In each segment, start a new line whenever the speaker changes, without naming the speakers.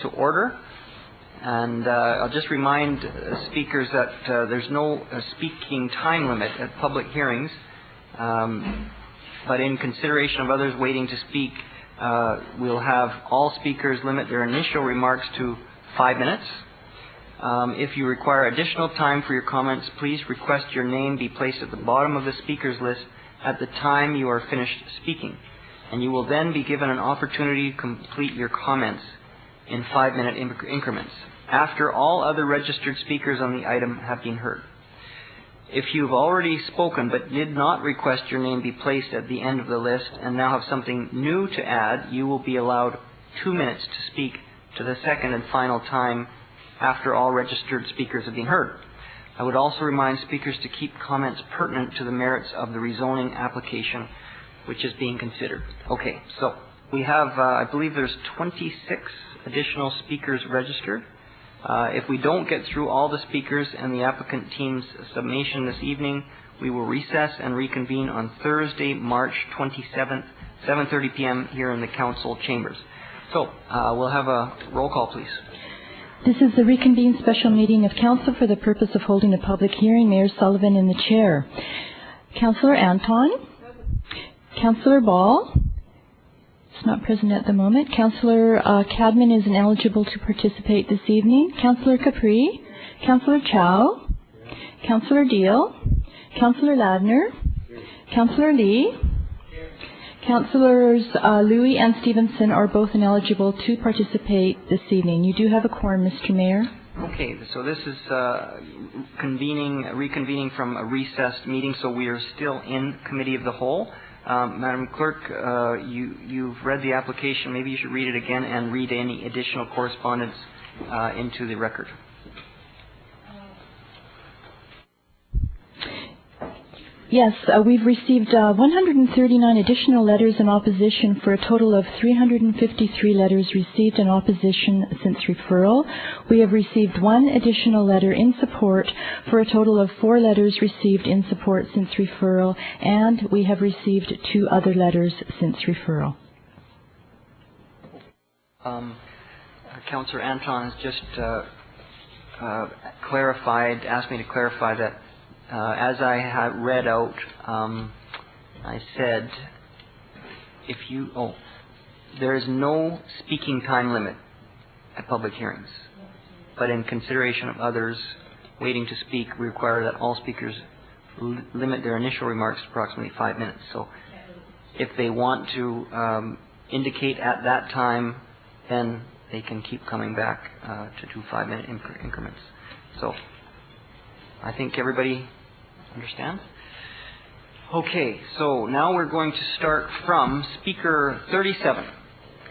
to order, and I'll just remind speakers that there's no speaking time limit at public hearings, but in consideration of others waiting to speak, we'll have all speakers limit their initial remarks to 5 minutes. If you require additional time for your comments, please request your name be placed at the bottom of the speakers list at the time you are finished speaking, and you will then be given an opportunity to complete your comments in 5-minute increments after all other registered speakers on the item have been heard. If you've already spoken but did not request your name be placed at the end of the list and now have something new to add, you will be allowed 2 minutes to speak to the second and final time after all registered speakers have been heard. I would also remind speakers to keep comments pertinent to the merits of the rezoning application which is being considered. Okay, so we have, I believe there's 26 additional speakers registered. If we don't get through all the speakers and the applicant team's summation this evening, we will recess and reconvene on Thursday, March 27th, 7:30 p.m. here in the council chambers. So we'll have a roll call, please.
This is the reconvened special meeting of council for the purpose of holding a public hearing. Mayor Sullivan in the chair. Councillor Anton. Councillor Ball. It's not present at the moment. Councillor Cadman is ineligible to participate this evening. Councillor Capri. Councillor Chow. Councillor Deal. Councillor Ladner. Councillor Lee. Councillors Louis and Stevenson are both ineligible to participate this evening. You do have a quorum, Mr. Mayor.
Okay, so this is reconvening from a recessed meeting, so we are still in Committee of the Whole. Madam Clerk, you've read the application. Maybe you should read it again and read any additional correspondence into the record.
Yes, we've received 139 additional letters in opposition for a total of 353 letters received in opposition since referral. We have received 1 additional letter in support for a total of 4 letters received in support since referral, and we have received 2 other letters since referral.
Councillor Anton has just asked me to clarify that as I had read out, I said, there is no speaking time limit at public hearings, but in consideration of others waiting to speak, we require that all speakers limit their initial remarks to approximately 5 minutes. So if they want to indicate at that time, then they can keep coming back to do 5-minute increments. So I think everybody understands? Okay, so now we're going to start from speaker 37.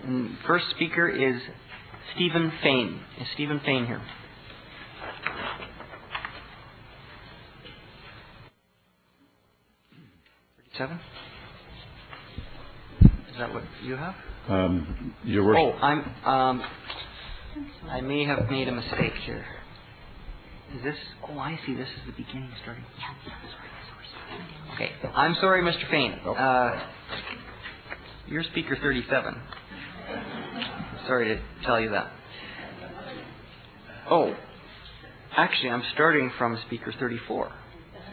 And first speaker is Stephen Fain. Is Stephen Fain here? Is that what you have?
Your worship.
Oh, I may have made a mistake here. Is this? Oh, I see. This is the beginning starting. Sorry. Okay. I'm sorry, Mr. Fain. You're speaker 37. Sorry to tell you that. Oh, actually, I'm starting from speaker 34.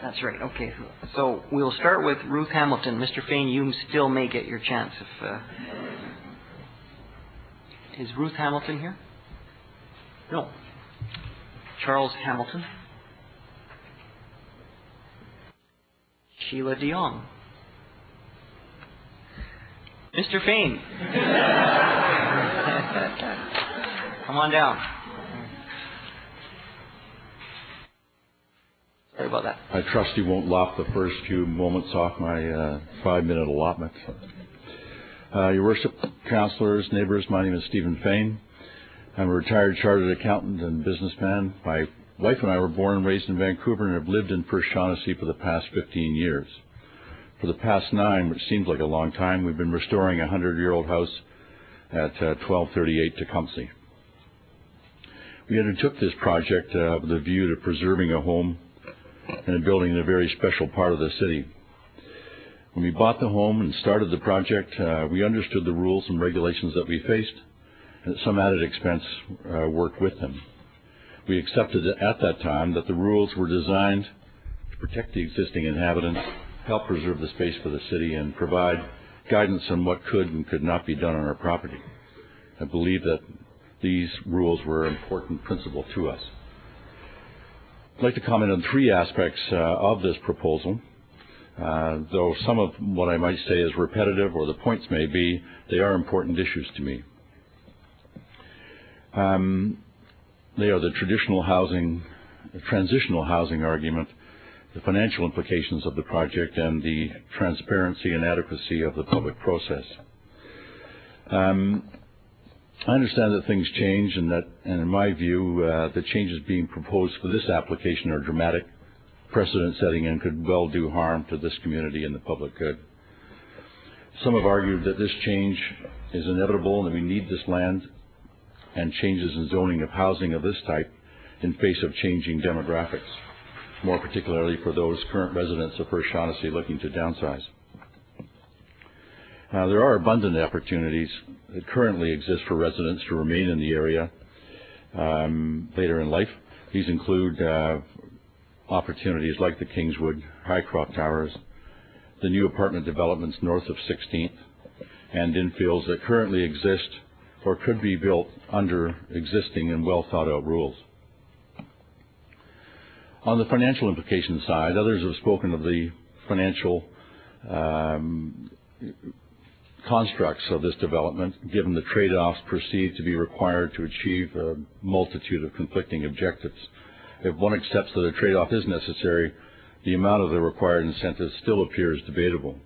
That's right. Okay. So we'll start with Ruth Hamilton. Mr. Fain, you still may get your chance. Is Ruth Hamilton here? No. Charles Hamilton. Sheila DeYoung. Mr. Fain. Come on down. Sorry about that.
I trust you won't lop the first few moments off my 5-minute allotment. Your worship, councillors, neighbours, my name is Stephen Fain. I'm a retired chartered accountant and businessman. My wife and I were born and raised in Vancouver and have lived in First Shaughnessy for the past 15 years. For the past 9, which seems like a long time, we've been restoring a 100-year-old house at 1238 Tecumseh. We undertook this project with a view to preserving a home and a building in a very special part of the city. When we bought the home and started the project, we understood the rules and regulations that we faced, and at some added expense worked with them. We accepted at that time that the rules were designed to protect the existing inhabitants, help preserve the space for the city, and provide guidance on what could and could not be done on our property. I believe that these rules were an important principle to us. I'd like to comment on three aspects of this proposal. Though some of what I might say is repetitive or the points may be, they are important issues to me. They are the transitional housing argument, the financial implications of the project, and the transparency and adequacy of the public process. I understand that things change, and in my view, the changes being proposed for this application are dramatic, precedent-setting, and could well do harm to this community and the public good. Some have argued that this change is inevitable and that we need this land and changes in zoning of housing of this type in face of changing demographics, more particularly for those current residents of First Shaughnessy looking to downsize. There are abundant opportunities that currently exist for residents to remain in the area later in life. These include opportunities like the Kingswood, Highcroft Towers, the new apartment developments north of 16th, and infills that currently exist or could be built under existing and well thought out rules. On the financial implications side, others have spoken of the financial constructs of this development, given the trade-offs perceived to be required to achieve a multitude of conflicting objectives. If one accepts that a trade-off is necessary, the amount of the required incentives still appears debatable.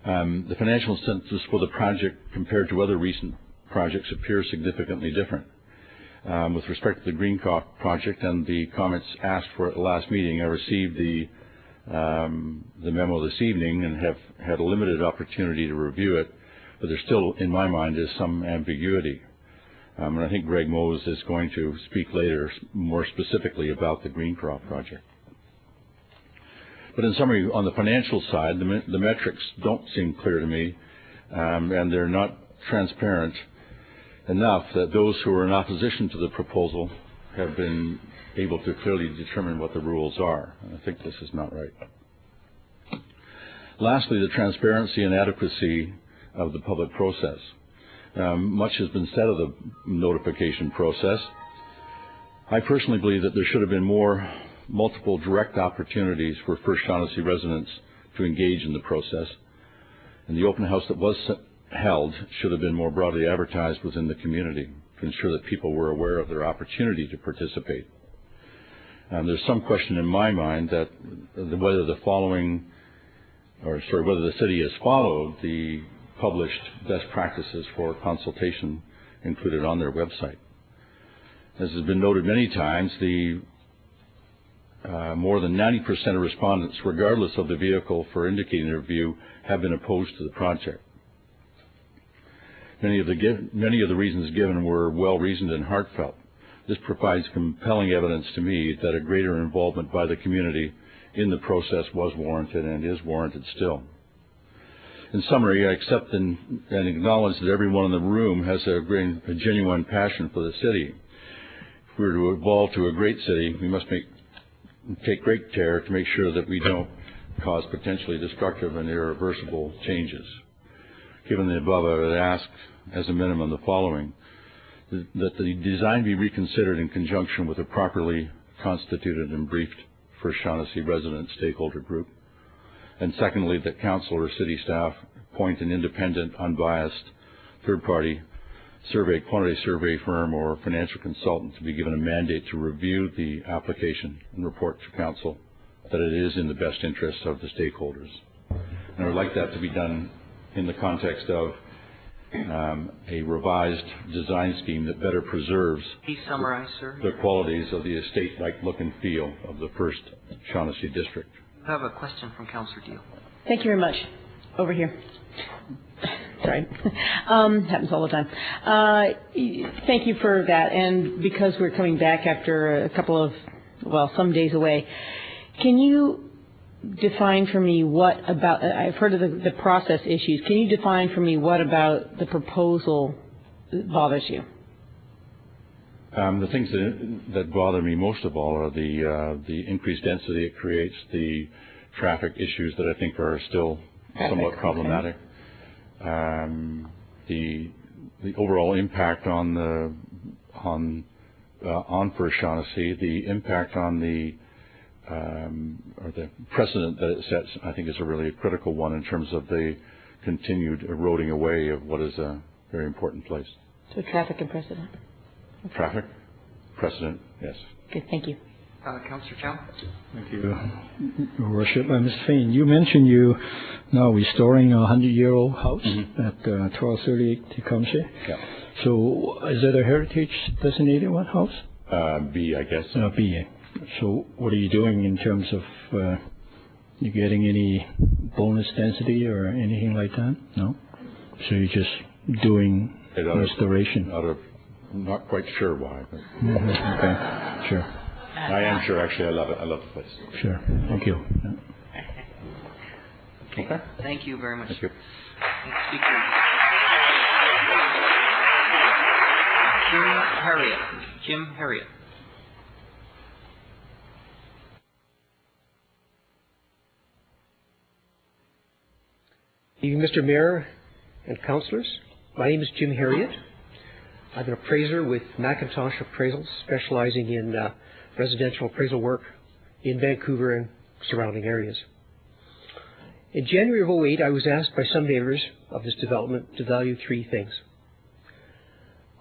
The financial incentives for the project compared to other recent projects appear significantly different. With respect to the Greencroft project and the comments asked for at the last meeting, I received the memo this evening and have had a limited opportunity to review it, but there still, in my mind, is some ambiguity. And I think Greg Mose is going to speak later more specifically about the Greencroft project. But in summary, on the financial side, the metrics don't seem clear to me, and they're not transparent enough that those who are in opposition to the proposal have been able to clearly determine what the rules are. And I think this is not right. Lastly, the transparency and adequacy of the public process. Much has been said of the notification process. I personally believe that there should have been multiple direct opportunities for First Shaughnessy residents to engage in the process, and the open house that was held should have been more broadly advertised within the community to ensure that people were aware of their opportunity to participate. There's some question in my mind that whether the city has followed the published best practices for consultation included on their website. As has been noted many times, more than 90% of respondents, regardless of the vehicle for indicating their view, have been opposed to the project. Many of the reasons given were well-reasoned and heartfelt. This provides compelling evidence to me that a greater involvement by the community in the process was warranted and is warranted still. In summary, I accept and acknowledge that everyone in the room has a genuine passion for the city. If we were to evolve to a great city, we must take great care to make sure that we don't cause potentially destructive and irreversible changes. Given the above, I would ask, as a minimum, the following: that the design be reconsidered in conjunction with a properly constituted and briefed First Shaughnessy resident stakeholder group. And secondly, that council or city staff appoint an independent, unbiased, third-party quantity survey firm or financial consultant to be given a mandate to review the application and report to council that it is in the best interest of the stakeholders. And I would like that to be done in the context of a revised design scheme that better preserves the qualities of the estate-like look and feel of the First Shaughnessy district.
I have a question from Councillor Deal.
Thank you very much. Over here. Sorry. Happens all the time. Thank you for that. And because we're coming back after a couple of, some days away, can you define for me what about, I've heard of the process issues. Can you define for me what about the proposal bothers you?
The things that bother me most of all are the increased density it creates, the traffic issues that I think are still somewhat problematic, the overall impact on First Shaughnessy, the impact on or the precedent that it sets, I think is a really critical one in terms of the continued eroding away of what is a very important place.
So traffic and precedent. Okay.
Traffic, precedent, yes.
Okay, thank you.
Councillor Chow.
Thank you, Your Worship. Mr. Fain, you mentioned you now restoring a 100-year-old house at 1238 Tecumseh.
Yeah.
So is it a heritage designated one house?
B, I guess.
B. So what are you doing in terms of you getting any bonus density or anything like that? No? So you're just doing restoration?
I'm not quite sure why. But
Okay, sure.
I am sure, actually. I love it. I love the place.
Sure. Thank you.
Okay. Thank you very much.
Thank you.
Next speaker. Jim Harriet.
Evening, Mr. Mayor and councillors. My name is Jim Harriet. I'm an appraiser with Macintosh Appraisals, specializing in residential appraisal work in Vancouver and surrounding areas. In January of 2008, I was asked by some neighbours of this development to value three things.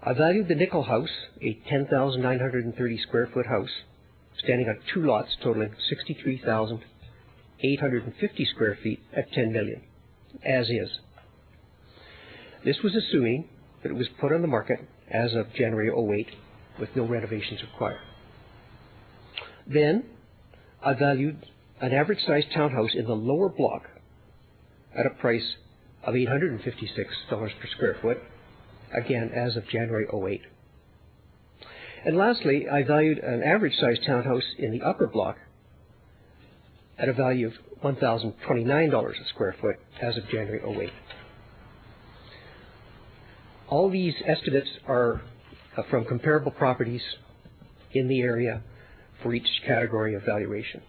I valued the Nickel House, a 10,930 square foot house, standing on two lots totaling 63,850 square feet at $10 million, as is. This was assuming that it was put on the market as of January 2008 with no renovations required. Then I valued an average sized townhouse in the lower block at a price of $856 per square foot, again as of January 2008. And lastly, I valued an average sized townhouse in the upper block at a value of $1,029 a square foot as of January 2008. All these estimates are from comparable properties in the area for each category of valuation.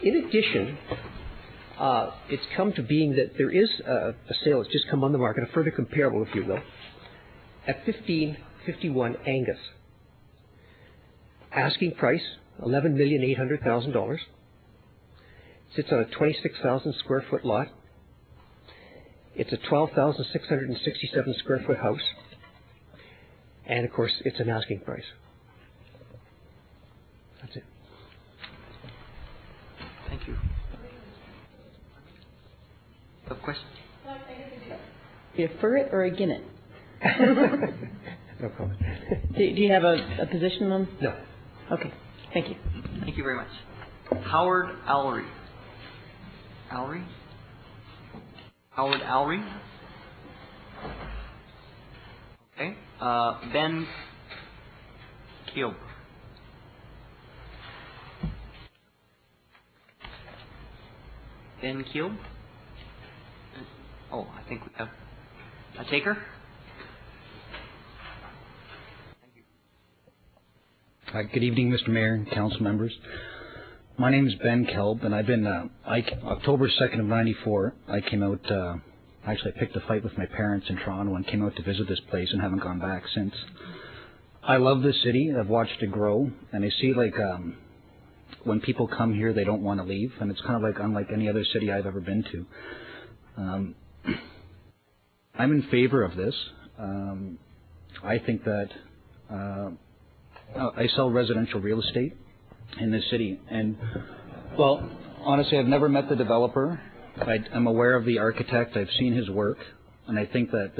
In addition, it's come to being that there is a sale that's just come on the market, a further comparable, if you will, at 1551 Angus. Asking price, $11,800,000. Sits on a 26,000 square foot lot. It's a 12,667 square foot house. And of course, it's an asking price. That's it.
Thank you. A question?
You prefer it or again it?
No comment.
Do you have a position on?
No.
Okay. Thank you.
Thank you very much. Howard Alry. Howard Alry. Okay. Ben Kiel. Ben Kiel. Oh, I think we have a taker.
Good evening, Mr. Mayor and council members. My name is Ben Kelb, and I've been, October 2nd of 94, I came out, actually I picked a fight with my parents in Toronto and came out to visit this place and haven't gone back since. I love this city. I've watched it grow, and I see when people come here, they don't want to leave, and it's kind of unlike any other city I've ever been to. I'm in favor of this. I think that I sell residential real estate in this city, and well, honestly, I've never met the developer. I'm aware of the architect. I've seen his work, and I think that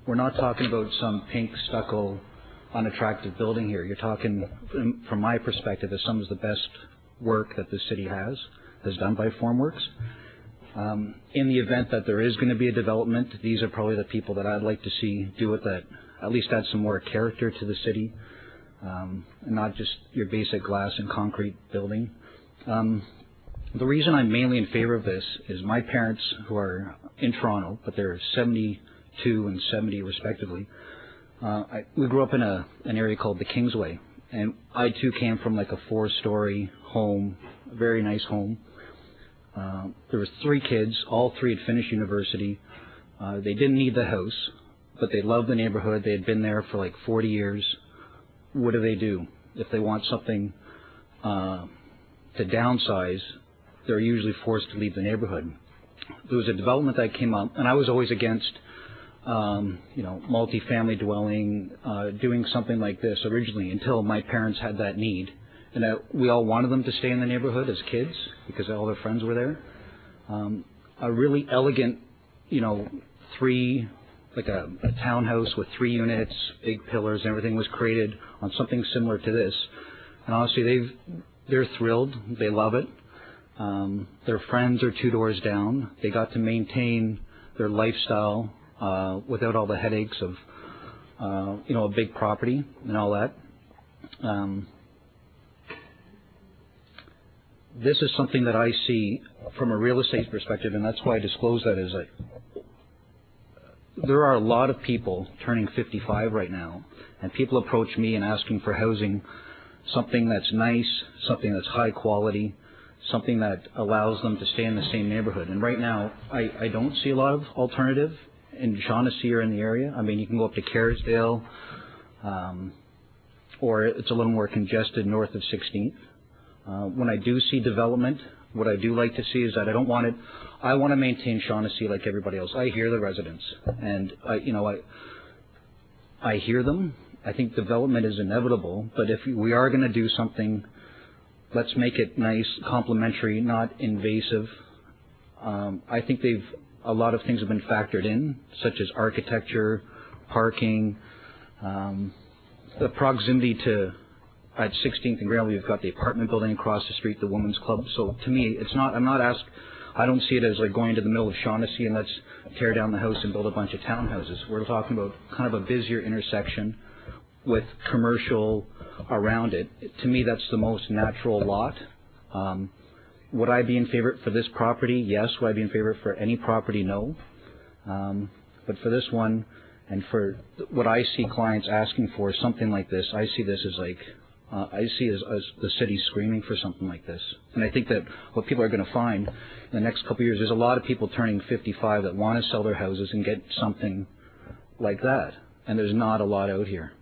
we're not talking about some pink stucco unattractive building here. You're talking, from my perspective, as some of the best work that this city has done by Formworks. In the event that there is going to be a development, these are probably the people that I'd like to see do it, that at least add some more character to the city, and not just your basic glass and concrete building. The reason I'm mainly in favor of this is my parents, who are in Toronto, but they're 72 2 and 70 respectively. We grew up in an area called the Kingsway, and I too came from like a 4-story home, a very nice home. There was 3 kids, all 3 had finished university. They didn't need the house, but they loved the neighborhood. They had been there for like 40 years. What do? If they want something to downsize, they're usually forced to leave the neighborhood. There was a development that came up, and I was always against, multifamily dwelling, doing something like this originally until my parents had that need. And we all wanted them to stay in the neighborhood as kids because all their friends were there. A really elegant, 3, like a townhouse with 3 units, big pillars, and everything was created on something similar to this. And honestly, they're thrilled. They love it. Their friends are 2 doors down. They got to maintain their lifestyle without all the headaches of, a big property and all that. This is something that I see from a real estate perspective, and that's why I disclose that, is like there are a lot of people turning 55 right now, and people approach me and asking for housing, something that's nice, something that's high quality, something that allows them to stay in the same neighborhood. And right now, I don't see a lot of alternative in Shaughnessy or in the area. I mean, you can go up to Kerrisdale, or it's a little more congested north of 16th. When I do see development, what I do like to see is that I don't want it. I want to maintain Shaughnessy like everybody else. I hear the residents, and I hear them. I think development is inevitable, but if we are going to do something, let's make it nice, complimentary, not invasive. I think a lot of things have been factored in, such as architecture, parking, the proximity to. At 16th and Grail, we've got the apartment building across the street, the Women's Club. So to me, I don't see it as like going to the middle of Shaughnessy and let's tear down the house and build a bunch of townhouses. We're talking about kind of a busier intersection with commercial around it. To me, that's the most natural lot. Would I be in favor for this property? Yes. Would I be in favor for any property? No. But for this one, and for what I see clients asking for, something like this, I see this as like, I see as the city screaming for something like this. And I think that what people are going to find in the next couple of years, there's a lot of people turning 55 that want to sell their houses and get something like that. And there's not a lot out here.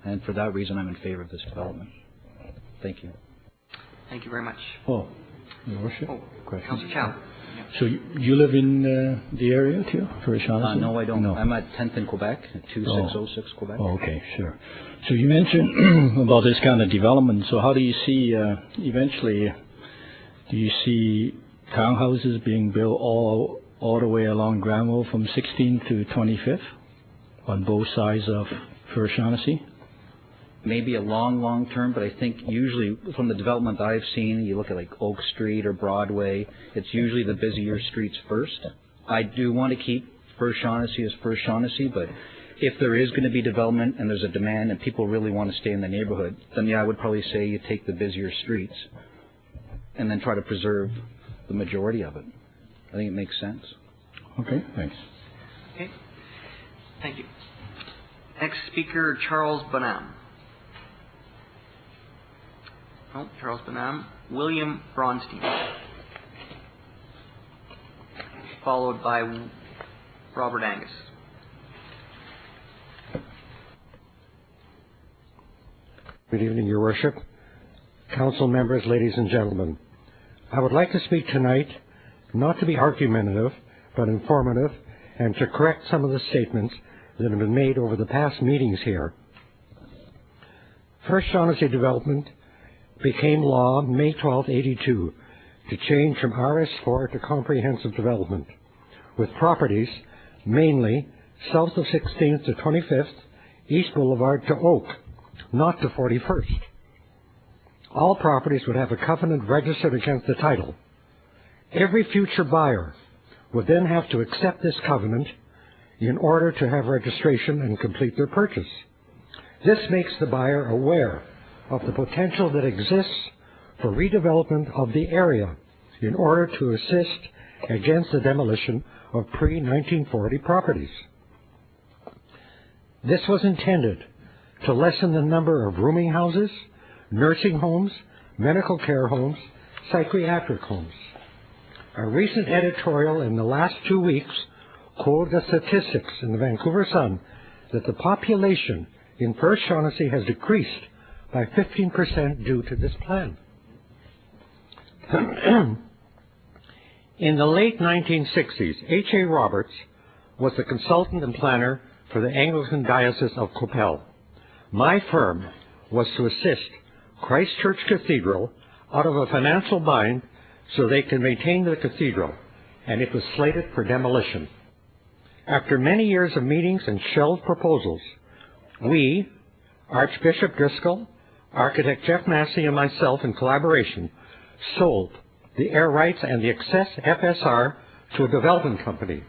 And for that reason, I'm in favor of this development. Thank you.
Thank you very much.
Oh, Your Worship. Question.
Councillor Chow.
So you live in the area too, for Shaughnessy?
No, I don't.
No.
I'm at 10th in Quebec, 2606 Quebec.
Oh, okay, sure. So you mentioned about this kind of development. So how do you see eventually? Do you see townhouses being built all the way along Granville from 16th to 25th on both sides of First Shaughnessy?
Maybe a long term, but I think usually from the development I've seen, you look at like Oak Street or Broadway, it's usually the busier streets first. I do want to keep First Shaughnessy as First Shaughnessy, but if there is going to be development and there's a demand and people really want to stay in the neighborhood, then yeah, I would probably say you take the busier streets and then try to preserve the majority of it. I think it makes sense.
Okay, thanks.
Okay. Thank you. Next speaker, Charles Bonham. Oh, Charles Bonham. William Bronstein. Followed by Robert Angus.
Good evening, Your Worship. Council members, ladies and gentlemen. I would like to speak tonight, not to be argumentative, but informative, and to correct some of the statements that have been made over the past meetings here. First Shaughnessy Development became law May 12, 82, to change from RS4 to comprehensive development, with properties mainly south of 16th to 25th, East Boulevard to Oak, not to 41st. All properties would have a covenant registered against the title. Every future buyer would then have to accept this covenant in order to have registration and complete their purchase. This makes the buyer aware of the potential that exists for redevelopment of the area in order to assist against the demolition of pre-1940 properties. This was intended to lessen the number of rooming houses, nursing homes, medical care homes, psychiatric homes. A recent editorial in the last 2 weeks quoted the statistics in the Vancouver Sun that the population in First Shaughnessy has decreased by 15% due to this plan. In the late 1960s, H.A. Roberts was the consultant and planner for the Anglican Diocese of Coppell. My firm was to assist Christ Church Cathedral out of a financial bind so they could maintain the cathedral, and it was slated for demolition. After many years of meetings and shelved proposals, we, Archbishop Driscoll, architect Jeff Massey, and myself in collaboration, sold the air rights and the excess FSR to a development company,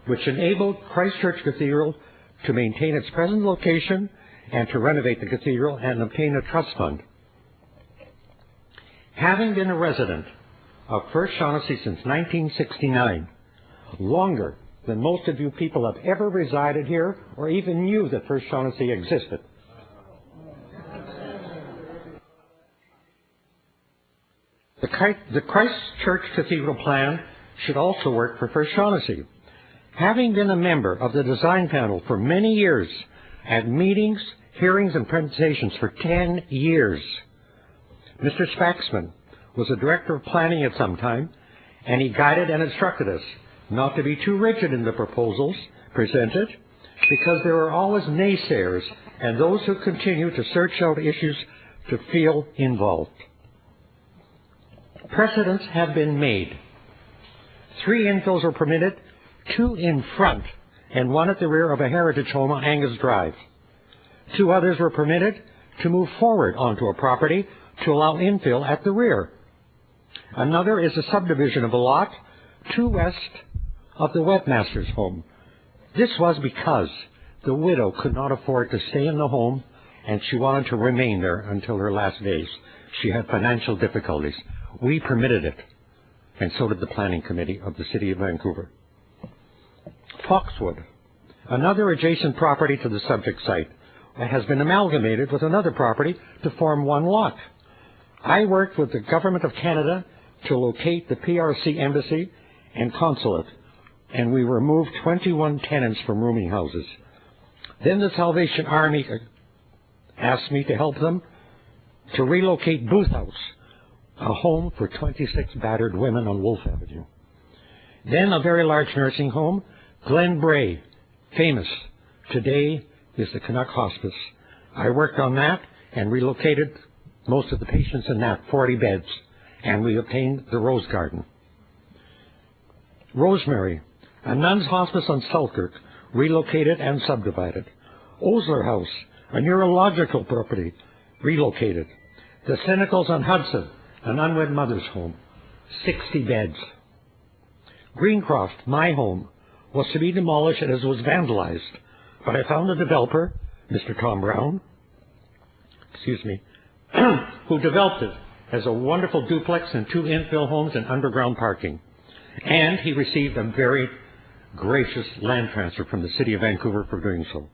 which enabled Christ Church Cathedral to maintain its present location and to renovate the cathedral and obtain a trust fund. Having been a resident of First Shaughnessy since 1969, longer than most of you people have ever resided here or even knew that First Shaughnessy existed. The Christ Church Cathedral plan should also work for First Shaughnessy. Having been a member of the design panel for many years, at meetings, hearings, and presentations for 10 years, Mr. Spaxman was a director of planning at some time, and he guided and instructed us not to be too rigid in the proposals presented, because there are always naysayers and those who continue to search out issues to feel involved. Precedents have been made. 3 infills were permitted, 2 in front and 1 at the rear of a heritage home on Angus Drive. 2 others were permitted to move forward onto a property to allow infill at the rear. Another is a subdivision of a lot 2 west of the webmaster's home. This was because the widow could not afford to stay in the home and she wanted to remain there until her last days. She had financial difficulties. We permitted it, and so did the planning committee of the city of Vancouver. Foxwood, another adjacent property to the subject site, has been amalgamated with another property to form one lot. I worked with the Government of Canada to locate the PRC embassy and consulate, and we removed 21 tenants from rooming houses. Then the Salvation Army asked me to help them to relocate Booth House, a home for 26 battered women on Wolfe Avenue. Then a very large nursing home, Glen Bray, famous. Today is the Canuck Hospice. I worked on that and relocated most of the patients in that, 40 beds, and we obtained the Rose Garden. Rosemary, a nun's hospice on Selkirk, relocated and subdivided. Osler House, a neurological property, relocated. The Senecals on Hudson, an unwed mother's home, 60 beds. Greencroft, my home, was to be demolished as it was vandalized, but I found a developer, Mr. Tom Brown, who developed it as a wonderful duplex and 2 infill homes and underground parking. And he received a very gracious land transfer from the city of Vancouver for doing so.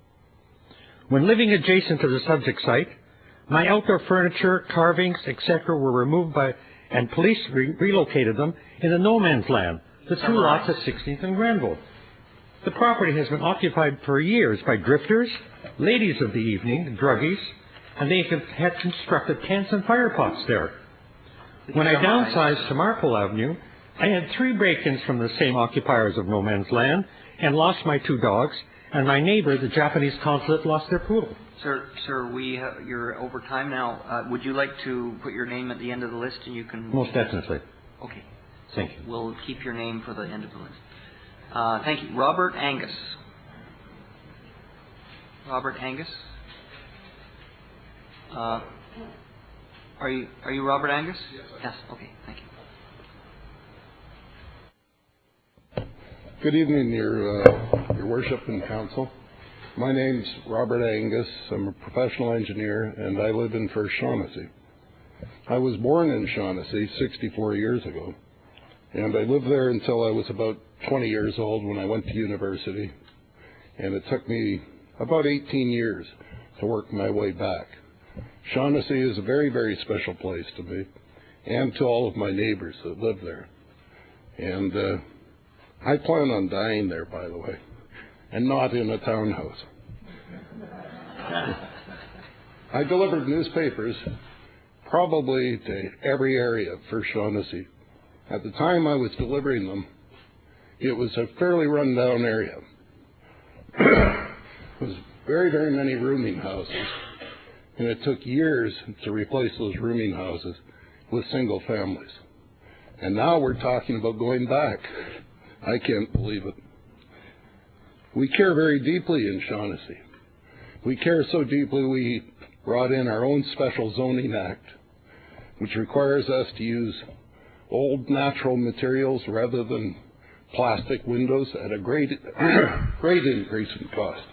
When living adjacent to the subject site, my outdoor furniture, carvings, etc. were removed and police relocated them in the no man's land, the 2 lots at 16th and Granville. The property has been occupied for years by drifters, ladies of the evening, druggies, and they had constructed tents and fire pots there. When I downsized to Marple Avenue, I had 3 break-ins from the same occupiers of no man's land and lost my 2 dogs, and my neighbor, the Japanese consulate, lost their poodle.
Sir, you're over time now. Would you like to put your name at the end of the list and you can...
Most definitely.
Okay.
Thank you.
We'll keep your name for the end of the list. Thank you. Robert Angus. Robert Angus? Are you Robert Angus? Yes. Okay. Thank you.
Good evening, Your Worship and Council. My name's Robert Angus. I'm a professional engineer, and I live in First Shaughnessy. I was born in Shaughnessy 64 years ago, and I lived there until I was about 20 years old when I went to university. And it took me about 18 years to work my way back. Shaughnessy is a very, very special place to me and to all of my neighbors that live there. And I plan on dying there, by the way, and not in a townhouse. I delivered newspapers probably to every area for Shaughnessy. At the time I was delivering them, it was a fairly run-down area. It was very, very many rooming houses, and it took years to replace those rooming houses with single families. And now we're talking about going back. I can't believe it. We care very deeply in Shaughnessy. We care so deeply we brought in our own special zoning act, which requires us to use old natural materials rather than plastic windows at a great increase in cost.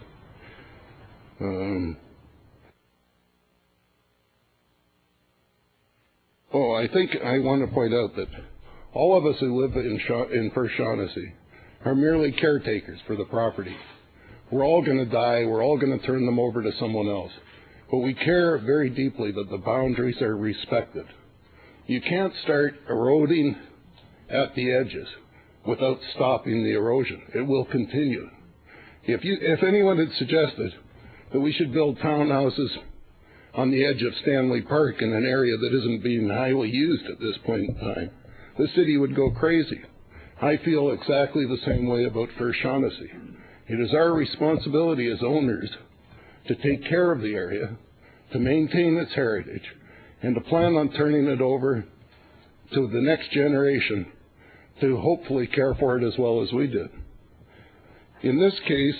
I think I want to point out that all of us who live in First Shaughnessy are merely caretakers for the property. We're all going to die. We're all going to turn them over to someone else. But we care very deeply that the boundaries are respected. You can't start eroding at the edges without stopping the erosion. It will continue. If anyone had suggested that we should build townhouses on the edge of Stanley Park in an area that isn't being highly used at this point in time, the city would go crazy. I feel exactly the same way about First Shaughnessy. It is our responsibility as owners to take care of the area, to maintain its heritage, and to plan on turning it over to the next generation to hopefully care for it as well as we did. In this case,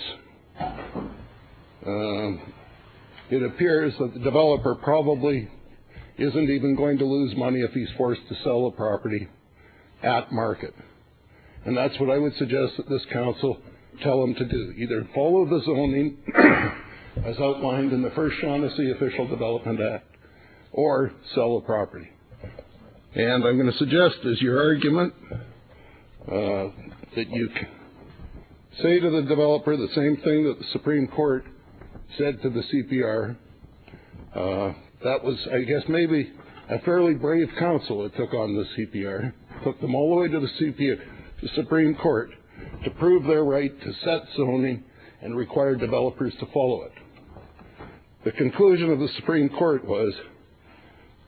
it appears that the developer probably isn't even going to lose money if he's forced to sell the property at market. And that's what I would suggest that this council tell him to do. Either follow the zoning as outlined in the First Shaughnessy Official Development Act, or sell the property. And I'm going to suggest as your argument that you say to the developer the same thing that the Supreme Court said to the CPR. That was, I guess, maybe a fairly brave counsel it took on the CPR. Took them all the way to the Supreme Court to prove their right to set zoning and require developers to follow it. The conclusion of the Supreme Court was,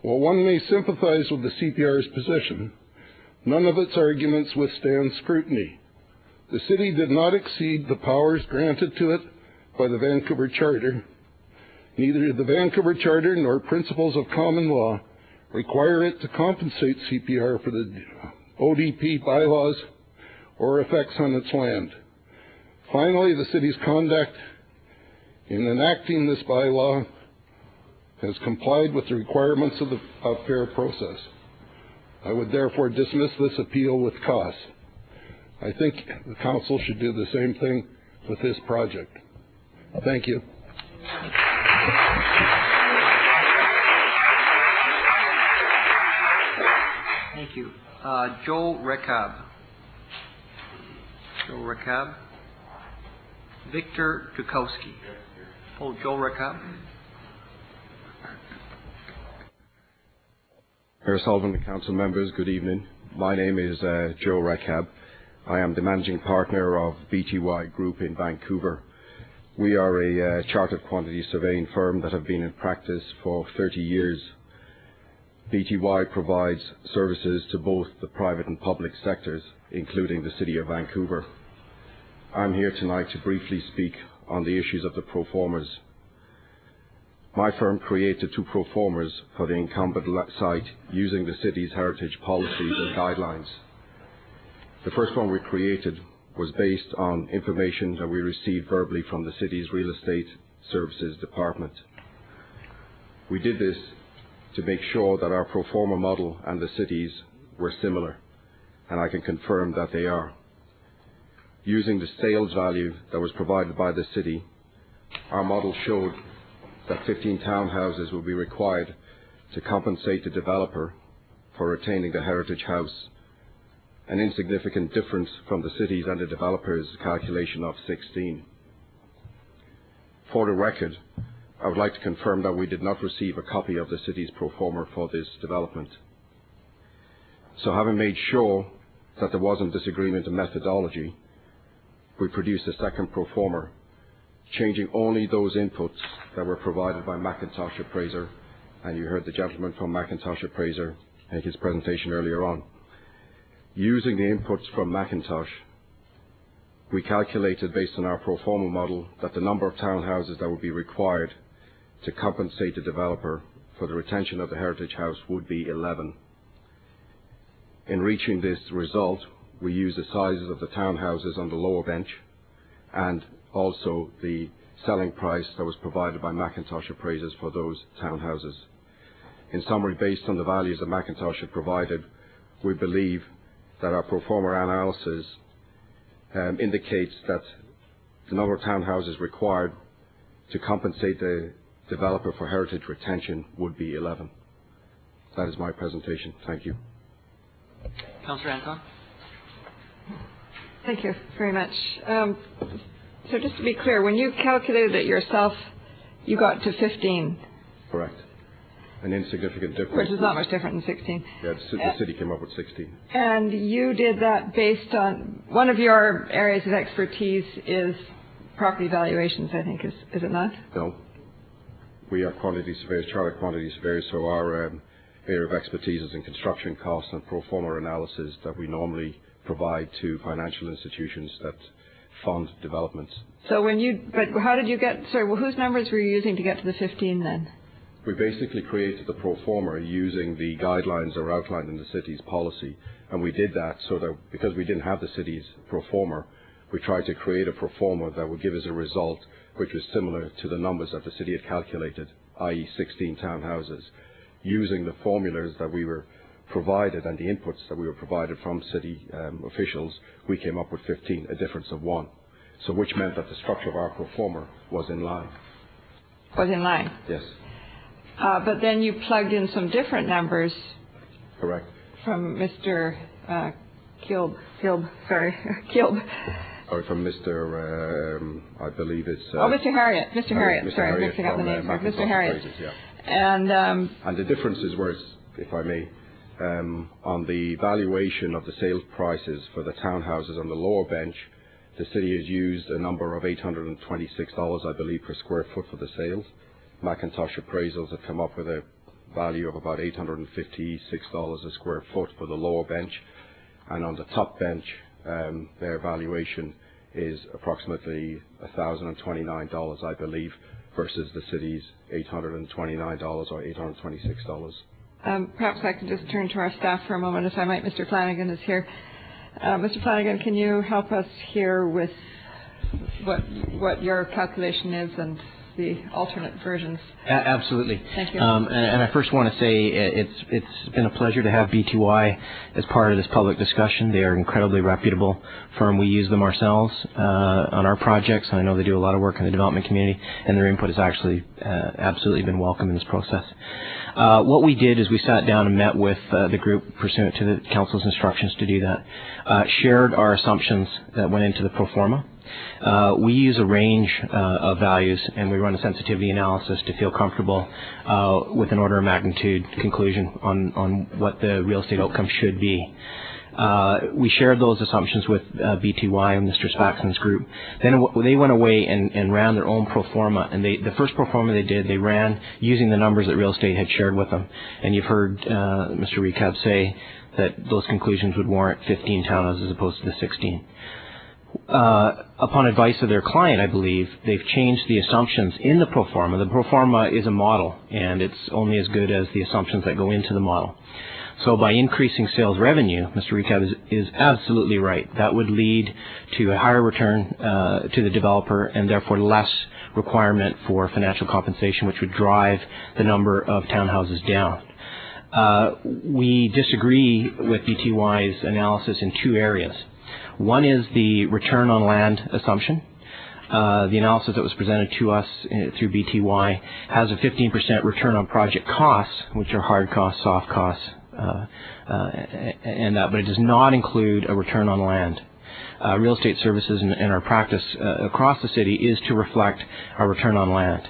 while one may sympathize with the CPR's position, none of its arguments withstand scrutiny. The city did not exceed the powers granted to it by the Vancouver Charter. Neither the Vancouver Charter nor principles of common law require it to compensate CPR for the ODP bylaws or effects on its land. Finally, the city's conduct in enacting this bylaw has complied with the requirements of fair process. I would therefore dismiss this appeal with cause. I think the council should do the same thing with this project. Thank you.
Thank you. Joe Recab. Joe Recab. Victor Dukowski. Oh, Joe Recab.
Mayor Sullivan and council members, good evening. My name is Joe Recab. I am the managing partner of BTY Group in Vancouver. We are a chartered quantity surveying firm that have been in practice for 30 years. BTY provides services to both the private and public sectors, including the City of Vancouver. I'm here tonight to briefly speak on the issues of the proformas. My firm created two proformas for the incumbent site using the city's heritage policies and guidelines. The first one we created was based on information that we received verbally from the city's Real Estate Services Department. We did this to make sure that our proforma model and the city's were similar, and I can confirm that they are. Using the sales value that was provided by the city, our model showed that 15 townhouses will be required to compensate the developer for retaining the heritage house, an insignificant difference from the city's and the developer's calculation of 16. For the record, I would like to confirm that we did not receive a copy of the city's pro forma for this development. So having made sure that there wasn't disagreement in methodology, we produced a second pro forma, changing only those inputs that were provided by McIntosh Appraiser, and you heard the gentleman from McIntosh Appraiser make his presentation earlier on. Using the inputs from McIntosh, we calculated based on our pro forma model that the number of townhouses that would be required to compensate the developer for the retention of the heritage house would be 11. In reaching this result, we used the sizes of the townhouses on the lower bench and also the selling price that was provided by McIntosh Appraisers for those townhouses. In summary, based on the values that McIntosh had provided, we believe that our pro forma analysis indicates that the number of townhouses required to compensate the developer for heritage retention would be 11. That is my presentation. Thank you.
Councillor Anton?
Thank you very much. So just to be clear, when you calculated it yourself, you got to 15.
Correct. An insignificant difference.
Which is not much different than 16.
Yeah, the city came up with 16.
And you did that based on, one of your areas of expertise is property valuations, I think, is it not?
No. We are quantity surveyors, chartered quantity surveyors, so our area of expertise is in construction costs and pro forma analysis that we normally provide to financial institutions that fund developments.
So but how did you get, sorry, well, whose numbers were you using to get to the 15 then?
We basically created the pro forma using the guidelines that are outlined in the city's policy, and we did that so that because we didn't have the city's pro forma, we tried to create a pro forma that would give us a result which was similar to the numbers that the city had calculated, i.e. 16 townhouses. Using the formulas that we were provided and the inputs that we were provided from city officials, we came up with 15, a difference of 1. So which meant that the structure of our pro forma was in line.
Was in line?
Yes.
But then you plugged in some different numbers.
Correct.
From Mr. Kilb.
Or from Mr. I believe it's...
Mr. Harriet. Mr. Harriet. Sorry, I'm mixing up the names. Mr. Harriet.
Yeah.
And
the differences were, if I may, on the valuation of the sales prices for the townhouses on the lower bench, the city has used a number of $826, I believe, per square foot for the sales. McIntosh Appraisals have come up with a value of about $856 a square foot for the lower bench. And on the top bench, their valuation is approximately $1,029, I believe, versus the city's $829 or $826.
Perhaps I can just turn to our staff for a moment, if I might. Mr. Flanagan is here. Mr. Flanagan, can you help us here with what your calculation is and the alternate versions?
Absolutely.
Thank you.
And I first want to say it's been a pleasure to have BTY as part of this public discussion. They are an incredibly reputable firm. We use them ourselves on our projects. I know they do a lot of work in the development community, and their input has actually absolutely been welcome in this process. What we did is we sat down and met with the group pursuant to the council's instructions to do that, shared our assumptions that went into the pro forma. We use a range of values, and we run a sensitivity analysis to feel comfortable with an order of magnitude conclusion on what the real estate outcome should be. We shared those assumptions with BTY and Mr. Spaxon's group. Then they went away and ran their own pro forma, and the first pro forma they ran using the numbers that real estate had shared with them. And you've heard Mr. Recab say that those conclusions would warrant 15 townhouses as opposed to the 16. Upon advice of their client, I believe, they've changed the assumptions in the pro forma. The pro forma is a model, and it's only as good as the assumptions that go into the model. So by increasing sales revenue, Mr. Recab is absolutely right. That would lead to a higher return to the developer and therefore less requirement for financial compensation, which would drive the number of townhouses down. We disagree with BTY's analysis in two areas. One is the return on land assumption. The analysis that was presented to us through BTY has a 15% return on project costs, which are hard costs, soft costs, but it does not include a return on land. real estate services and our practice across the city is to reflect our return on land.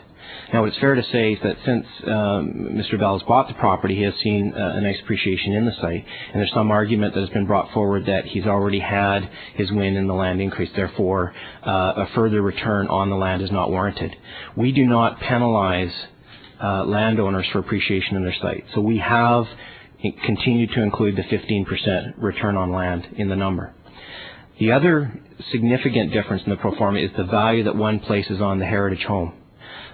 Now, it's fair to say that since Mr. Bell has bought the property, he has seen a nice appreciation in the site, and there's some argument that has been brought forward that he's already had his win in the land increase. Therefore, a further return on the land is not warranted. We do not penalize landowners for appreciation in their site, so we have continued to include the 15% return on land in the number. The other significant difference in the pro forma is the value that one places on the heritage home.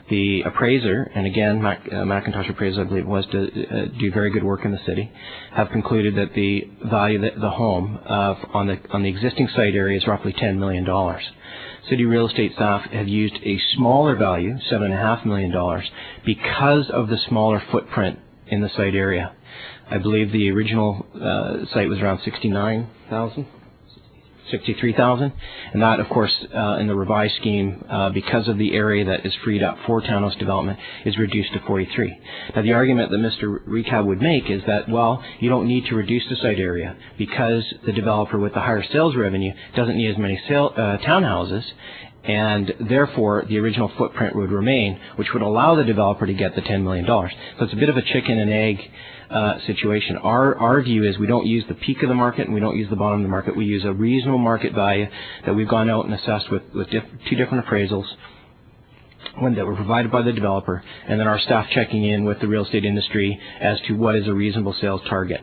The appraiser, and again, McIntosh Appraisal, I believe it was, to do very good work in the city, have concluded that the value of the home on the existing site area is roughly $10 million. City real estate staff have used a smaller value, $7.5 million, because of the smaller footprint in the site area. I believe the original site was around 63,000, and that, of course, in the revised scheme, because of the area that is freed up for townhouse development, is reduced to 43. Now, the argument that Mr. Recab would make is that, well, you don't need to reduce the site area because the developer with the higher sales revenue doesn't need as many townhouses, and therefore the original footprint would remain, which would allow the developer to get the $10 million. So it's a bit of a chicken and egg situation. Our view is we don't use the peak of the market and we don't use the bottom of the market. We use a reasonable market value that we've gone out and assessed with two different appraisals, one that were provided by the developer, and then our staff checking in with the real estate industry as to what is a reasonable sales target.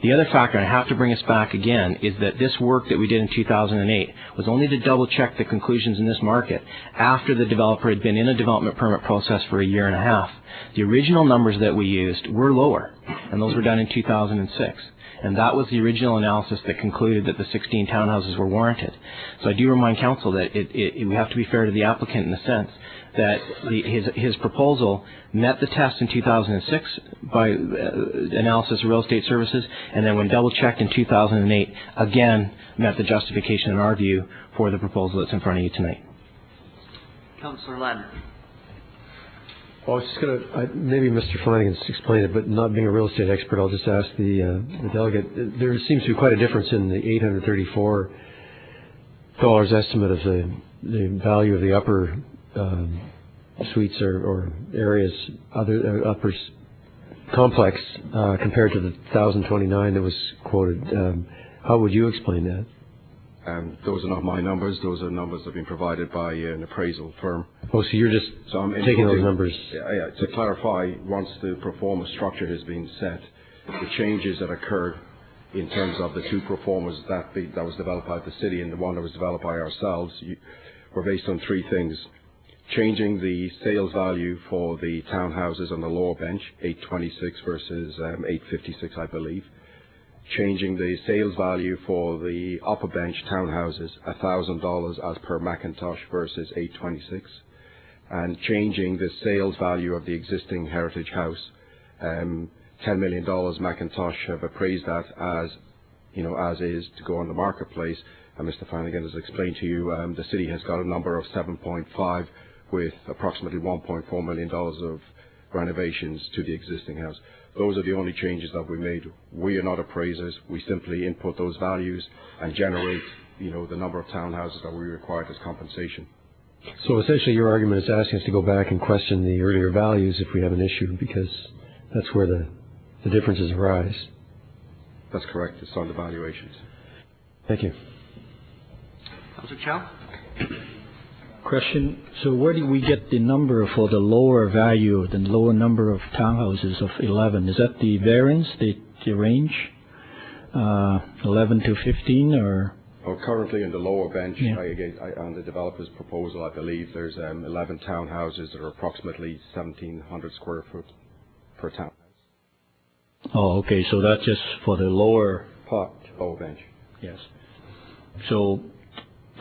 The other factor, and I have to bring us back again, is that this work that we did in 2008 was only to double check the conclusions in this market after the developer had been in a development permit process for a year and a half. The original numbers that we used were lower, and those were done in 2006. And that was the original analysis that concluded that the 16 townhouses were warranted. So I do remind council that we have to be fair to the applicant in the sense that his proposal met the test in 2006 by analysis of real estate services, and then when double checked in 2008, again met the justification in our view for the proposal that's in front of you tonight.
Councillor Ladner.
Well, I was just going to, maybe Mr. Flanagan's explained it, but not being a real estate expert, I'll just ask the delegate. There seems to be quite a difference in the $834 estimate of the value of the upper suites or areas, upper complex, compared to the 1,029 that was quoted. How would you explain that?
Those are not my numbers. Those are numbers that have been provided by an appraisal firm.
Oh, so you're just taking those numbers?
Yeah, to clarify, once the pro forma structure has been set, the changes that occurred in terms of the two pro formas that was developed by the city and the one that was developed by ourselves were based on three things. Changing the sales value for the townhouses on the lower bench, 826 versus 856, I believe. Changing the sales value for the upper bench townhouses, $1,000 as per McIntosh versus 826, and changing the sales value of the existing heritage house, $10 million. McIntosh have appraised that as is to go on the marketplace. And Mr. Flanagan has explained to you, the city has got a number of 7.5 with approximately $1.4 million of renovations to the existing house. Those are the only changes that we made. We are not appraisers. We simply input those values and generate, the number of townhouses that we required as compensation.
So essentially your argument is asking us to go back and question the earlier values if we have an issue, because that's where the differences arise.
That's correct. It's on the valuations.
Thank you.
Councillor Chow?
Question. So where do we get the number for the lower value, the lower number of townhouses of 11? Is that the variance, the range, 11 to 15, or?
Well, currently in the lower bench, on the developer's proposal, I believe there's 11 townhouses that are approximately 1,700 square foot per townhouse.
Oh, okay. So that's just for the lower
lower bench.
Yes. So,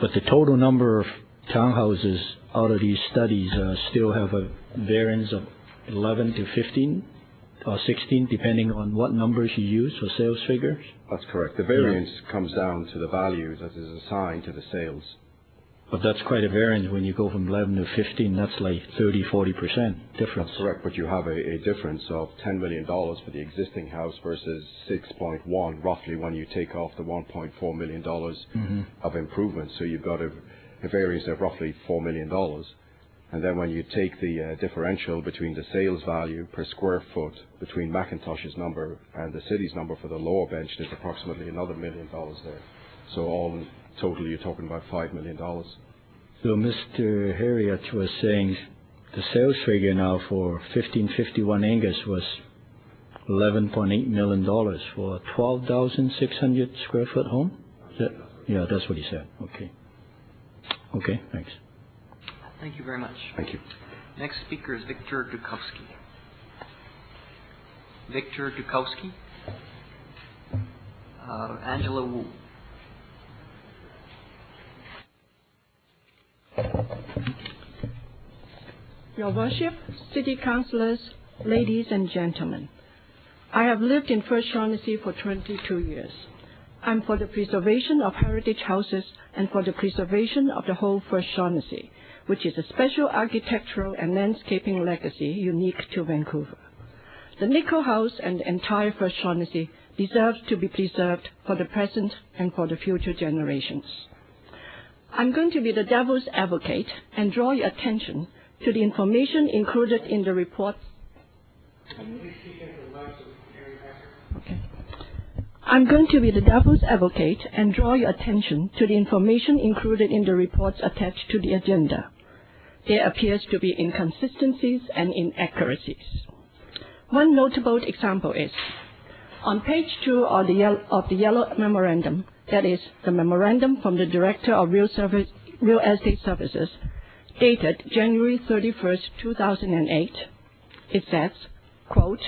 but the total number of townhouses out of these studies still have a variance of 11 to 15 or 16, depending on what numbers you use for sales figures?
That's correct. The variance comes down to the value that is assigned to the sales.
But that's quite a variance when you go from 11 to 15. That's like 30-40% difference.
That's correct, but you have a difference of $10 million for the existing house versus 6.1 roughly when you take off the $1.4 million of improvements. So you've got a variance of roughly $4 million. And then when you take the differential between the sales value per square foot between McIntosh's number and the city's number for the lower bench, there's approximately another $1 million there. So all in total, you're talking about $5 million.
So Mr. Harriott was saying the sales figure now for 1551 Angus was $11.8 million for a 12,600 square foot home? Yeah, that's what he said. Okay. Okay, thanks.
Thank you very much.
Thank you.
Next speaker is Victor Dukowski. Victor Dukowski. Angela Wu.
Your Worship, City Councillors, ladies and gentlemen, I have lived in First Shaughnessy for 22 years. I'm for the preservation of heritage houses and for the preservation of the whole First Shaughnessy, which is a special architectural and landscaping legacy unique to Vancouver. The Nicholl House and the entire First Shaughnessy deserves to be preserved for the present and for the future generations. I'm going to be the devil's advocate and draw your attention to the information included in the report. Okay. I'm going to be the devil's advocate and draw your attention to the information included in the reports attached to the agenda. There appears to be inconsistencies and inaccuracies. One notable example is, on page 2 of the yellow memorandum, that is, the memorandum from the Director of Real Estate Services, dated January 31st, 2008, it says, quote,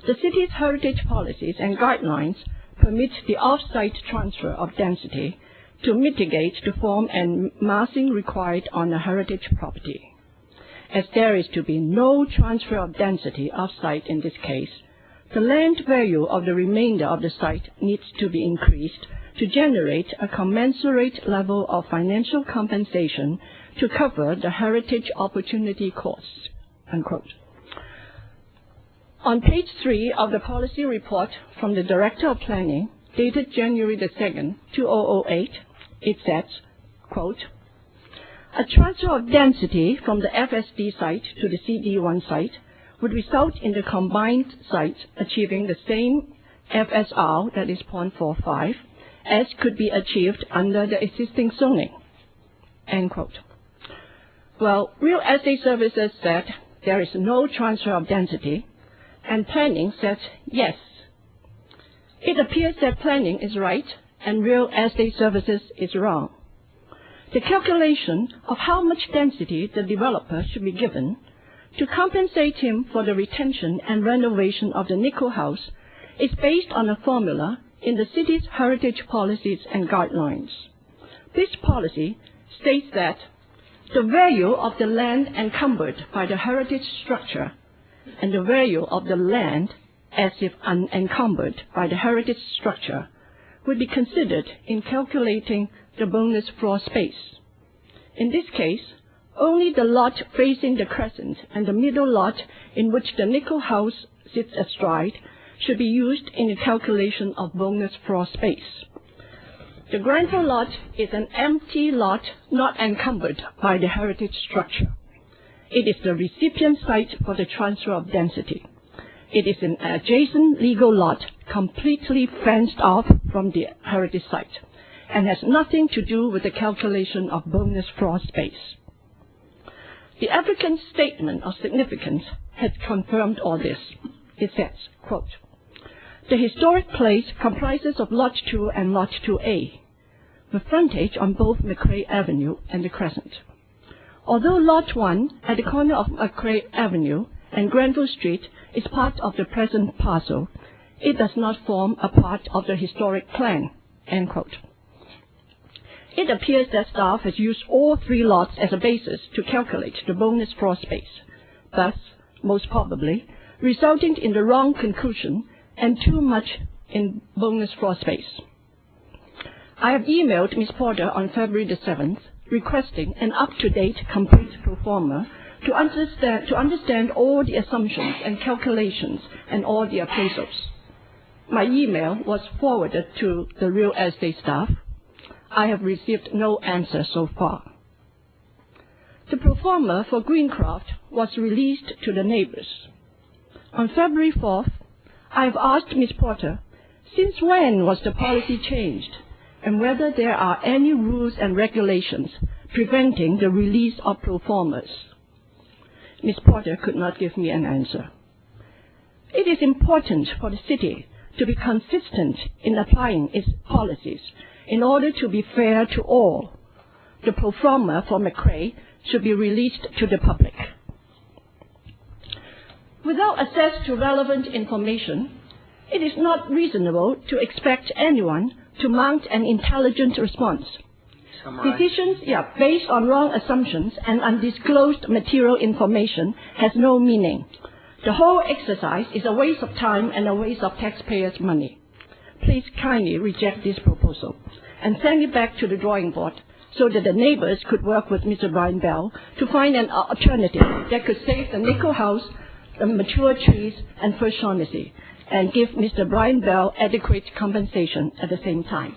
"The city's heritage policies and guidelines permit the off-site transfer of density to mitigate the form and massing required on a heritage property. As there is to be no transfer of density off-site in this case, the land value of the remainder of the site needs to be increased to generate a commensurate level of financial compensation to cover the heritage opportunity costs." Unquote. On page 3 of the policy report from the Director of Planning, dated January the 2nd, 2008, it says, quote, "A transfer of density from the FSD site to the CD1 site would result in the combined site achieving the same FSR, that is 0.45, as could be achieved under the existing zoning." End quote. Well, Real Estate Services said there is no transfer of density, and Planning says yes. It appears that Planning is right and Real Estate Services is wrong. The calculation of how much density the developer should be given to compensate him for the retention and renovation of the Nicholl House is based on a formula in the city's heritage policies and guidelines. This policy states that the value of the land encumbered by the heritage structure and the value of the land as if unencumbered by the heritage structure would be considered in calculating the bonus floor space. In this case, only the lot facing the crescent and the middle lot in which the Nicholl House sits astride should be used in the calculation of bonus floor space. The Granville lot is an empty lot not encumbered by the heritage structure. It is the recipient site for the transfer of density. It is an adjacent legal lot completely fenced off from the heritage site and has nothing to do with the calculation of bonus floor space. The applicant's statement of significance has confirmed all this. It says, quote, "The historic place comprises of Lot 2 and Lot 2A, with frontage on both McRae Avenue and the Crescent. Although Lot 1 at the corner of McRae Avenue and Granville Street is part of the present parcel, it does not form a part of the historic plan." End quote. It appears that staff has used all 3 lots as a basis to calculate the bonus floor space, thus, most probably, resulting in the wrong conclusion and too much in bonus floor space. I have emailed Ms. Porter on February the 7th requesting an up-to-date complete pro forma to understand all the assumptions and calculations and all the appraisals. My email was forwarded to the real estate staff. I have received no answer so far. The pro forma for Greencroft was released to the neighbors. On February 4th, I have asked Ms. Porter, since when was the policy changed, and whether there are any rules and regulations preventing the release of pro formas. Ms. Porter could not give me an answer. It is important for the city to be consistent in applying its policies in order to be fair to all. The pro forma for McRae should be released to the public. Without access to relevant information, it is not reasonable to expect anyone to mount an intelligent response. Decisions based on wrong assumptions and undisclosed material information has no meaning. The whole exercise is a waste of time and a waste of taxpayers' money. Please kindly reject this proposal and send it back to the drawing board so that the neighbors could work with Mr. Brian Bell to find an alternative that could save the Nickel House, the mature trees, and First Shaughnessy, and give Mr. Brian Bell adequate compensation at the same time.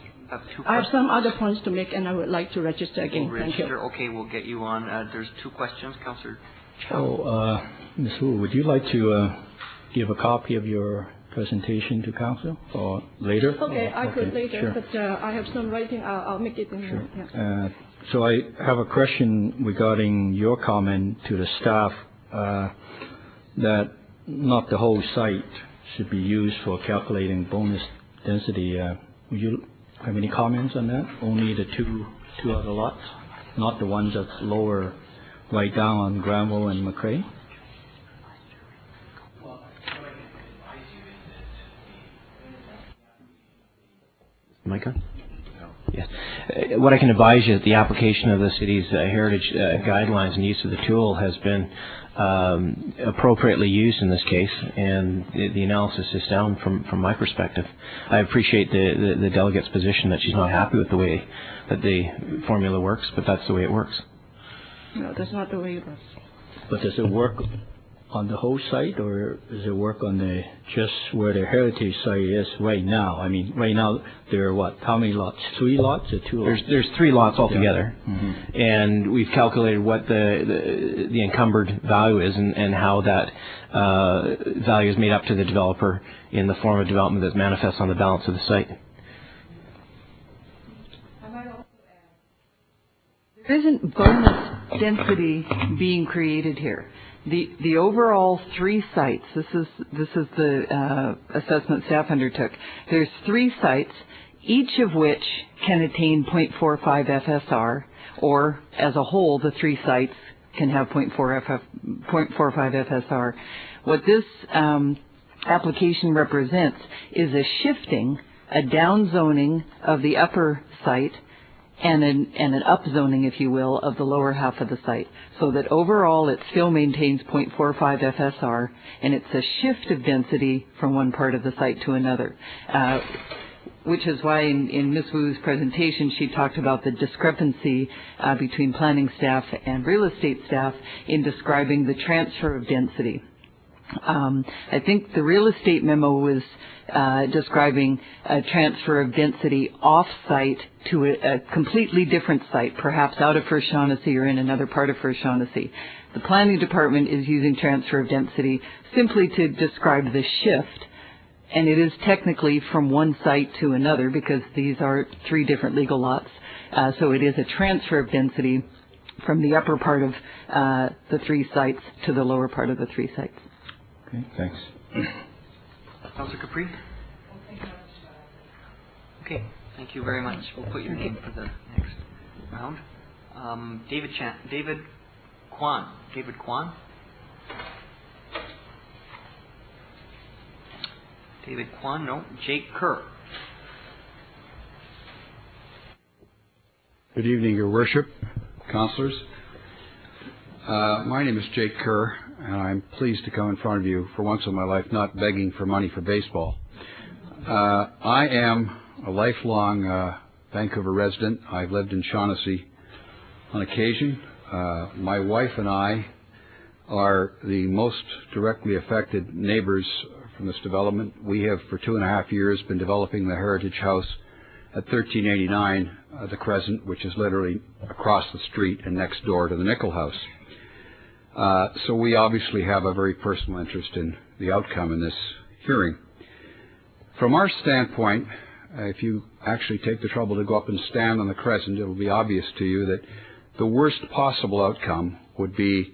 I have some other points to make, and I would like to register again. Thank you.
Okay, we'll get you on. There's 2 questions, Councillor.
Ms. Wu, would you like to give a copy of your presentation to Council or later?
Okay, I could later,
sure.
but I have some writing. I'll make it in
Sure.
yeah.
So I have a question regarding your comment to the staff that not the whole site should be used for calculating bonus density. Would you have any comments on that? Only the two other lots, not the ones that's lower, right down on Granville and McRae?
Mic on? Yes. What I can advise you is the application of the city's heritage guidelines and use of the tool has been appropriately used in this case, and the analysis is sound from my perspective. I appreciate the delegate's position that she's not happy with the way that the formula works, but that's the way it works.
No, that's not the way it works.
But does it work on the whole site, or does it work on the just where the heritage site is right now? I mean, right now there are what? How many lots? 3 lots or 2 lots?
There's 3 lots altogether,
Yeah. Mm-hmm.
and we've calculated what the encumbered value is and how that value is made up to the developer in the form of development that manifests on the balance of the site.
There isn't bonus density being created here. The overall 3 sites, this is the assessment staff undertook. There's 3 sites, each of which can attain 0.45 FSR, or as a whole, the 3 sites can have 0.45 FSR. What this application represents is a shifting, a downzoning of the upper site and an upzoning, if you will, of the lower half of the site, so that overall it still maintains 0.45 FSR, and it's a shift of density from one part of the site to another, which is why in Ms. Wu's presentation she talked about the discrepancy between planning staff and real estate staff in describing the transfer of density. I think the real estate memo was describing a transfer of density off-site to a completely different site, perhaps out of First Shaughnessy or in another part of First Shaughnessy. The planning department is using transfer of density simply to describe the shift, and it is technically from one site to another because these are 3 different legal lots. So it is a transfer of density from the upper part of the 3 sites to the lower part of the 3 sites.
Okay, thanks.
Councillor Capri? Okay, thank you very much. We'll put your name for the next round. David Kwan. David Kwan? David Kwan, no. Jake Kerr.
Good evening, Your Worship, Councillors. My name is Jake Kerr, and I'm pleased to come in front of you for once in my life not begging for money for baseball. I am a lifelong Vancouver resident. I've lived in Shaughnessy on occasion. My wife and I are the most directly affected neighbors from this development. We have for 2.5 years been developing the Heritage House at 1389 the Crescent, which is literally across the street and next door to the Nickel House. So we obviously have a very personal interest in the outcome in this hearing. From our standpoint, if you actually take the trouble to go up and stand on the Crescent, it will be obvious to you that the worst possible outcome would be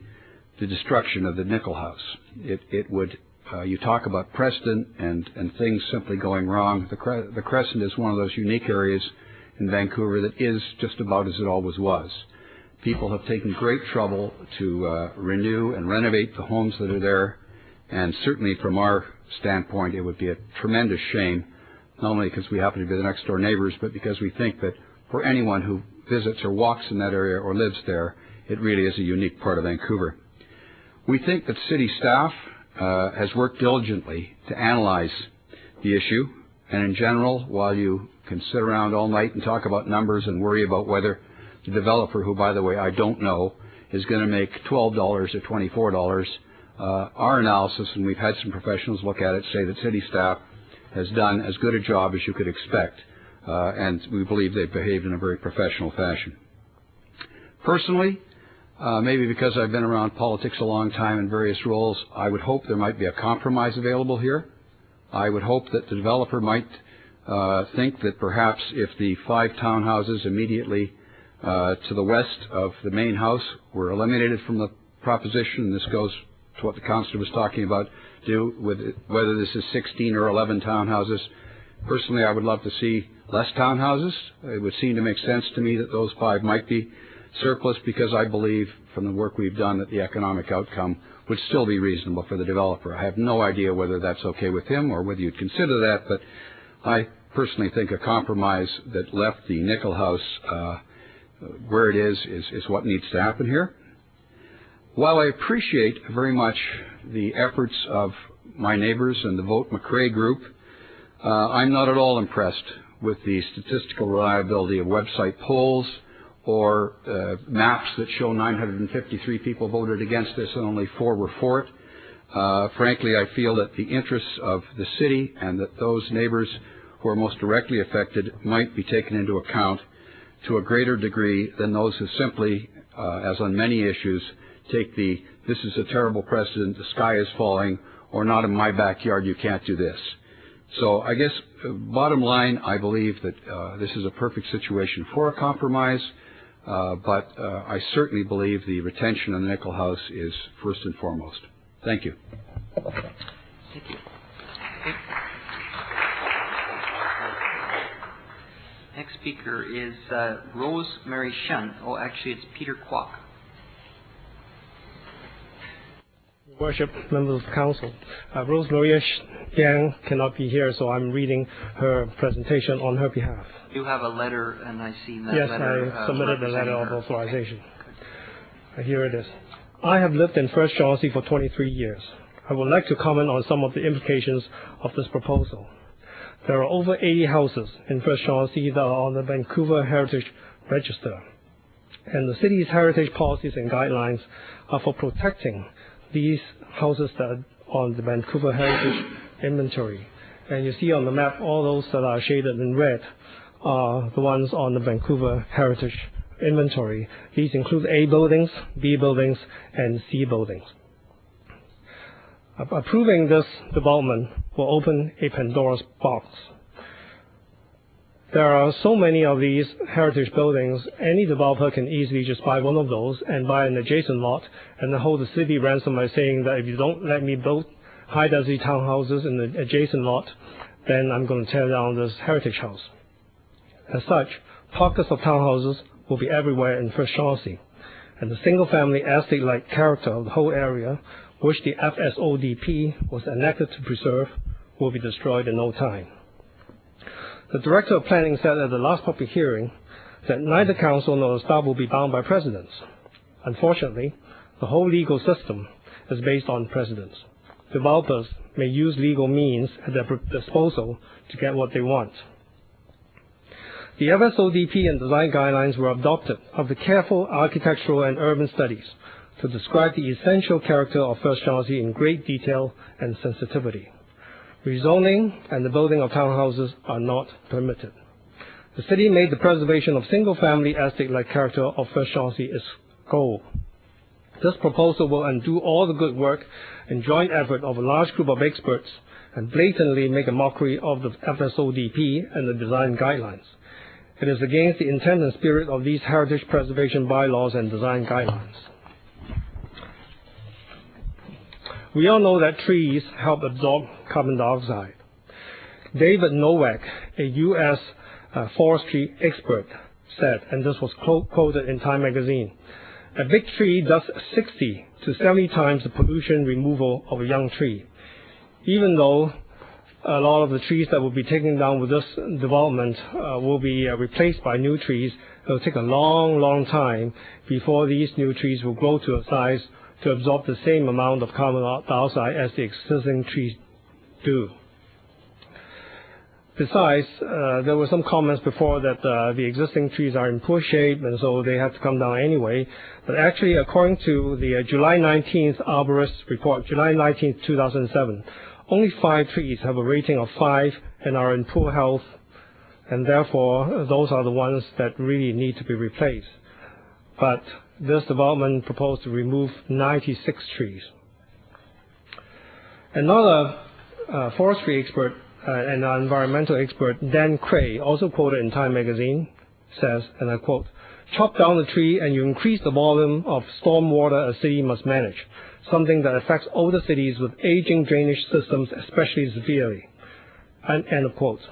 the destruction of the Nickel House. It would, you talk about precedent and things simply going wrong. The Crescent is one of those unique areas in Vancouver that is just about as it always was. People have taken great trouble to renew and renovate the homes that are there, and certainly from our standpoint it would be a tremendous shame, not only because we happen to be the next door neighbors, but because we think that for anyone who visits or walks in that area or lives there, it really is a unique part of Vancouver. We think that city staff has worked diligently to analyze the issue, and in general, while you can sit around all night and talk about numbers and worry about whether the developer, who by the way I don't know, is going to make $12 or $24, our analysis, and we've had some professionals look at it, say that city staff has done as good a job as you could expect, and we believe they've behaved in a very professional fashion. Personally, maybe because I've been around politics a long time in various roles, I would hope there might be a compromise available here. I would hope that the developer might think that perhaps if the 5 townhouses immediately to the west of the main house were eliminated from the proposition, and this goes to what the councillor was talking about, do with it, whether this is 16 or 11 townhouses. Personally, I would love to see less townhouses. It would seem to make sense to me that those 5 might be surplus, because I believe from the work we've done that the economic outcome would still be reasonable for the developer. I have no idea whether that's okay with him or whether you'd consider that, but I personally think a compromise that left the Nickel House where it is what needs to happen here. While I appreciate very much the efforts of my neighbors and the Vote McRae group, I'm not at all impressed with the statistical reliability of website polls or maps that show 953 people voted against this and only 4 were for it. Frankly, I feel that the interests of the city and that those neighbors who are most directly affected might be taken into account to a greater degree than those who simply, as on many issues, take the "this is a terrible precedent, the sky is falling," or "not in my backyard, you can't do this." So I guess bottom line, I believe that this is a perfect situation for a compromise, but I certainly believe the retention of the Nickel House is first and foremost. Thank you.
Thank you. Next speaker is Rosemary Shun. Oh, actually, it's Peter Kwok.
Worship, members of the council. Rosemary Yang cannot be here, so I'm reading her presentation on her behalf.
You have a letter, and I see that
yes,
letter.
Yes, I submitted the letter of authorization.
Okay.
Here it is. I have lived in First Shaughnessy for 23 years. I would like to comment on some of the implications of this proposal. There are over 80 houses in First Shaughnessy that are on the Vancouver Heritage Register, and the city's heritage policies and guidelines are for protecting these houses that are on the Vancouver Heritage Inventory. And you see on the map, all those that are shaded in red are the ones on the Vancouver Heritage Inventory. These include A buildings, B buildings, and C buildings. Approving this development will open a Pandora's box. There are so many of these heritage buildings, any developer can easily just buy one of those and buy an adjacent lot and then hold the city ransom by saying that if you don't let me build high-density townhouses in the adjacent lot, then I'm going to tear down this heritage house. As such, pockets of townhouses will be everywhere in First Shaughnessy, and the single-family estate-like character of the whole area, which the FSODP was enacted to preserve, will be destroyed in no time. The Director of Planning said at the last public hearing that neither council nor the staff will be bound by precedents. Unfortunately, the whole legal system is based on precedents. Developers may use legal means at their disposal to get what they want. The FSODP and design guidelines were adopted after careful architectural and urban studies to describe the essential character of First Shaughnessy in great detail and sensitivity. Rezoning and the building of townhouses are not permitted. The city made the preservation of single-family estate-like character of First Shaughnessy its goal. This proposal will undo all the good work and joint effort of a large group of experts and blatantly make a mockery of the FSODP and the design guidelines. It is against the intent and spirit of these heritage preservation bylaws and design guidelines. We all know that trees help absorb carbon dioxide. David Nowak, a U.S. Forestry expert, said, and this was quoted in Time magazine, "A big tree does 60 to 70 times the pollution removal of a young tree." Even though a lot of the trees that will be taken down with this development will be replaced by new trees, it will take a long, long time before these new trees will grow to a size to absorb the same amount of carbon dioxide as the existing trees do. Besides, there were some comments before that the existing trees are in poor shape and so they have to come down anyway. But actually, according to the July 19th Arborist report, July 19th, 2007, only 5 trees have a rating of 5 and are in poor health, and therefore those are the ones that really need to be replaced. But this development proposed to remove 96 trees. Another forestry expert and environmental expert, Dan McRae, also quoted in Time magazine, says, and I quote, "Chop down the tree and you increase the volume of storm water a city must manage, something that affects older cities with aging drainage systems especially severely." End of quote.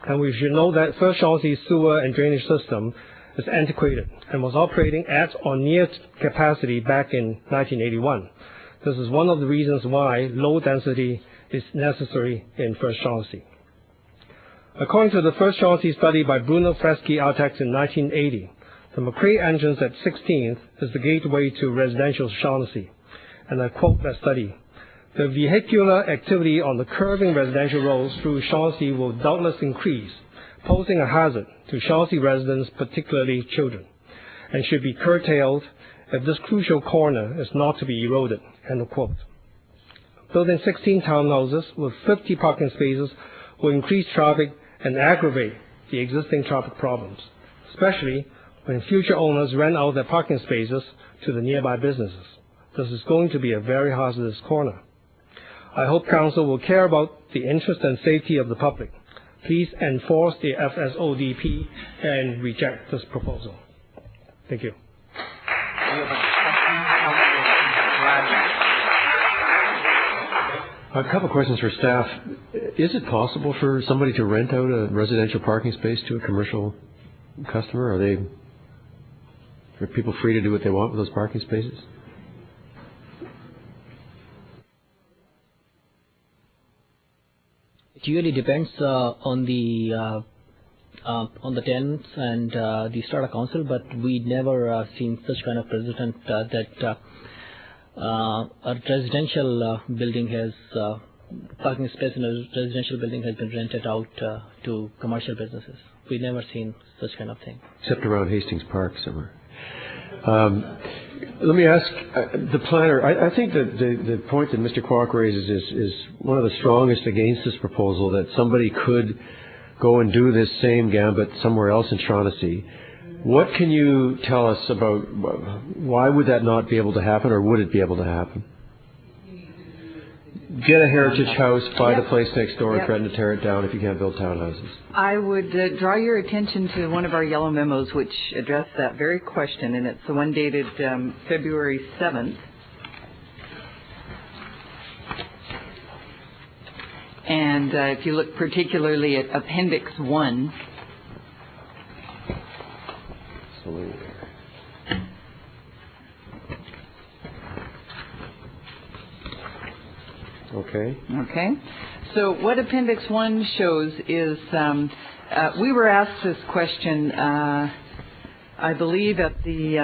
And we should know that First Shaughnessy's sewer and drainage system is antiquated and was operating at or near capacity back in 1981. This is one of the reasons why low density is necessary in First Shaughnessy. According to the First Shaughnessy study by Bruno Freschi Architects in 1980, the McRae entrance at 16th is the gateway to residential Shaughnessy. And I quote that study, "The vehicular activity on the curving residential roads through Shaughnessy will doubtless increase, posing a hazard to Shaughnessy residents, particularly children, and should be curtailed if this crucial corner is not to be eroded." End of quote. Building 16 townhouses with 50 parking spaces will increase traffic and aggravate the existing traffic problems, especially when future owners rent out their parking spaces to the nearby businesses. This is going to be a very hazardous corner. I hope Council will care about the interest and safety of the public. Please enforce the FSODP and reject this proposal. Thank you.
A couple of questions for staff. Is it possible for somebody to rent out a residential parking space to a commercial customer? Are people free to do what they want with those parking spaces?
It really depends on the tenants and the Strata Council, but we never seen such kind of precedent that a residential building has parking space in a residential building has been rented out to commercial businesses. We've never seen such kind of thing.
Except around Hastings Park somewhere. Let me ask the planner. I think that the point that Mr. Kwok raises is one of the strongest against this proposal, that somebody could go and do this same gambit somewhere else in Shaughnessy. What can you tell us about why would that not be able to happen, or would it be able to happen? Get a heritage house, buy the place next door, and threaten to tear it down if you can't build townhouses.
I would draw your attention to one of our yellow memos which addressed that very question, and it's the one dated February 7th. And if you look particularly at Appendix 1, Okay. So what Appendix 1 shows is we were asked this question, I believe, at the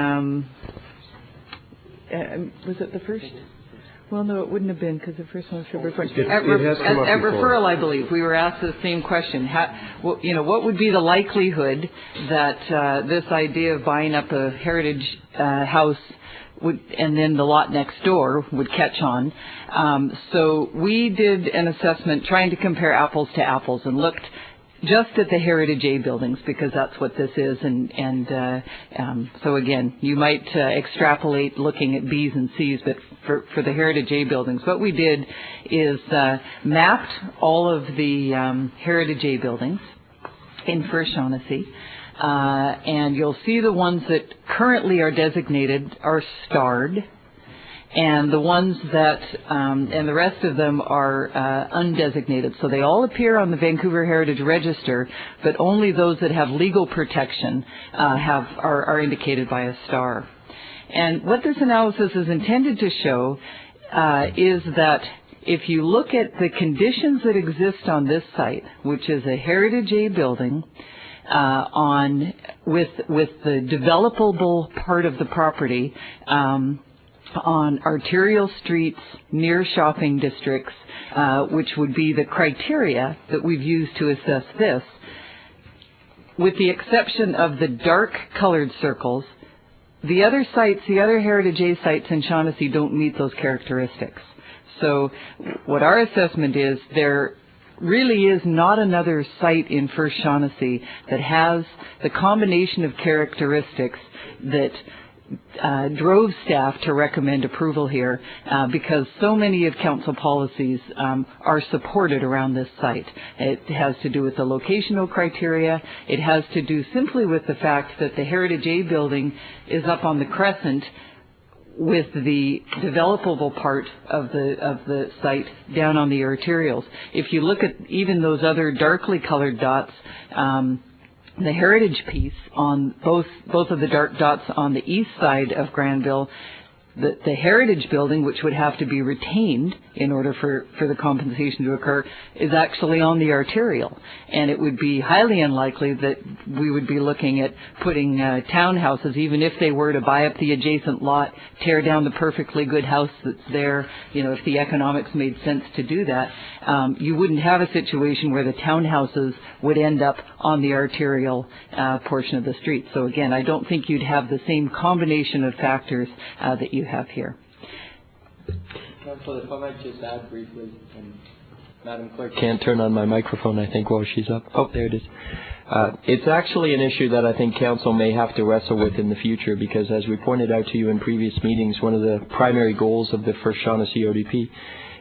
was it the first? Well, no, it wouldn't have been because the first one was February 4th.
It has come up
At
before.
referral, I believe, we were asked the same question. What would be the likelihood that this idea of buying up a heritage house and then the lot next door would catch on? So we did an assessment trying to compare apples to apples and looked just at the Heritage A buildings, because that's what this is, so again, you might extrapolate looking at B's and C's, but for the Heritage A buildings, what we did is mapped all of the Heritage A buildings in First Shaughnessy, and you'll see the ones that currently are designated are starred, and the ones that, and the rest of them are undesignated. So they all appear on the Vancouver Heritage Register, but only those that have legal protection are indicated by a star. And what this analysis is intended to show is that if you look at the conditions that exist on this site, which is a Heritage A building, with the developable part of the property, on arterial streets near shopping districts, which would be the criteria that we've used to assess this. With the exception of the dark colored circles, the other sites, the other Heritage A sites in Shaughnessy don't meet those characteristics. So what our assessment is, there really is not another site in First Shaughnessy that has the combination of characteristics that drove staff to recommend approval here, because so many of council policies are supported around this site. It has to do with the locational criteria. It has to do simply with the fact that the Heritage A building is up on the crescent with the developable part of the site down on the arterials. If you look at even those other darkly colored dots, the heritage piece on both of the dark dots on the east side of Granville, the heritage building, which would have to be retained in order for the compensation to occur, is actually on the arterial. And it would be highly unlikely that we would be looking at putting townhouses, even if they were to buy up the adjacent lot, tear down the perfectly good house that's there, if the economics made sense to do that, you wouldn't have a situation where the townhouses would end up on the arterial portion of the street. So again, I don't think you'd have the same combination of factors that you have here.
Councillor, if I might just add briefly, and Madam Clerk can't turn on my microphone, I think, while she's up. Oh, there it is. It's actually an issue that I think Council may have to wrestle with in the future, because as we pointed out to you in previous meetings, one of the primary goals of the First Shaughnessy ODP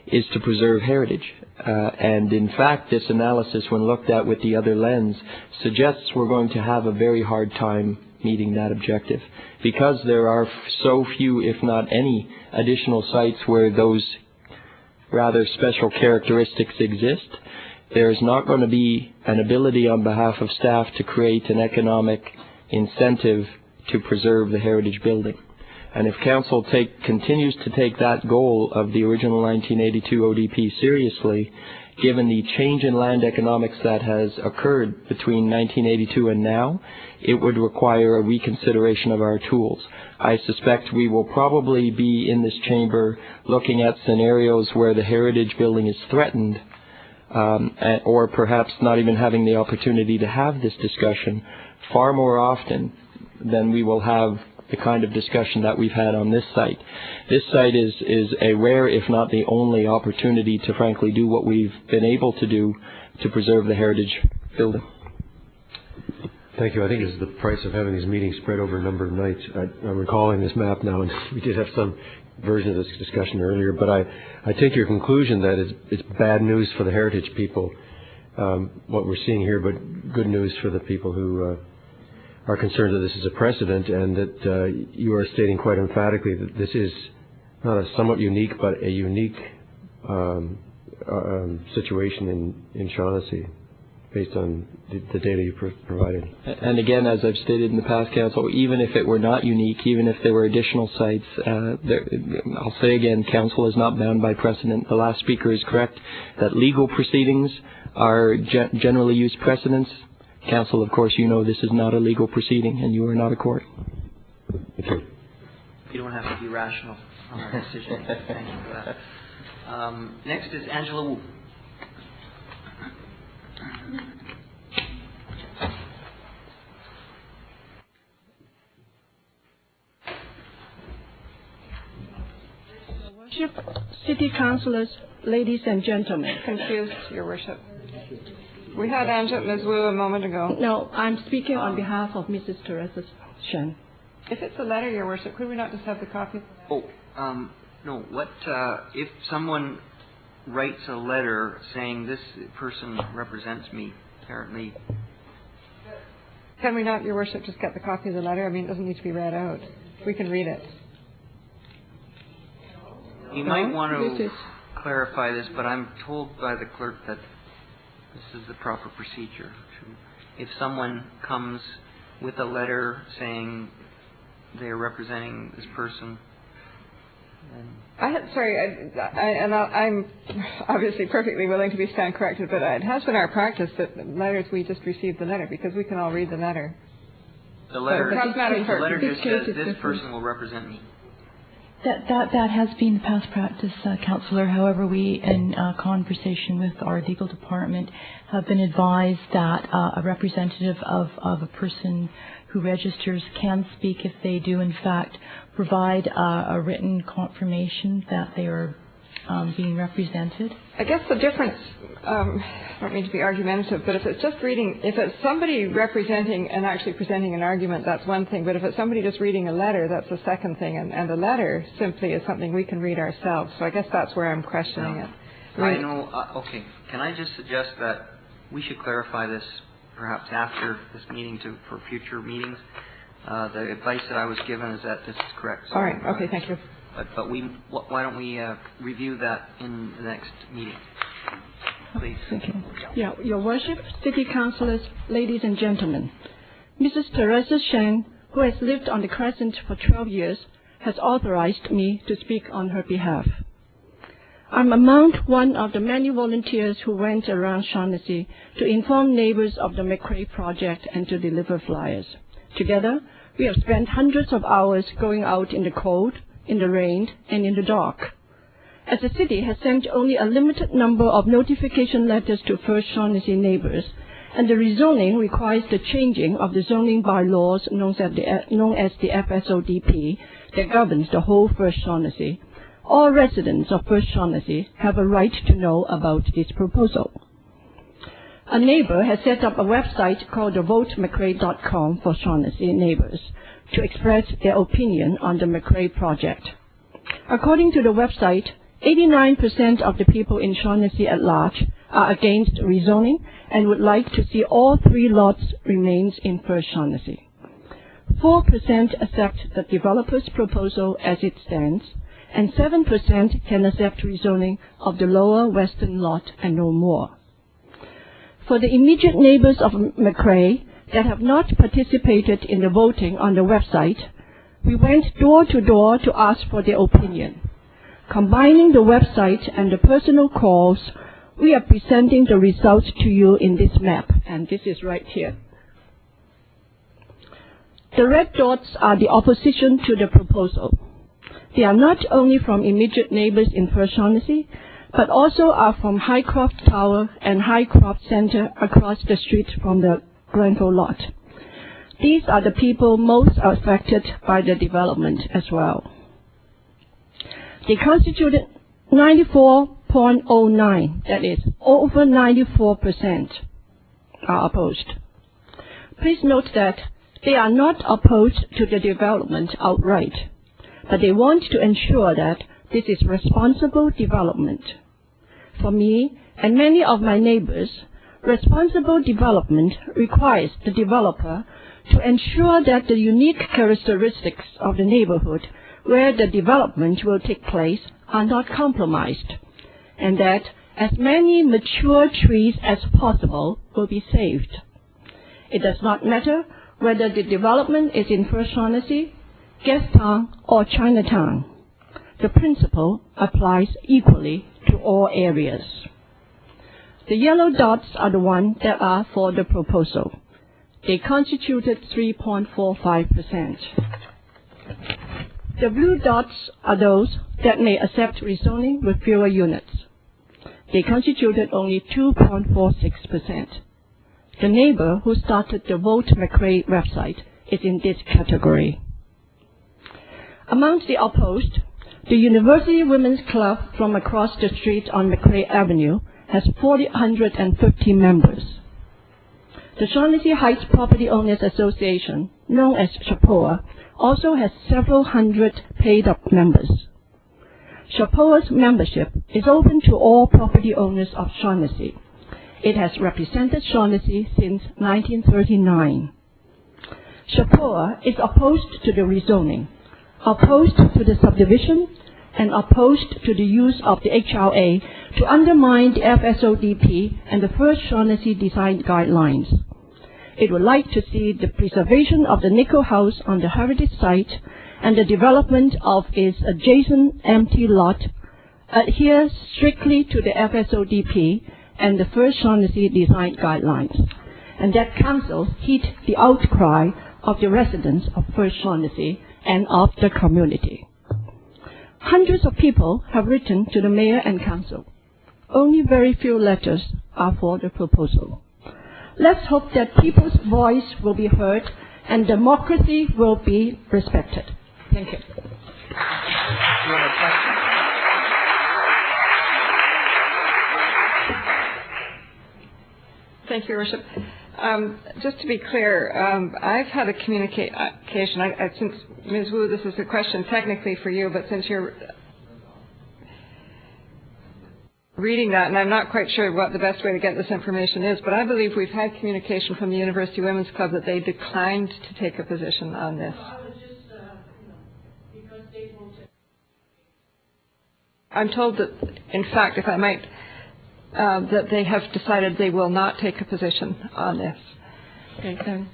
is to preserve heritage. And in fact, this analysis, when looked at with the other lens, suggests we're going to have a very hard time meeting that objective, because there are so few, if not any, additional sites where those rather special characteristics exist. There is not going to be an ability on behalf of staff to create an economic incentive to preserve the heritage building. And if Council continues to take that goal of the original 1982 ODP seriously, given the change in land economics that has occurred between 1982 and now, it would require a reconsideration of our tools. I suspect we will probably be in this chamber looking at scenarios where the heritage building is threatened, or perhaps not even having the opportunity to have this discussion far more often than we will have the kind of discussion that we've had on this site. This site is a rare, if not the only, opportunity to frankly do what we've been able to do to preserve the heritage building.
Thank you. I think it's the price of having these meetings spread over a number of nights. I'm recalling this map now, and we did have some version of this discussion earlier, but I take your conclusion that it's bad news for the heritage people, what we're seeing here, but good news for the people who are concerned that this is a precedent, and that you are stating quite emphatically that this is not a somewhat unique, but a unique situation in Shaughnessy, based on the data you provided.
And again, as I've stated in the past, Council, even if it were not unique, even if there were additional sites, I'll say again, Council is not bound by precedent. The last speaker is correct that legal proceedings are generally used precedents. Council, of course, you know this is not a legal proceeding, and you are not a court.
Thank you.
You don't have to be rational on our decision. Thank you for that. Next is Angela Wu.
Worship, City Councilors, ladies and gentlemen.
Confused, Your Worship. We had Ms. Wu a moment ago.
No, I'm speaking on behalf of Mrs. Teresa Shen.
If it's a letter, Your Worship, could we not just have the copy?
Oh, no. What if someone writes a letter saying this person represents me? Apparently.
Can we not, Your Worship, just get the copy of the letter? I mean, it doesn't need to be read out. We can read it.
You might want to clarify this, but I'm told by the clerk that this is the proper procedure. If someone comes with a letter saying they're representing this person, then...
I'm obviously perfectly willing to be stand corrected, but it has been our practice that letters, we just receive the letter because we can all read the letter.
The letter just says this person will represent me.
That has been the past practice, Councillor. However, we, in conversation with our legal department, have been advised that a representative of a person who registers can speak if they do, in fact, provide a written confirmation that they are being represented.
I guess the difference, I don't mean to be argumentative, but if it's just reading, if it's somebody representing and actually presenting an argument, that's one thing. But if it's somebody just reading a letter, that's the second thing. And a letter simply is something we can read ourselves. So I guess that's where I'm questioning it.
I know, okay. Can I just suggest that we should clarify this perhaps after this meeting for future meetings? The advice that I was given is that this is correct.
So, all right. Okay. Thank you.
But why don't we review that in the next meeting, please?
Okay. Yeah, Your Worship, City Councilors, ladies and gentlemen. Mrs. Teresa Shen, who has lived on the Crescent for 12 years, has authorized me to speak on her behalf. I'm among one of the many volunteers who went around Shaughnessy to inform neighbors of the McRae project and to deliver flyers. Together, we have spent hundreds of hours going out in the cold, in the rain, and in the dark. As the city has sent only a limited number of notification letters to First Shaughnessy neighbors, and the rezoning requires the changing of the zoning bylaws known as the FSODP that governs the whole First Shaughnessy, all residents of First Shaughnessy have a right to know about this proposal. A neighbor has set up a website called votemcrae.com for Shaughnessy neighbors to express their opinion on the McRae project. According to the website, 89% of the people in Shaughnessy at large are against rezoning and would like to see all 3 lots remain in First Shaughnessy. 4% accept the developer's proposal as it stands, and 7% can accept rezoning of the lower western lot and no more. For the immediate neighbors of McRae that have not participated in the voting on the website, we went door to door to ask for their opinion. Combining the website and the personal calls, we are presenting the results to you in this map, and this is right here. The red dots are the opposition to the proposal. They are not only from immediate neighbors in First Shaughnessy, but also are from Highcroft Tower and Highcroft Center across the street from the Grenfell lot. These are the people most affected by the development as well. They constituted 94.09, that is, over 94% are opposed. Please note that they are not opposed to the development outright, but they want to ensure that this is responsible development. For me and many of my neighbors, responsible development requires the developer to ensure that the unique characteristics of the neighborhood where the development will take place are not compromised, and that as many mature trees as possible will be saved. It does not matter whether the development is in First Shaughnessy, Guesttown, or Chinatown. The principle applies equally to all areas. The yellow dots are the ones that are for the proposal. They constituted 3.45%. The blue dots are those that may accept rezoning with fewer units. They constituted only 2.46%. The neighbor who started the Vote McRae website is in this category. Amongst the opposed, the University Women's Club from across the street on McRae Avenue has 450 members. The Shaughnessy Heights Property Owners Association, known as SHAPOA, also has several hundred paid-up members. SHAPOA's membership is open to all property owners of Shaughnessy. It has represented Shaughnessy since 1939. SHAPOA is opposed to the rezoning, opposed to the subdivision, and opposed to the use of the HRA to undermine the FSODP and the first Shaughnessy design guidelines. It would like to see the preservation of the Nickel House on the heritage site and the development of its adjacent empty lot adhere strictly to the FSODP and the first Shaughnessy design guidelines, and that council heed the outcry of the residents of First Shaughnessy and of the community. Hundreds of people have written to the mayor and council. Only very few letters are for the proposal. Let's hope that people's voice will be heard and democracy will be respected. Thank you.
Thank you, Your Worship. Just to be clear, I've had a communication, since Ms. Wu, this is a question technically for you, but since you're reading that, and I'm not quite sure what the best way to get this information is, but I believe we've had communication from the University Women's Club that they declined to take a position on this. I'm told that, in fact, if I might, that they have decided they will not take a position on this.
Okay, then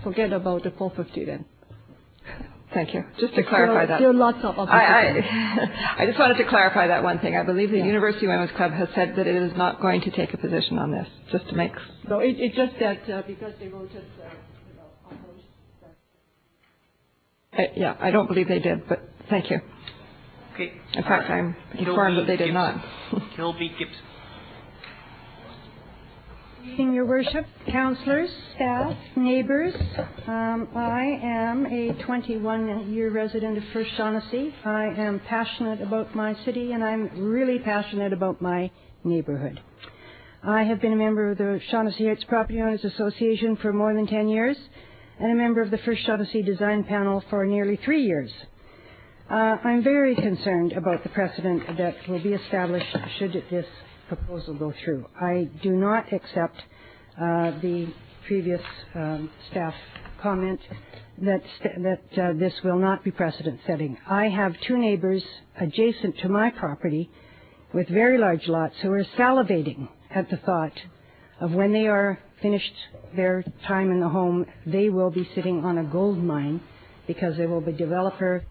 forget about the 450 then.
Thank you. Just to clarify that.
Still lots of opposition.
I just wanted to clarify that one thing. I believe the University Women's Club has said that it is not going to take a position on this, just to make...
So it's just that because they voted opposed.
Yeah, I don't believe they did, but thank you.
Okay.
In fact, I'm informed that they did not.
Kilby Gibson.
Evening, Your Worship, councillors, staff, neighbours. I am a 21-year resident of First Shaughnessy. I am passionate about my city, and I'm really passionate about my neighbourhood. I have been a member of the Shaughnessy Heights Property Owners Association for more than 10 years, and a member of the First Shaughnessy Design Panel for nearly 3 years. I'm very concerned about the precedent that will be established should this proposal go through. I do not accept the previous staff comment that this will not be precedent setting. I have two neighbors adjacent to my property with very large lots who are salivating at the thought of when they are finished their time in the home, they will be sitting on a gold mine because there will be a developer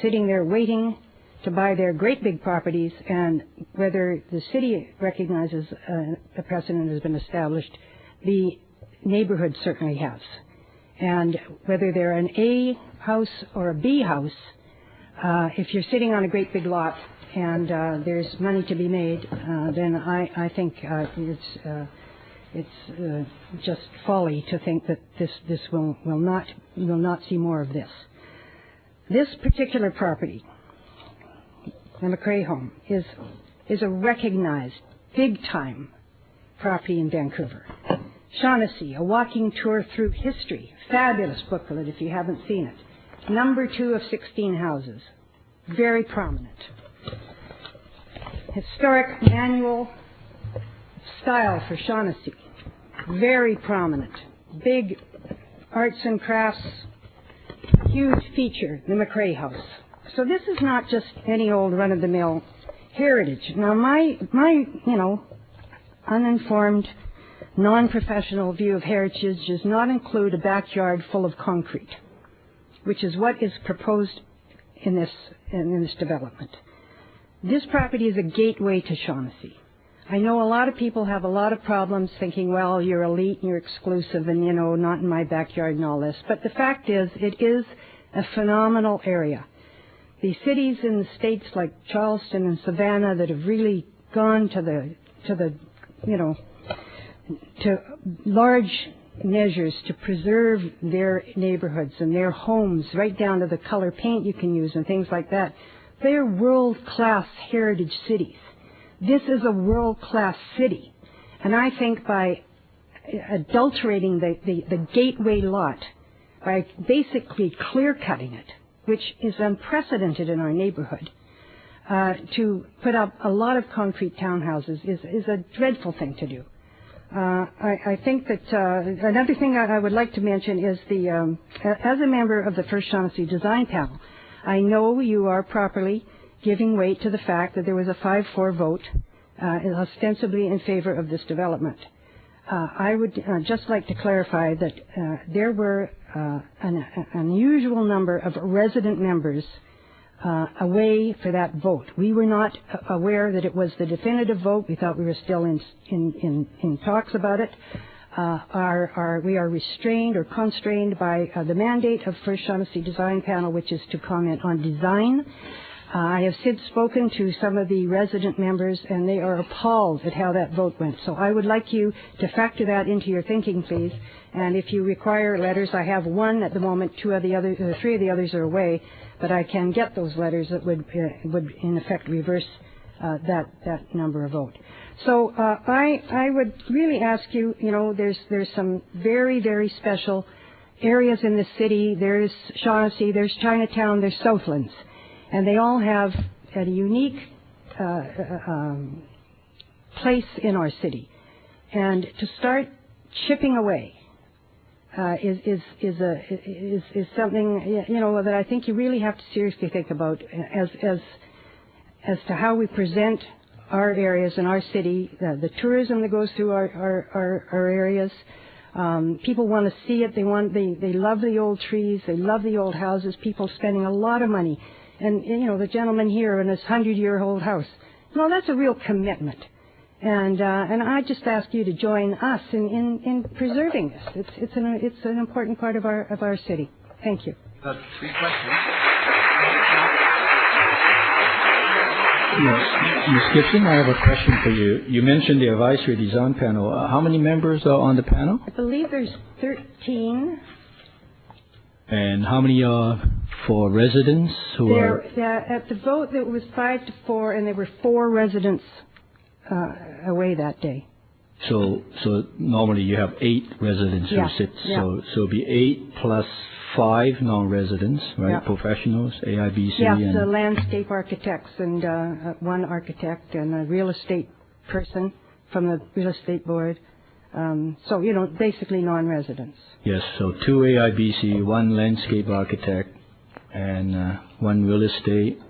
sitting there waiting to buy their great big properties, and whether the city recognizes a precedent has been established, the neighborhood certainly has. And whether they're an A house or a B house, if you're sitting on a great big lot and there's money to be made, then I think it's just folly to think that this will not see more of this. This particular property, the McRae home, is a recognized big-time property in Vancouver. Shaughnessy, a walking tour through history, fabulous booklet if you haven't seen it. Number 2 of 16 houses, very prominent. Historic manual style for Shaughnessy, very prominent. Big arts and crafts, huge feature, the McRae house. So this is not just any old run-of-the-mill heritage. Now, my uninformed, non-professional view of heritage does not include a backyard full of concrete, which is what is proposed in this development. This property is a gateway to Shaughnessy. I know a lot of people have a lot of problems thinking, well, you're elite and you're exclusive and, not in my backyard and all this. But the fact is, it is a phenomenal area. the cities in the States like Charleston and Savannah that have really gone to large measures to preserve their neighborhoods and their homes, right down to the color paint you can use and things like that. They're world-class heritage cities. This is a world-class city. And I think by adulterating the gateway lot, by basically clear-cutting it, which is unprecedented in our neighborhood, to put up a lot of concrete townhouses is a dreadful thing to do. I think that another thing I would like to mention is as a member of the First Shaughnessy Design Panel, I know you are properly giving weight to the fact that there was a 5-4 vote ostensibly in favor of this development. I would just like to clarify that there were an unusual number of resident members away for that vote. We were not aware that it was the definitive vote. We thought we were still in talks about it. We are restrained or constrained by the mandate of First Shaughnessy Design Panel, which is to comment on design. I have since spoken to some of the resident members, and they are appalled at how that vote went. So I would like you to factor that into your thinking, please. And if you require letters, I have one at the moment. 3 of the others are away, but I can get those letters that would in effect reverse that number of vote. So I would really ask you. There's some very, very special areas in the city. There's Shaughnessy, there's Chinatown, there's Southlands. And they all have a unique place in our city. And to start chipping away is something that I think you really have to seriously think about as to how we present our areas in our city, the tourism that goes through our areas. People want to see it. They love the old trees. They love the old houses. People spending a lot of money. And, the gentleman here in his 100-year-old house. That's a real commitment. And I just ask you to join us in preserving this. It's an important part of our city. Thank you.
3 questions.
Yes. Ms. Gibson, I have a question for you. You mentioned the advisory design panel. How many members are on the panel?
I believe there's 13.
And how many are for residents who are?
At the vote, it was 5-4, and there were 4 residents away that day.
So normally you have 8 residents who sit.
Yeah.
So it'll be 8 plus 5 non-residents, right?
Yeah.
Professionals, AIBC.
Yes,
and
landscape architects and 1 architect and a real estate person from the real estate board. Basically non-residents.
Yes, so 2 AIBC, 1 landscape architect, and 1 real estate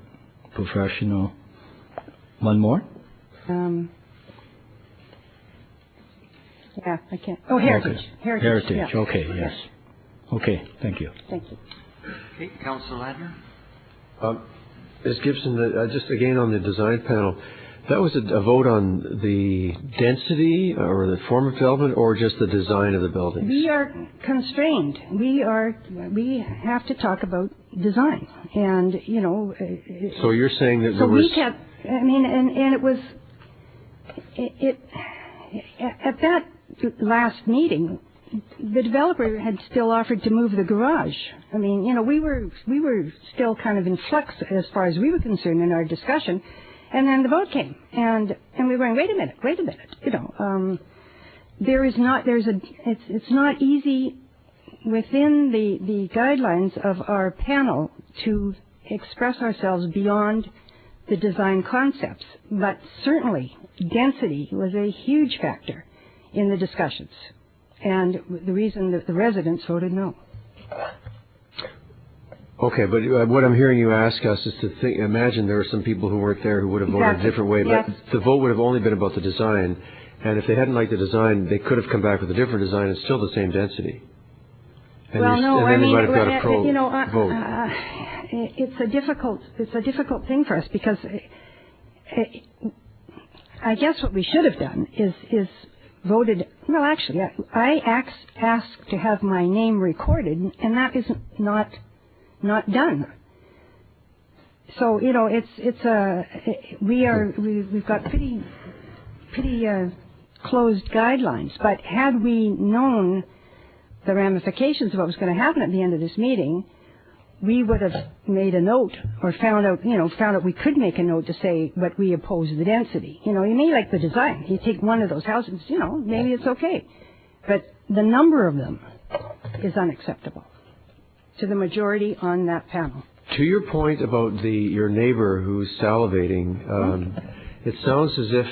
professional. 1 more?
Yeah, I can't. Oh, Heritage.
Okay. Heritage.
Yeah.
Okay, yes. Okay, thank you.
Thank you.
Okay, Councillor Ladner.
Ms. Gibson, just again on the design panel, that was a vote on the density or the form of development or just the design of the buildings?
We are constrained. We have to talk about design, and
So you're saying that
so
there was.
we can't. I mean, and it was at that last meeting, the developer had still offered to move the garage. I mean, we were still kind of in flux as far as we were concerned in our discussion. And then the vote came, and we were going, wait a minute. It's not easy within the guidelines of our panel to express ourselves beyond the design concepts. But certainly, density was a huge factor in the discussions, and the reason that the residents voted no.
Okay, but what I'm hearing you ask us is to imagine there are some people who weren't there who would have voted a different way,
yes.
but the vote would have only been about the design, and if they hadn't liked the design, they could have come back with a different design and still the same density. And
Well, no,
and then
I mean,
they might have got a pro vote.
It's a difficult thing for us because I guess what we should have done is voted. Well, actually, I asked to have my name recorded, and that is not done. So, we've got pretty closed guidelines. But had we known the ramifications of what was going to happen at the end of this meeting, we would have made a note or found out we could make a note to say, but we oppose the density. You may like the design. You take one of those houses, maybe it's okay. But the number of them is unacceptable to the majority on that panel.
To your point about your neighbor who's salivating, it sounds as if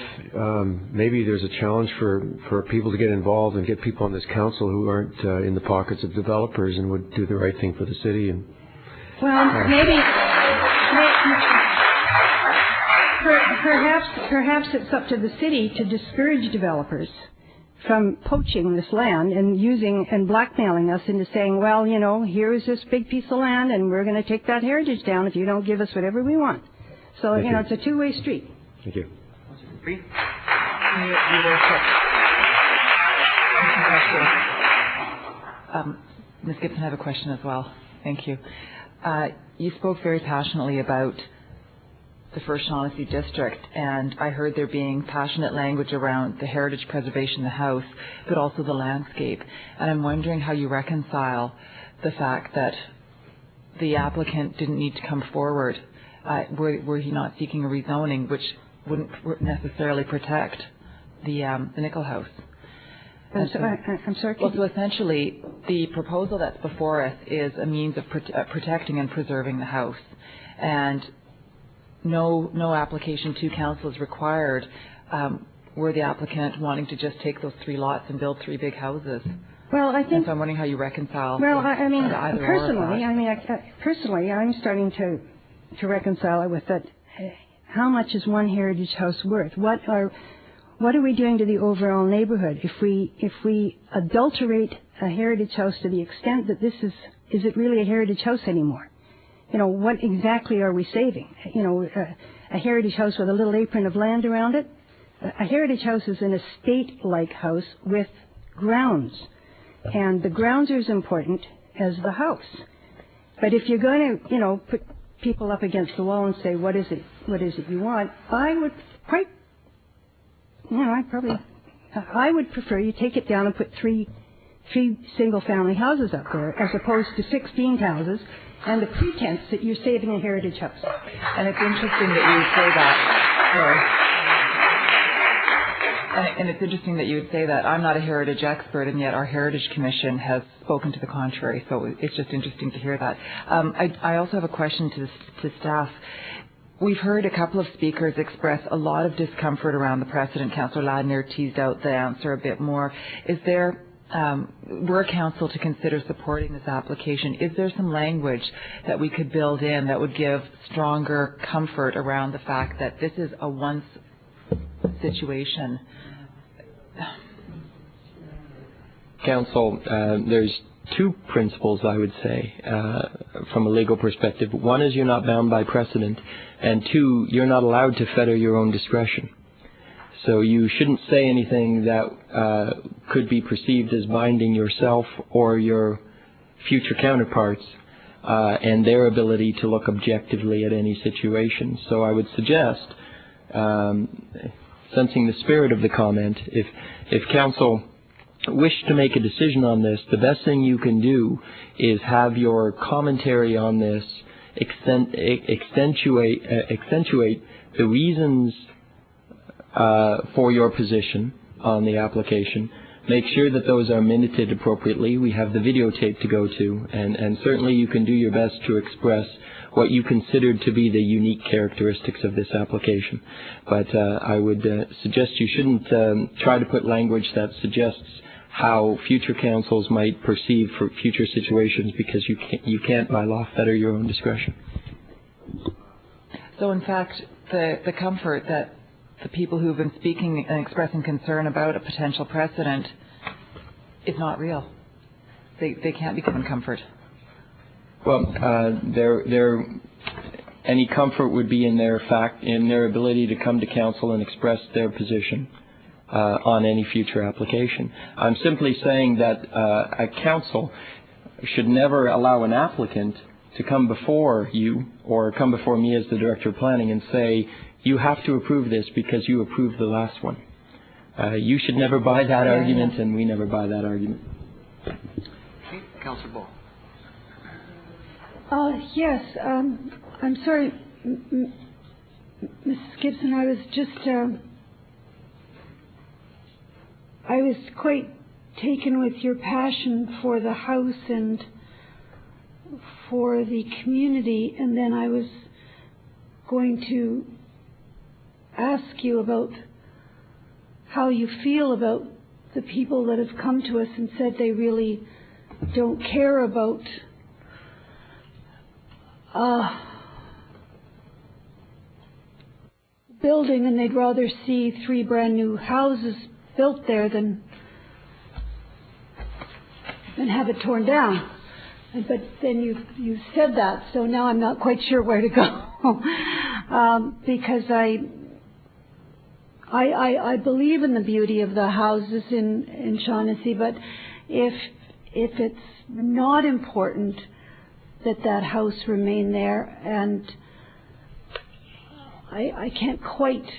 maybe there's a challenge for people to get involved and get people on this council who aren't in the pockets of developers and would do the right thing for the city. And
perhaps it's up to the city to discourage developers from poaching this land and blackmailing us into saying, well, here's this big piece of land and we're going to take that heritage down if you don't give us whatever we want. So, it's a two-way street.
Thank you.
Ms. Gibson, I have a question as well. Thank you. You spoke very passionately about the First Shaughnessy district, and I heard there being passionate language around the heritage preservation of the house, but also the landscape. And I'm wondering how you reconcile the fact that the applicant didn't need to come forward. Were he not seeking a rezoning, which wouldn't necessarily protect the Nickel House?
I'm sorry.
Well, so essentially, the proposal that's before us is a means of protecting and preserving the house, and no application to council is required. Were the applicant wanting to just take those 3 lots and build 3 big houses?
Well, I think.
And so I'm wondering how you reconcile.
Well, personally, I'm starting to reconcile it with that. How much is one heritage house worth? What are we doing to the overall neighborhood if we adulterate a heritage house to the extent that is it really a heritage house anymore? What exactly are we saving? A heritage house with a little apron of land around it? A heritage house is an estate-like house with grounds. And the grounds are as important as the house. But if you're going to, put people up against the wall and say, what is it you want? I would prefer you take it down and put three single-family houses up there as opposed to 16 houses and the pretense that you're saving a heritage house.
And it's interesting that you would say that. Sorry. And it's interesting that you would say that. I'm not a heritage expert, and yet our Heritage Commission has spoken to the contrary. So it's just interesting to hear that. I also have a question to staff. We've heard a couple of speakers express a lot of discomfort around the precedent. Councillor Ladner teased out the answer a bit more. Is there, were council to consider supporting this application, is there some language that we could build in that would give stronger comfort around the fact that this is a once situation?
Council, there's 2 principles, I would say, from a legal perspective. One is you're not bound by precedent, and 2, you're not allowed to fetter your own discretion. So you shouldn't say anything that could be perceived as binding yourself or your future counterparts and their ability to look objectively at any situation. So I would suggest, sensing the spirit of the comment, if council wish to make a decision on this, the best thing you can do is have your commentary on this accentuate the reasons for your position on the application. Make sure that those are minuted appropriately. We have the videotape to go to, and certainly you can do your best to express what you considered to be the unique characteristics of this application. But I would suggest you shouldn't try to put language that suggests how future councils might perceive for future situations, because you can't by law fetter your own discretion.
So in fact, the comfort that the people who have been speaking and expressing concern about a potential precedent is not real. They can't be given comfort.
Well, any comfort would be in their ability to come to council and express their position on any future application. I'm simply saying that a council should never allow an applicant
to come before you or come before me as the Director of Planning and say, you have to approve this because you approved the last one. You should never buy that argument, and we never buy that argument.
Okay, Councillor Ball.
Yes, I'm sorry, Mrs. Gibson, I was just, I was quite taken with your passion for the house and for the community, and then I was going to ask you about how you feel about the people that have come to us and said they really don't care about building, and they'd rather see 3 brand new houses built there than have it torn down. But then you said that, so now I'm not quite sure where to go because I believe in the beauty of the houses in Shaughnessy, but if it's not important that house remain there, and I can't quite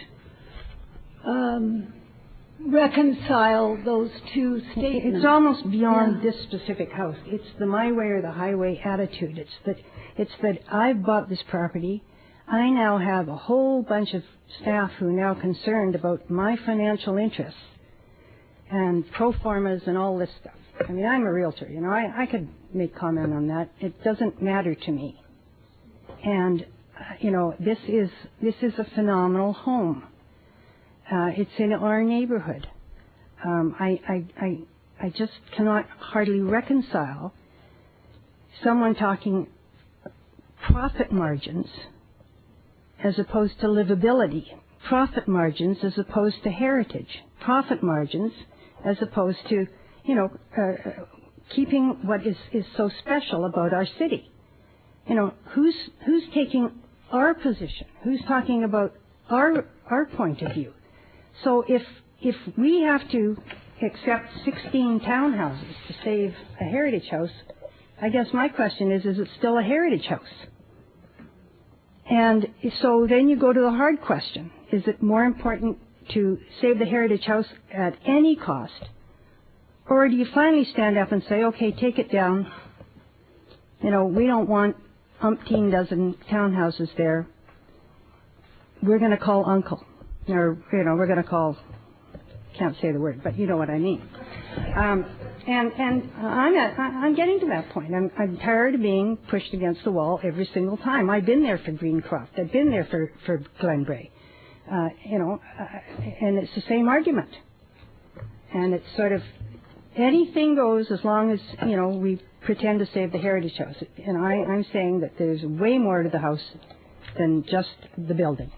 reconcile those two statements.
It's almost beyond this specific house. It's the my way or the highway attitude. It's that I've bought this property. I now have a whole bunch of staff who are now concerned about my financial interests and pro formas and all this stuff. I mean, I'm a realtor, you know, I could make comment on that. It doesn't matter to me. And, you know, this is a phenomenal home. It's in our neighborhood. I just cannot hardly reconcile someone talking profit margins as opposed to livability, profit margins as opposed to heritage, profit margins as opposed to, you know, keeping what is so special about our city. You know, who's taking our position? Who's talking about our point of view? So if we have to accept 16 townhouses to save a heritage house, I guess my question is it still a heritage house? And so then you go to the hard question. Is it more important to save the heritage house at any cost? Or do you finally stand up and say, okay, take it down. You know, we don't want umpteen dozen townhouses there. We're going to call uncle. Or, you know, we're going to call, can't say the word, but you know what I mean. And I'm getting to that point. I'm tired of being pushed against the wall every single time. I've been there for Greencroft. I've been there for Glenbrae. You know, and it's the same argument. And it's sort of anything goes as long as, you know, we pretend to save the heritage house. And I'm saying that there's way more to the house than just the building.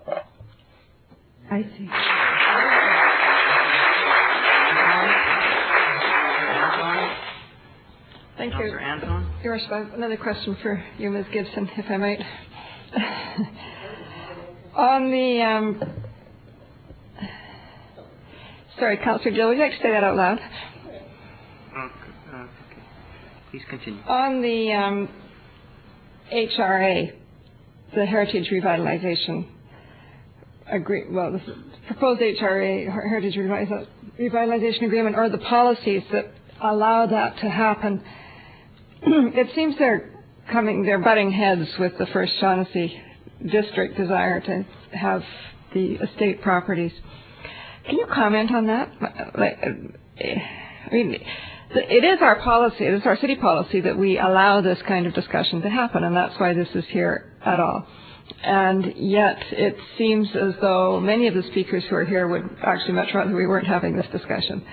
I see.
Thank you. Your Worship, another question for you, Ms. Gibson, if I might. On the, sorry, Councillor Gill, would you like to say that out loud?
Okay. Please continue.
On the HRA, the Heritage Revitalization the proposed HRA, Heritage Revitalization Agreement, or the policies that allow that to happen, it seems they're butting heads with the First Shaughnessy District desire to have the estate properties. Can you comment on that? I mean, it is our policy, it is our city policy that we allow this kind of discussion to happen, and that's why this is here at all. And yet it seems as though many of the speakers who are here would actually much rather we weren't having this discussion.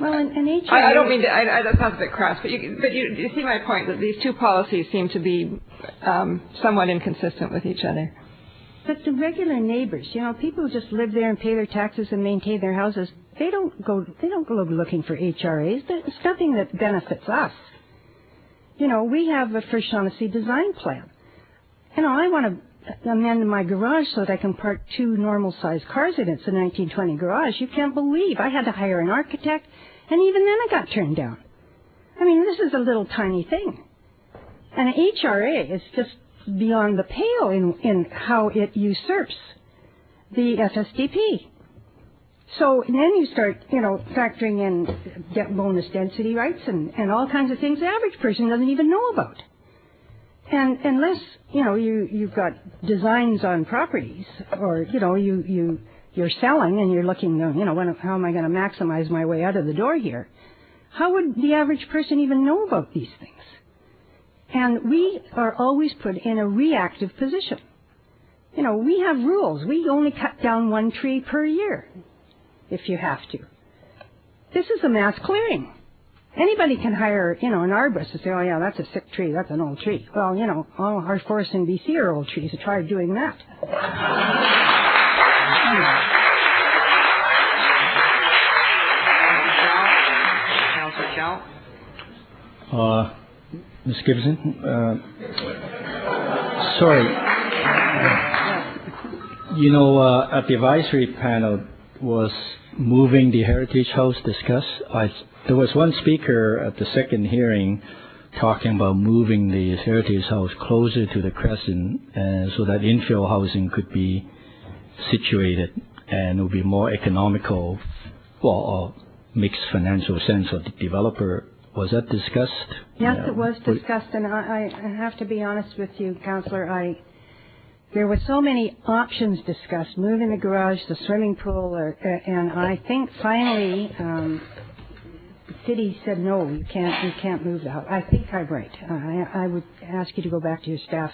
Well, an HRA...
I don't mean to, that sounds a bit crass, but you see my point, that these two policies seem to be somewhat inconsistent with each other.
But the regular neighbors, you know, people who just live there and pay their taxes and maintain their houses, they don't go looking for HRAs. It's nothing that benefits us. You know, we have a First Shaughnessy design plan. You know, I want to amend my garage so that I can park 2 normal-sized cars in it. It's a 1920 garage. You can't believe I had to hire an architect, and even then I got turned down. I mean, this is a little tiny thing. And HRA is just beyond the pale in how it usurps the FSDP. So then you start, factoring in bonus density rights and all kinds of things the average person doesn't even know about. And unless, you've got designs on properties or, you're selling and you're looking, how am I going to maximize my way out of the door here? How would the average person even know about these things? And we are always put in a reactive position. We have rules. We only cut down 1 tree per year, if you have to. This is a mass clearing. Anybody can hire, an arborist to say, oh yeah, that's a sick tree, that's an old tree. Well, all our forests in BC are old trees. Try doing that.
Councillor Chow.
Ms. Gibson, sorry. At the advisory panel was moving the Heritage House discussed. There was one speaker at the second hearing talking about moving the Heritage House closer to the Crescent so that infill housing could be situated and it would be more economical, or makes financial sense for the developer. Was that discussed?
Yes, it was discussed, and I have to be honest with you, Councillor. There were so many options discussed, moving the garage, the swimming pool, and I think finally the city said no, you can't move the house. I think I'm right. I would ask you to go back to your staff,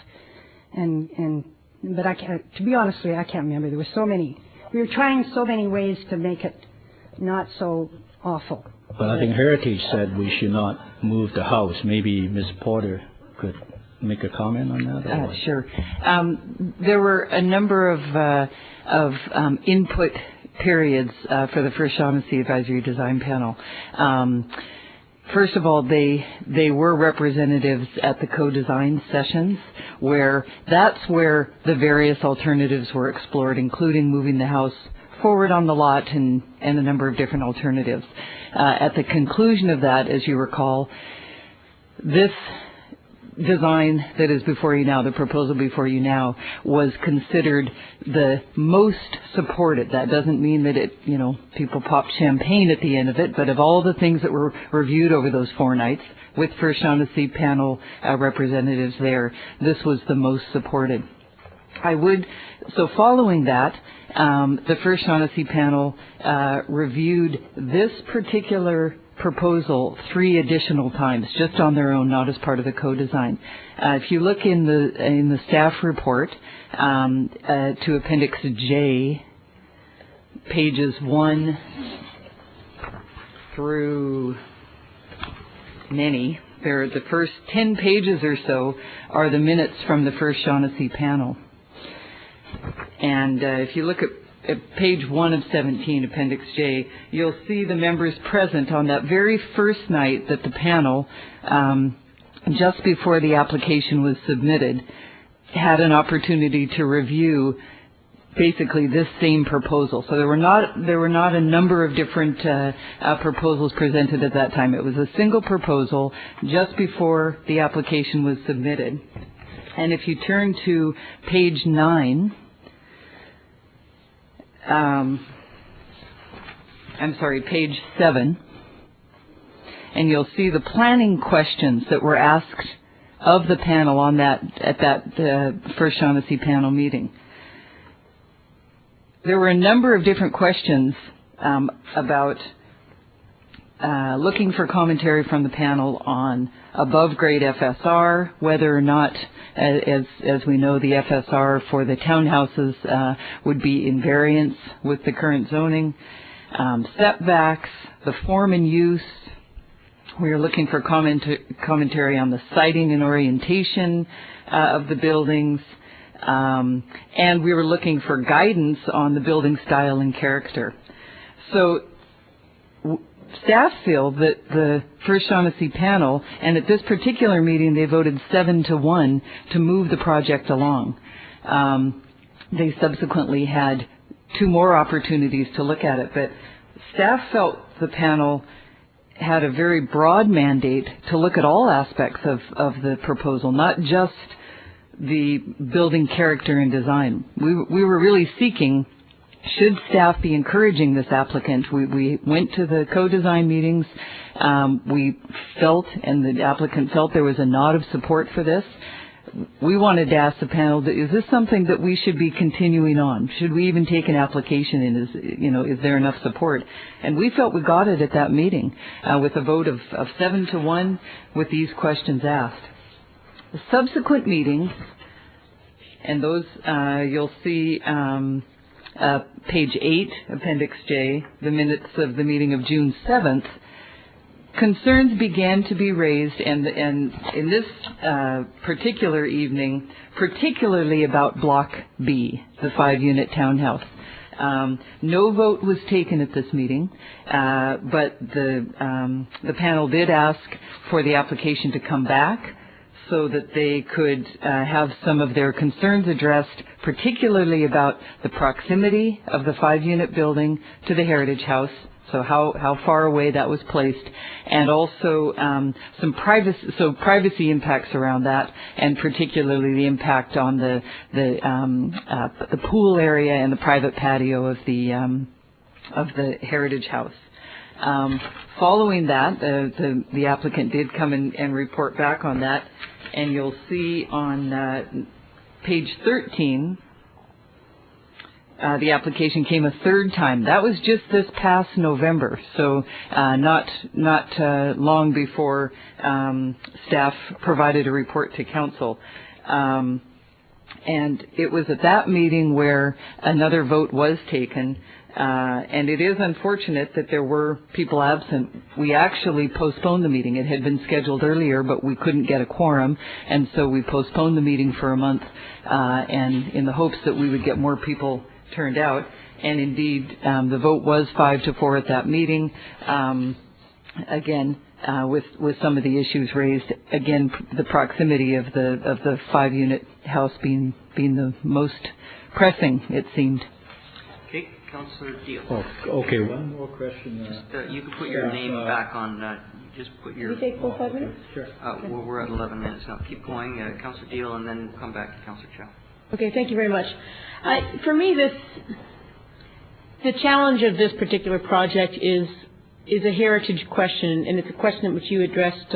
but I can't. To be honest with you, I can't remember. There were so many. We were trying so many ways to make it not so awful.
But I think Heritage said we should not move the house. Maybe Ms. Porter could make a comment on that?
Sure. There were a number of input periods for the first Shaughnessy Advisory Design Panel. First of all, they were representatives at the co-design sessions, where that's where the various alternatives were explored, including moving the house forward on the lot and a number of different alternatives. At the conclusion of that, as you recall, this design that is before you now, the proposal before you now, was considered the most supported. That doesn't mean that people popped champagne at the end of it, but of all the things that were reviewed over those 4 nights with First Shaughnessy panel representatives there, this was the most supported. So following that, the First Shaughnessy panel reviewed this particular proposal 3 additional times, just on their own, not as part of the co-design. If you look in the staff report to Appendix J, pages 1 through many, the first 10 pages or so are the minutes from the First Shaughnessy panel. And if you look at page 1 of 17, Appendix J, you'll see the members present on that very first night that the panel, just before the application was submitted, had an opportunity to review basically this same proposal. So there were not a number of different proposals presented at that time. It was a single proposal just before the application was submitted. And if you turn to page 9, page 7, and you'll see the planning questions that were asked of the panel at that First Shaughnessy panel meeting. There were a number of different questions about looking for commentary from the panel on above grade FSR, whether or not, as we know, the FSR for the townhouses would be in variance with the current zoning, setbacks, the form and use. We are looking for commentary on the siting and orientation of the buildings, and we were looking for guidance on the building style and character. So staff feel that the First Shaughnessy panel, and at this particular meeting they voted 7-1 to move the project along. They subsequently had 2 more opportunities to look at it, but staff felt the panel had a very broad mandate to look at all aspects of the proposal, not just the building character and design. We were really seeking, should staff be encouraging this applicant? We went to the co-design meetings. We felt, and the applicant felt, there was a nod of support for this. We wanted to ask the panel, is this something that we should be continuing on? Should we even take an application in? Is there enough support? And we felt we got it at that meeting with a vote of 7-1 with these questions asked. The subsequent meetings, and those you'll see page 8, Appendix J, the minutes of the meeting of June 7th, concerns began to be raised, and in this particular evening, particularly about Block B, the 5-unit townhouse. No vote was taken at this meeting, but the panel did ask for the application to come back so that they could have some of their concerns addressed, particularly about the proximity of the 5-unit building to the Heritage House, so how far away that was placed, and also some privacy impacts around that, and particularly the impact on the pool area and the private patio of the Heritage House. Following that, the applicant did come and report back on that, and you'll see on page 13. The application came a third time. That was just this past November, so not long before staff provided a report to council. And it was at that meeting where another vote was taken, and it is unfortunate that there were people absent. We actually postponed the meeting. It had been scheduled earlier, but we couldn't get a quorum, and so we postponed the meeting for a month, and in the hopes that we would get more people turned out, and indeed the vote was 5-4 at that meeting. Again, with some of the issues raised, again the proximity of the 5-unit house being the most pressing, it seemed.
Okay, Councillor Deal.
Oh, okay, one more question.
Just, you can put your name back on. Just put your.
Can we take full 5 minutes?
Sure. We're at 11 minutes now. Keep going, Councillor Deal, and then come back to Councillor Chow.
Okay, thank you very much. For me, the challenge of this particular project is a heritage question, and it's a question which you addressed,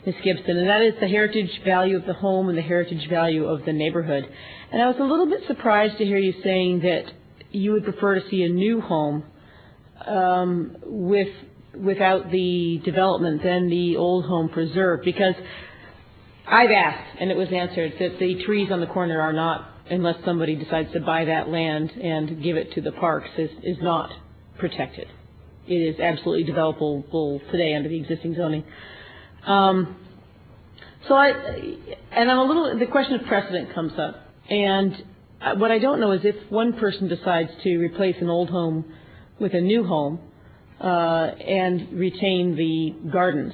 Ms. Gibson, and that is the heritage value of the home and the heritage value of the neighborhood. And I was a little bit surprised to hear you saying that you would prefer to see a new home without the development than the old home preserved, because I've asked, and it was answered, that the trees on the corner are not, unless somebody decides to buy that land and give it to the parks, is not protected. It is absolutely developable today under the existing zoning. The question of precedent comes up. And what I don't know is if one person decides to replace an old home with a new home and retain the gardens,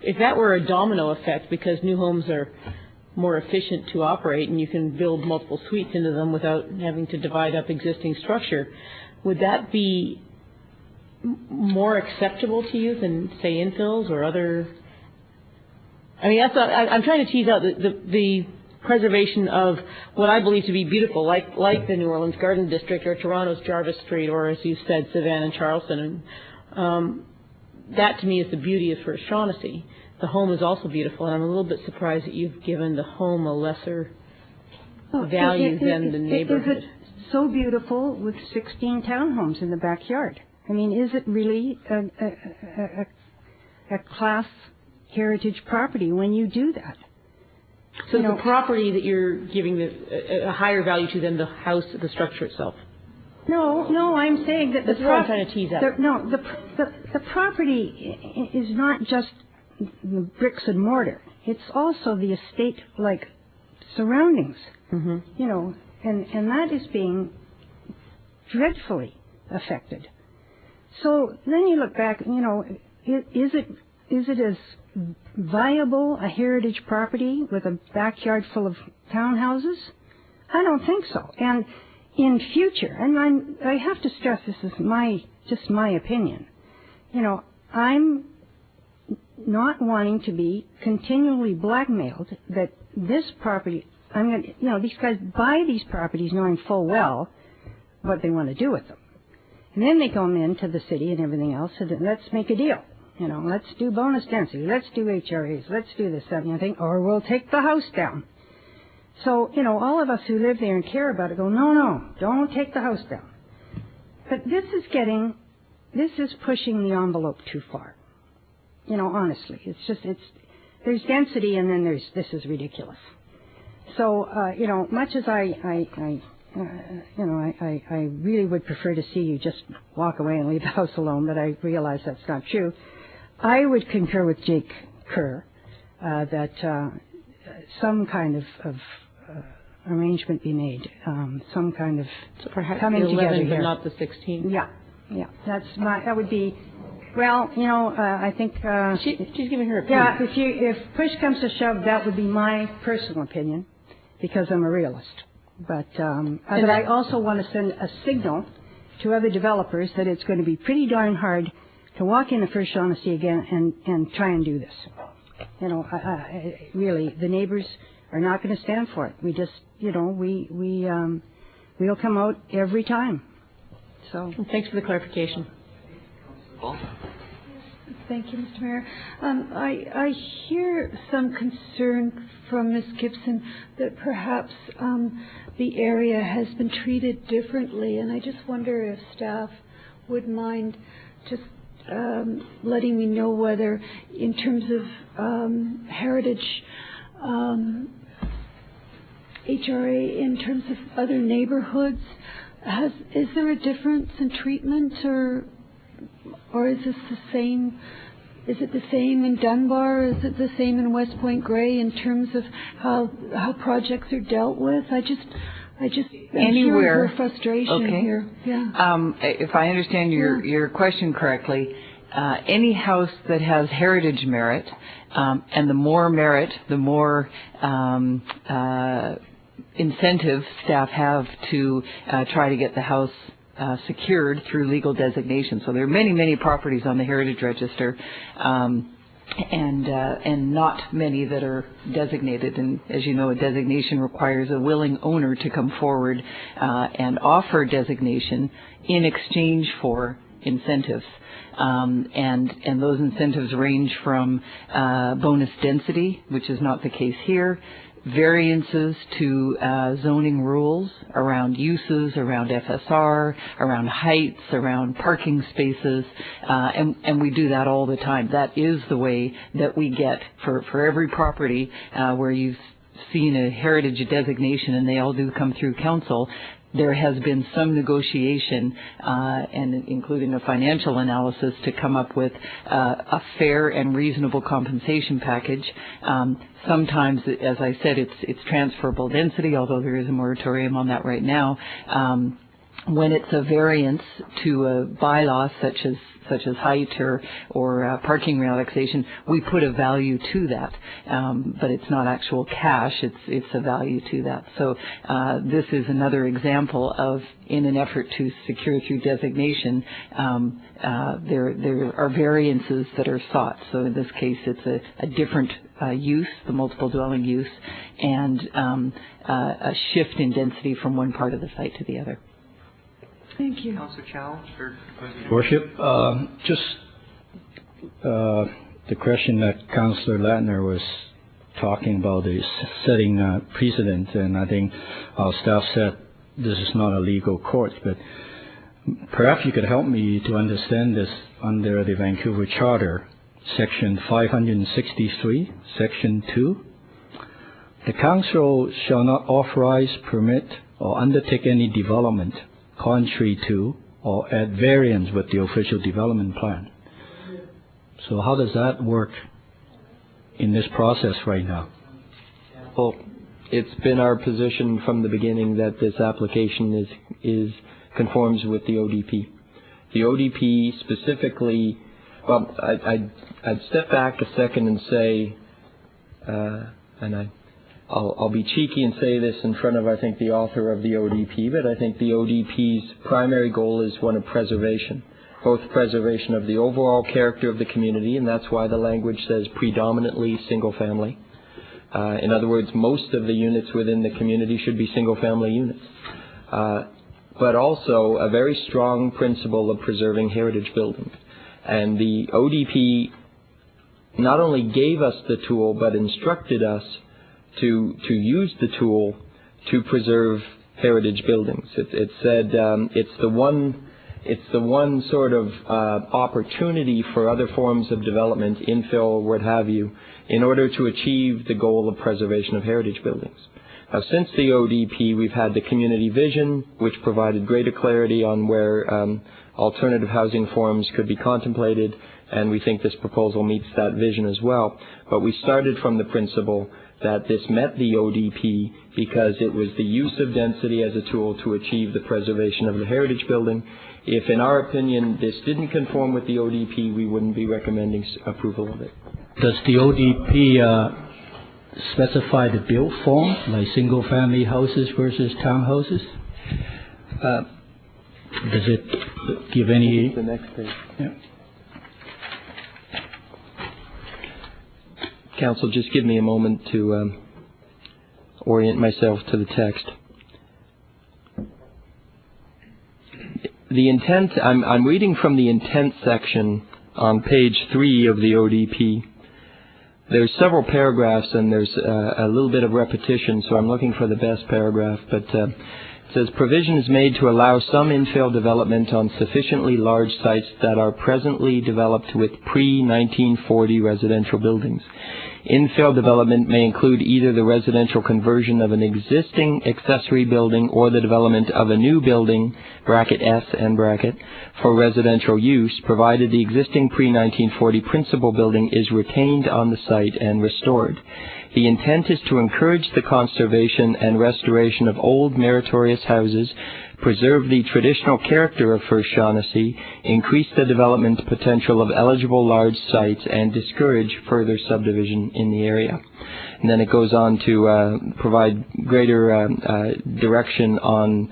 if that were a domino effect, because new homes are more efficient to operate and you can build multiple suites into them without having to divide up existing structure, would that be more acceptable to you than, say, infills or other? I mean, I'm trying to tease out the preservation of what I believe to be beautiful, like the New Orleans Garden District or Toronto's Jarvis Street, or as you said, Savannah and Charleston. And that to me is the beauty of First Shaughnessy. The home is also beautiful, and I'm a little bit surprised that you've given the home a lesser value than the neighborhood.
Is it so beautiful with 16 townhomes in the backyard? I mean, is it really a class heritage property when you do that?
So the property that you're giving a higher value to than the house, the structure itself?
No, I'm saying that
that's what I'm trying to tease out.
The property is not just the bricks and mortar. It's also the estate-like surroundings, and that is being dreadfully affected. So then you look back, is it as viable a heritage property with a backyard full of townhouses? I don't think so. And in future, and I have to stress this is just my opinion. I'm not wanting to be continually blackmailed that this property, these guys buy these properties knowing full well what they want to do with them. And then they come into the city and everything else, and let's make a deal. Let's do bonus density, let's do HRAs, let's do this, that, and the other thing, or we'll take the house down. So, all of us who live there and care about it go, no, don't take the house down. But this is pushing the envelope too far. Honestly, there's density and then this is ridiculous. So, much as I really would prefer to see you just walk away and leave the house alone, but I realize that's not true. I would concur with Jake Kerr that some kind of arrangement be made, some kind of
so perhaps
coming
the 11,
together
but
here.
not the 16.
Yeah, that would be. Well, I think
she's giving her opinion.
Yeah, if push comes to shove, that would be my personal opinion, because I'm a realist. But I also want to send a signal to other developers that it's going to be pretty darn hard to walk into First Shaughnessy again and try and do this. Really, the neighbors are not going to stand for it. We just, we'll come out every time. So
thanks for the clarification.
Thank you, Mr. Mayor. I hear some concern from Ms. Gibson that perhaps the area has been treated differently, and I just wonder if staff would mind just letting me know whether, in terms of heritage HRA, in terms of other neighborhoods, is there a difference in treatment, or is this the same? Is it the same in Dunbar? Is it the same in West Point Grey in terms of how projects are dealt with? I just
Anywhere.
Her frustration
Okay.
here. Yeah.
If I understand your question correctly, any house that has heritage merit, and the more merit, the more incentive staff have to try to get the house secured through legal designation. So there are many properties on the Heritage Register, and not many that are designated. And as you know, a designation requires a willing owner to come forward and offer designation in exchange for incentives. And those incentives range from bonus density, which is not the case here, variances to zoning rules around uses, around FSR, around heights, around parking spaces, and we do that all the time. That is the way that we get for every property where you've seen a heritage designation, and they all do come through council. There has been some negotiation, and including a financial analysis, to come up with a fair and reasonable compensation package. Sometimes, as I said, it's transferable density, although there is a moratorium on that right now. When it's a variance to a bylaw such as height or parking relaxation, we put a value to that, but it's not actual cash. It's a value to that. So this is another example of, in an effort to secure through designation, there are variances that are sought. So in this case, it's a different use, the multiple dwelling use, and a shift in density from one part of the site to the other.
Thank you.
Councillor Chow,
Worship, just the question that Councillor Latner was talking about is setting precedent, and I think our staff said this is not a legal court, but perhaps you could help me to understand this under the Vancouver Charter, Section 563, Section 2. The Council shall not authorize, permit, or undertake any development contrary to or at variance with the official development plan. So how does that work in this process right now?
Well, it's been our position from the beginning that this application is conforms with the ODP. The ODP specifically, well, I'd step back a second and say, and I'll be cheeky and say this in front of, I think, the author of the ODP, but I think the ODP's primary goal is one of preservation. both preservation of the overall character of the community, and that's why the language says predominantly single-family. In other words, most of the units within the community should be single-family units. But also a very strong principle of preserving heritage buildings. And the ODP not only gave us the tool, but instructed us to use the tool to preserve heritage buildings. It said it's the one sort of opportunity for other forms of development, infill, what have you, in order to achieve the goal of preservation of heritage buildings. Now, since the ODP, we've had the community vision, which provided greater clarity on where alternative housing forms could be contemplated, and we think this proposal meets that vision as well. But we started from the principle that this met the ODP because it was the use of density as a tool to achieve the preservation of the heritage building. If, in our opinion, this didn't conform with the ODP, we wouldn't be recommending approval of it.
Does the ODP specify the build form, like single-family houses versus townhouses? Does it give any?
The next page.
Yeah.
Council, just give me a moment to orient myself to the text. The intent, I'm reading from the intent section on page 3 of the ODP. There's several paragraphs and there's a little bit of repetition, so I'm looking for the best paragraph. But it says, provision is made to allow some infill development on sufficiently large sites that are presently developed with pre-1940 residential buildings. Infill development may include either the residential conversion of an existing accessory building or the development of a new building, bracket S and bracket, for residential use, provided the existing pre-1940 principal building is retained on the site and restored. The intent is to encourage the conservation and restoration of old meritorious houses, preserve the traditional character of First Shaughnessy, increase the development potential of eligible large sites, and discourage further subdivision in the area. And then it goes on to provide greater direction on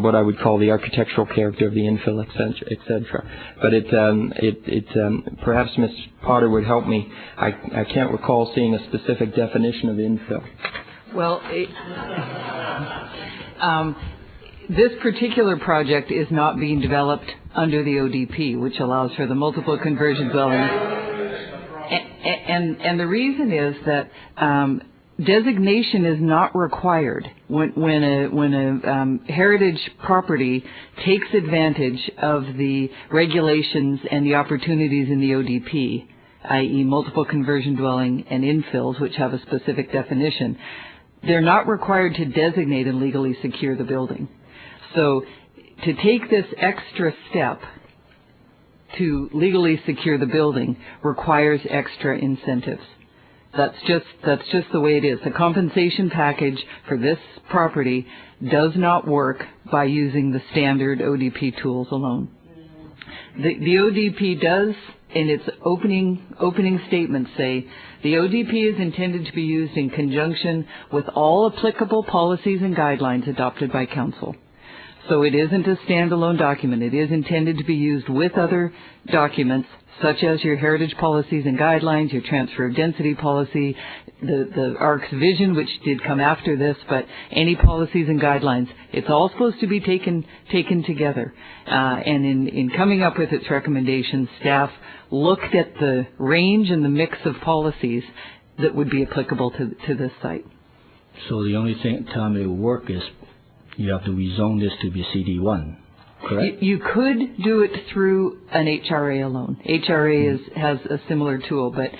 what I would call the architectural character of the infill, etc. But perhaps Ms. Potter would help me. I can't recall seeing a specific definition of infill.
Well, this particular project is not being developed under the ODP, which allows for the multiple conversion dwellings. And the reason is that designation is not required when a heritage property takes advantage of the regulations and the opportunities in the ODP, i.e. multiple conversion dwelling and infills, which have a specific definition. They're not required to designate and legally secure the building. So to take this extra step to legally secure the building requires extra incentives. That's just the way it is. The compensation package for this property does not work by using the standard ODP tools alone. The ODP does, in its opening statement, say, the ODP is intended to be used in conjunction with all applicable policies and guidelines adopted by Council. So it isn't a standalone document. It is intended to be used with other documents, such as your heritage policies and guidelines, your transfer of density policy, the ARC's vision, which did come after this, but any policies and guidelines. It's all supposed to be taken together. And in coming up with its recommendations, staff looked at the range and the mix of policies that would be applicable to this site.
So the only time it will work is you have to rezone this to be CD1, correct?
You could do it through an HRA alone. HRA has a similar tool, but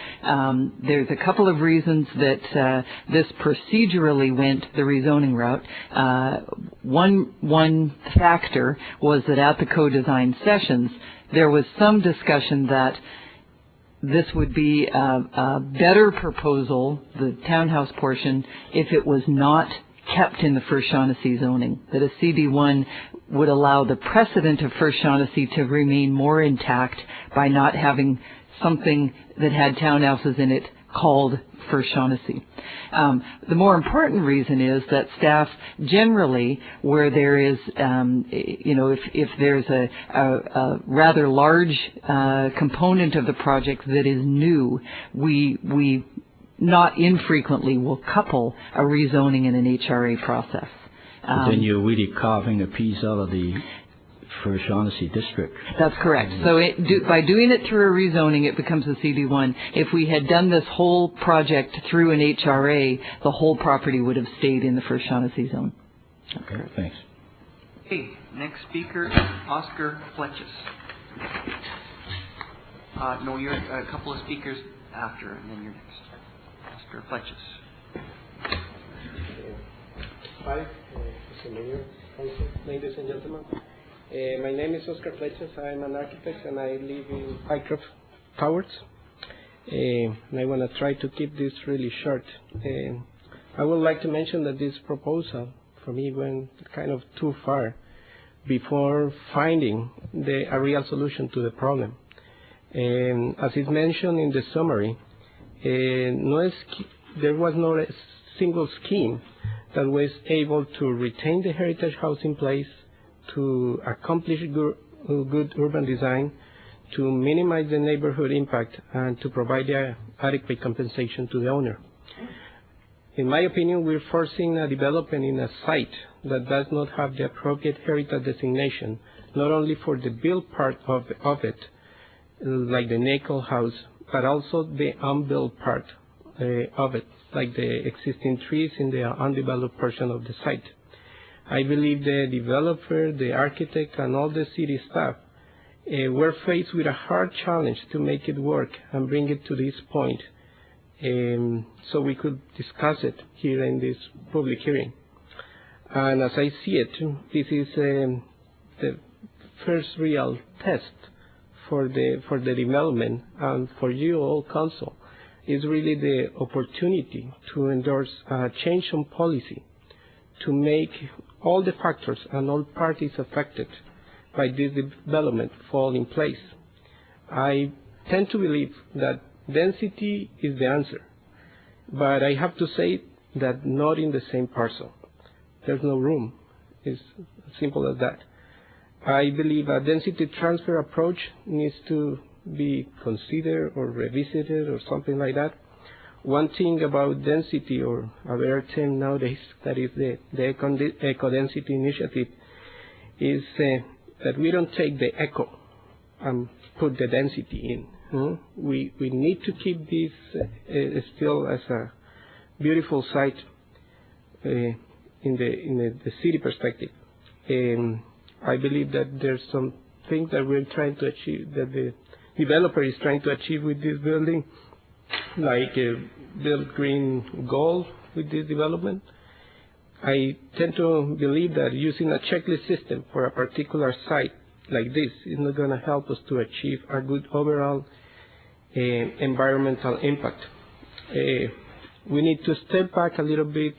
there's a couple of reasons that this procedurally went the rezoning route. One factor was that at the co-design sessions, there was some discussion that this would be a better proposal, the townhouse portion, if it was not kept in the First Shaughnessy zoning, that a CD1 would allow the precedent of First Shaughnessy to remain more intact by not having something that had townhouses in it called for Shaughnessy. The more important reason is that staff generally, where there is, if there's a rather large component of the project that is new, we not infrequently will couple a rezoning and an HRA process.
Then you're really carving a piece out of the First Shaughnessy district.
That's correct. So by doing it through a rezoning, it becomes a CD1. If we had done this whole project through an HRA, the whole property would have stayed in the First Shaughnessy zone.
Okay, thanks.
Okay, next speaker, Oscar Fletches. No, you're a couple of speakers after, and then you're next. Oscar Fletches.
Hi, Mr. Mayor, Council, ladies and gentlemen. My name is Oscar Fletches. I'm an architect and I live in Pycroft Towers. And I want to try to keep this really short. I would like to mention that this proposal for me went kind of too far before finding a real solution to the problem. As is mentioned in the summary, there was not a single scheme that was able to retain the heritage house in place, to accomplish good urban design, to minimize the neighborhood impact, and to provide the adequate compensation to the owner. In my opinion, we're forcing a development in a site that does not have the appropriate heritage designation, not only for the built part of it, like the Nickel House, but also the unbuilt part of it, like the existing trees in the undeveloped portion of the site. I believe the developer, the architect, and all the city staff were faced with a hard challenge to make it work and bring it to this point, so we could discuss it here in this public hearing. And as I see it, this is the first real test for the development, and for you all, council, is really the opportunity to endorse a change on policy to make all the factors and all parties affected by this development fall in place. I tend to believe that density is the answer, but I have to say that not in the same parcel. There's no room. It's as simple as that. I believe a density transfer approach needs to be considered or revisited or something like that. One thing about density, or a better term nowadays, that is the eco-density initiative, is that we don't take the eco and put the density in. We need to keep this still as a beautiful site in the city perspective. I believe that there's some things that we're trying to achieve, that the developer is trying to achieve with this building, like build green goal with this development. I tend to believe that using a checklist system for a particular site like this is not going to help us to achieve a good overall environmental impact. We need to step back a little bit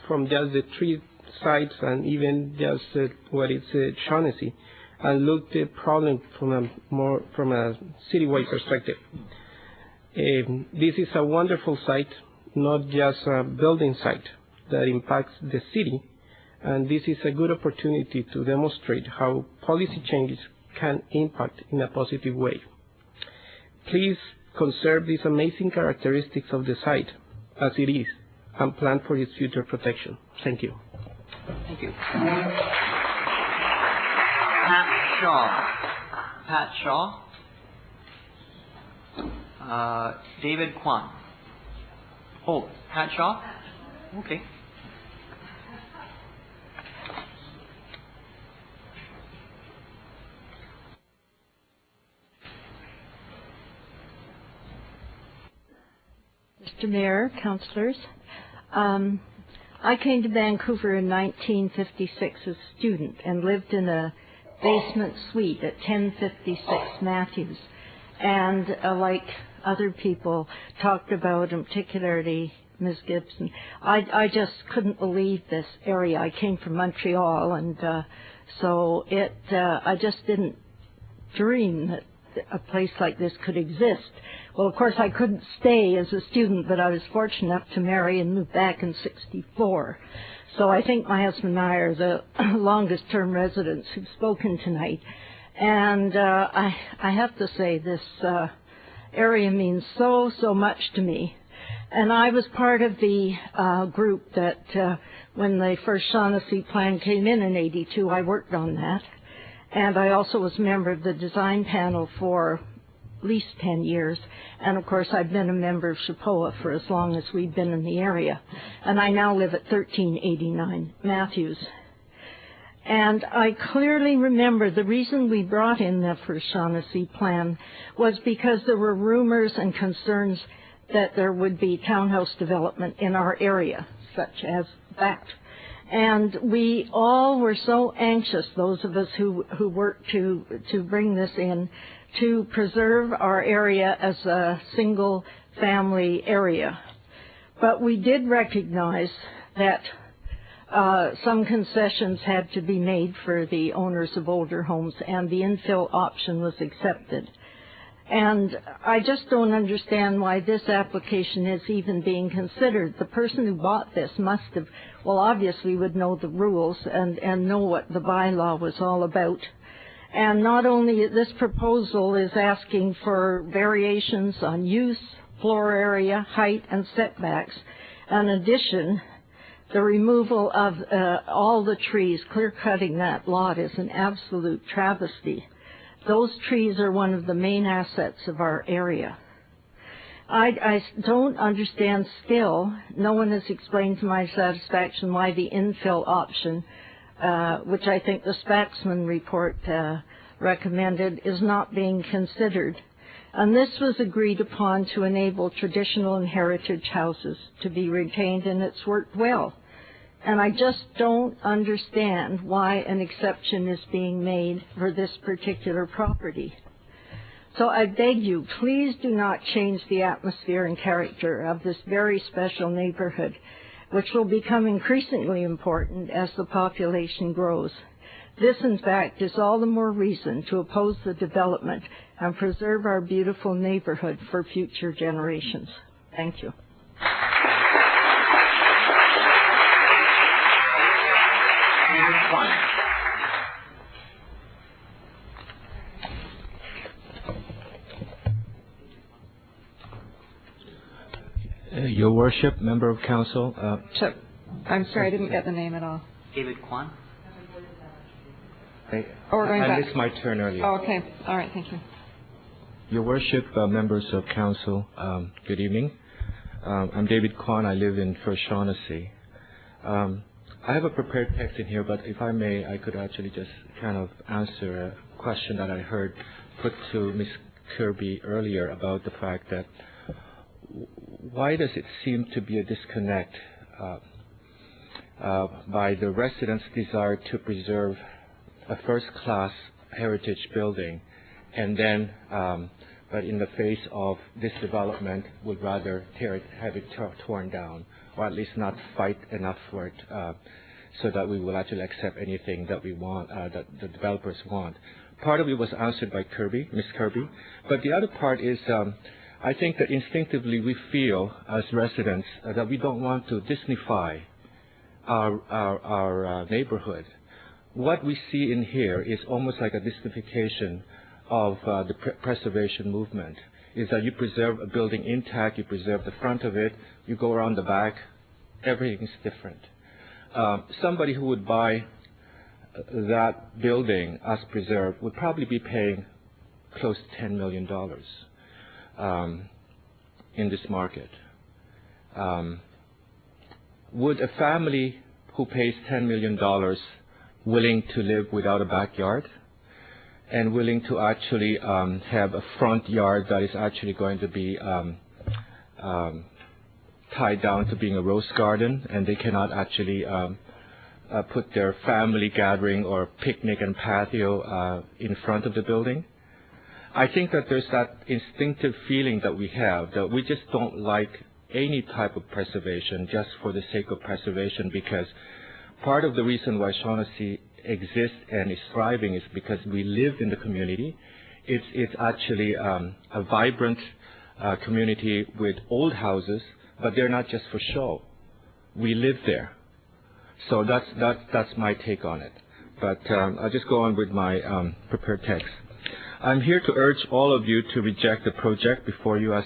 from just the three sites and even just what is Shaughnessy, and look the problem from a citywide perspective. This is a wonderful site, not just a building site that impacts the city, and this is a good opportunity to demonstrate how policy changes can impact in a positive way. Please conserve these amazing characteristics of the site as it is and plan for its future protection. Thank you.
Thank you. Pat Shaw. David Kwan. Oh, Pat Shaw? Okay.
Mr. Mayor, councillors, I came to Vancouver in 1956 as a student and lived in a basement suite at 1056 Matthews. And like other people talked about, and particularly Ms. Gibson, I just couldn't believe this area. I came from Montreal, and so I just didn't dream that
a place like this could exist. Well, of course, I couldn't stay as a student, but I was fortunate enough to marry and move back in '64. So I think my husband and I are the longest-term residents who've spoken tonight. And I have to say this area means so much to me. And I was part of the group that when the first Shaughnessy plan came in '82, I worked on that. And I also was a member of the design panel for at least 10 years. And of course, I've been a member of SHPOA for as long as we've been in the area. And I now live at 1389 Matthews. And I clearly remember the reason we brought in the first Shaughnessy plan was because there were rumors and concerns that there would be townhouse development in our area, such as that. And we all were so anxious, those of us who worked to bring this in, to preserve our area as a single family area. But we did recognize that some concessions had to be made for the owners of older homes, and the infill option was accepted. And I just don't understand why this application is even being considered. The person who bought this must have, well, obviously would know the rules and know what the bylaw was all about. And not only this proposal is asking for variations on use, floor area, height, and setbacks. In addition, the removal of all the trees, clear-cutting that lot is an absolute travesty. Those trees are one of the main assets of our area. I don't understand still, no one has explained to my satisfaction why the infill option, which I think the Spaxman report recommended, is not being considered. And this was agreed upon to enable traditional and heritage houses to be retained, and it's worked well. And I just don't understand why an exception is being made for this particular property. So I beg you, please do not change the atmosphere and character of this very special neighborhood, which will become increasingly important as the population grows. This, in fact, is all the more reason to oppose the development and preserve our beautiful neighborhood for future generations. Thank you.
Your Worship, Member of Council.
I'm sorry, I didn't get the name at all.
David Kwan.
I missed my turn earlier.
Oh, okay. All right, thank you.
Your Worship, members of Council, good evening. I'm David Kwan. I live in First Shaughnessy. I have a prepared text in here, but if I may, I could actually just kind of answer a question that I heard put to Ms. Kirby earlier about the fact that why does it seem to be a disconnect by the residents' desire to preserve a first-class heritage building, and then, but in the face of this development, would rather have it torn down, or at least not fight enough for it, so that we will actually accept anything that we want, that the developers want. Part of it was answered by Ms. Kirby, but the other part is, I think that instinctively we feel as residents that we don't want to Disneyfy our neighborhood. What we see in here is almost like a Disneyfication of the preservation movement, is that you preserve a building intact, you preserve the front of it, you go around the back, everything is different. Somebody who would buy that building as preserved would probably be paying close to $10 million in this market. Would a family who pays $10 million willing to live without a backyard and willing to actually have a front yard that is actually going to be tied down to being a rose garden, and they cannot actually put their family gathering or picnic and patio in front of the building? I think that there's that instinctive feeling that we have that we just don't like any type of preservation just for the sake of preservation, because part of the reason why Shaughnessy exists and is thriving is because we live in the community.
It's actually a vibrant community with old houses, but they're not just for show. We live there. So that's my take on it. But I'll just go on with my prepared text. I'm here to urge all of you to reject the project before you, as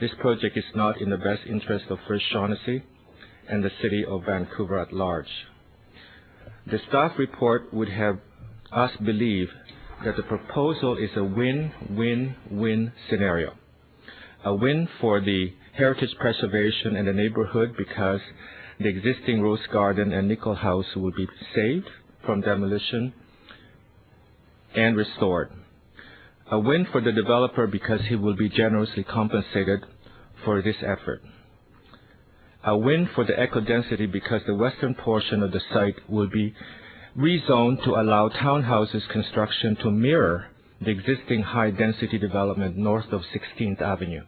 this project is not in the best interest of First Shaughnessy and the city of Vancouver at large. The staff report would have us believe that the proposal is a win-win-win scenario. A win for the heritage preservation in the neighborhood because the existing Rose Garden and Nickel House will be saved from demolition and restored. A win for the developer because he will be generously compensated for this effort. A win for the eco-density because the western portion of the site will be rezoned to allow townhouses construction to mirror the existing high-density development north of 16th Avenue.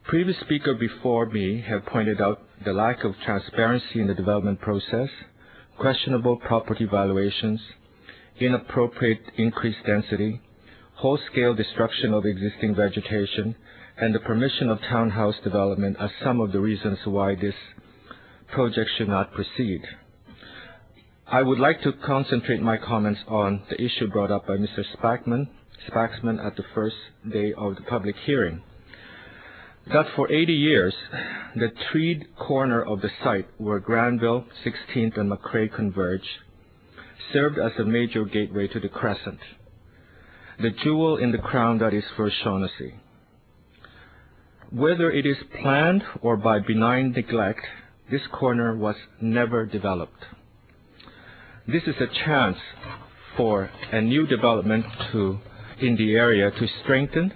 Previous speakers before me have pointed out the lack of transparency in the development process, questionable property valuations, inappropriate increased density, whole-scale destruction of existing vegetation, and the permission of townhouse development as some of the reasons why this project should not proceed. I would like to concentrate my comments on the issue brought up by Mr. Spaxman at the first day of the public hearing, that for 80 years, the treed corner of the site where Granville, 16th, and McRae converge served as a major gateway to the Crescent, the jewel in the crown that is First Shaughnessy. Whether it is planned or by benign neglect, this corner was never developed. This is a chance for a new development in the area to strengthen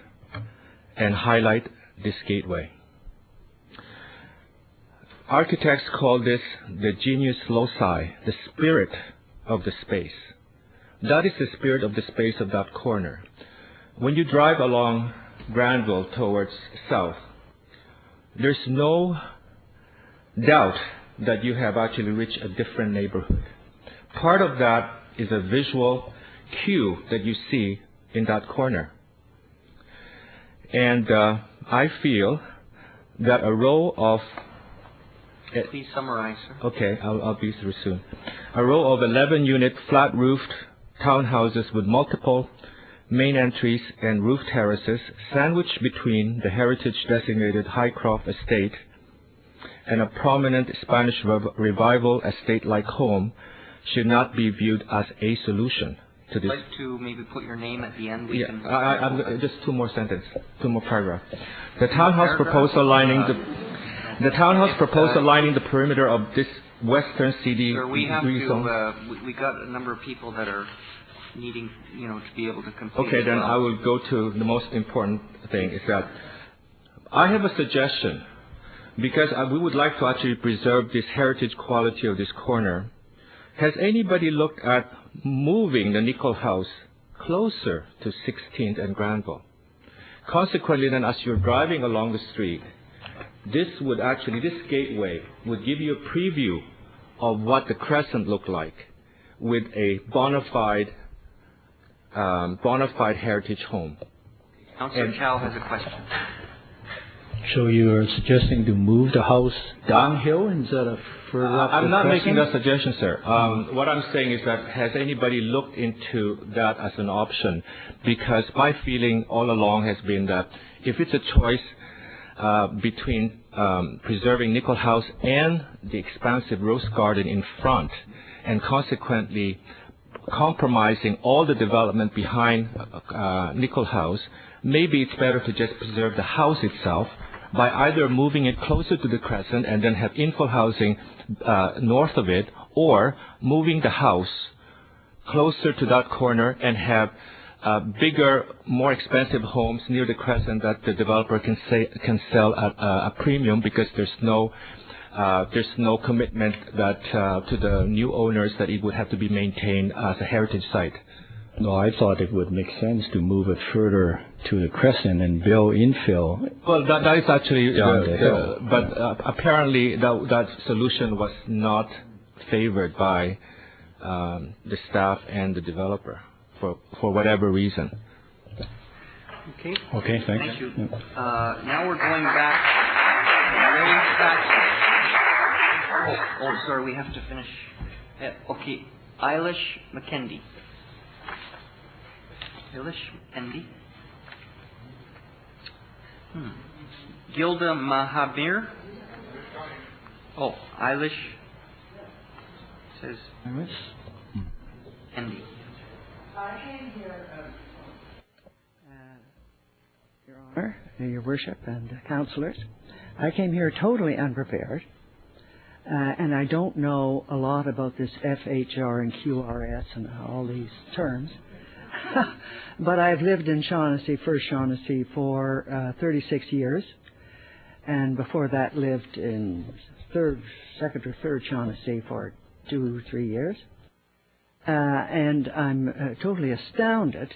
and highlight this gateway. Architects call this the genius loci, the spirit of the space. That is the spirit of the space of that corner. When you drive along Granville towards south, there's no doubt that you have actually reached a different neighborhood. Part of that is a visual cue that you see in that corner. And I feel that a row of...
Please summarize, sir.
Okay, I'll be through soon. A row of 11-unit flat-roofed townhouses with multiple main entries and roof terraces sandwiched between the heritage-designated Highcroft Estate and a prominent Spanish Revival estate-like home should not be viewed as a solution to this.
I'd like to maybe put your name at the end.
Just two more paragraphs. The townhouse proposal lining the perimeter of this western CD.
Sir, we have to. We got a number of people that are needing, to be able to complete.
Okay, then I will go to the most important thing. Is that I have a suggestion, because we would like to actually preserve this heritage quality of this corner. Has anybody looked at moving the Nickel House closer to 16th and Granville? Consequently, then, as you're driving along the street, this gateway would give you a preview of what the Crescent looked like with a bona fide heritage home.
Councillor Chow has a question.
So you're suggesting to move the house downhill instead of further up?
I'm not making that suggestion, sir. What I'm saying is that has anybody looked into that as an option? Because my feeling all along has been that if it's a choice between preserving Nickel House and the expansive Rose Garden in front, and consequently compromising all the development behind Nickel House, maybe it's better to just preserve the house itself by either moving it closer to the Crescent and then have infill housing north of it, or moving the house closer to that corner and have bigger, more expensive homes near the Crescent that the developer can sell at a premium, because there's no commitment that to the new owners that it would have to be maintained as a heritage site.
No, I thought it would make sense to move it further to the Crescent and build infill.
Well, that is actually
down the hill.
But apparently that solution was not favored by the staff and the developer. for whatever reason.
Okay.
Okay, thanks.
Thank you.
Yeah.
Now we're going back. Oh, sorry, we have to finish. Okay, Eilish McKendy. Eilish McKendy. Gilda Mahabir. Oh, Eilish says Andy.
I came here, Your Honor, Your Worship, and councillors. I came here totally unprepared, and I don't know a lot about this FHR and QRS and all these terms. But I've lived in Shaughnessy, First Shaughnessy, for 36 years, and before that lived in second or third Shaughnessy for 2-3 years. And I'm totally astounded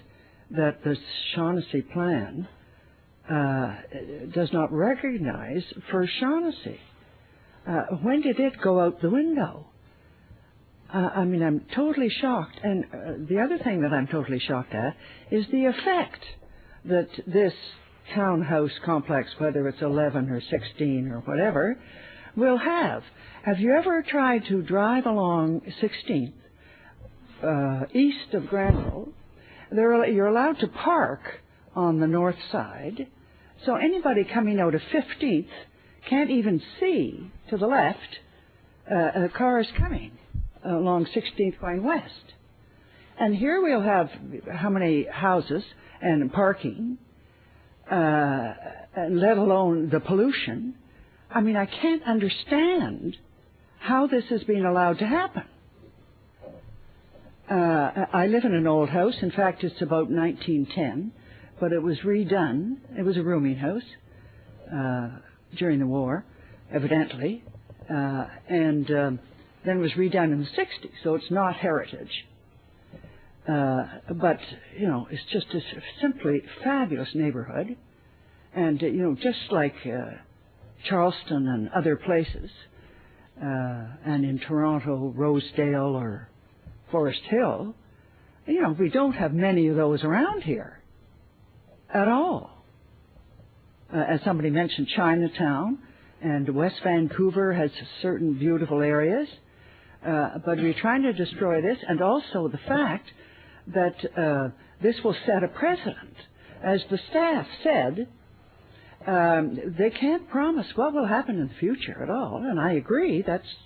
that the Shaughnessy plan does not recognize First Shaughnessy. When did it go out the window? I mean, I'm totally shocked. And the other thing that I'm totally shocked at is the effect that this townhouse complex, whether it's 11 or 16 or whatever, will have. Have you ever tried to drive along 16th, east of Granville? You're allowed to park on the north side, so anybody coming out of 15th can't even see to the left cars coming along 16th going west. And here we'll have how many houses and parking, let alone the pollution. I mean, I can't understand how this is being allowed to happen. I live in an old house. In fact, it's about 1910, but it was redone. It was a rooming house during the war, evidently, and then it was redone in the 60s, so it's not heritage. But, you know, it's just a simply fabulous neighborhood. And, you know, just like Charleston and other places, and in Toronto, Rosedale or Forest Hill, you know, we don't have many of those around here at all. As somebody mentioned, Chinatown and West Vancouver has certain beautiful areas, but we're trying to destroy this, and also the fact that this will set a precedent. As the staff said, they can't promise what will happen in the future at all, and I agree, that's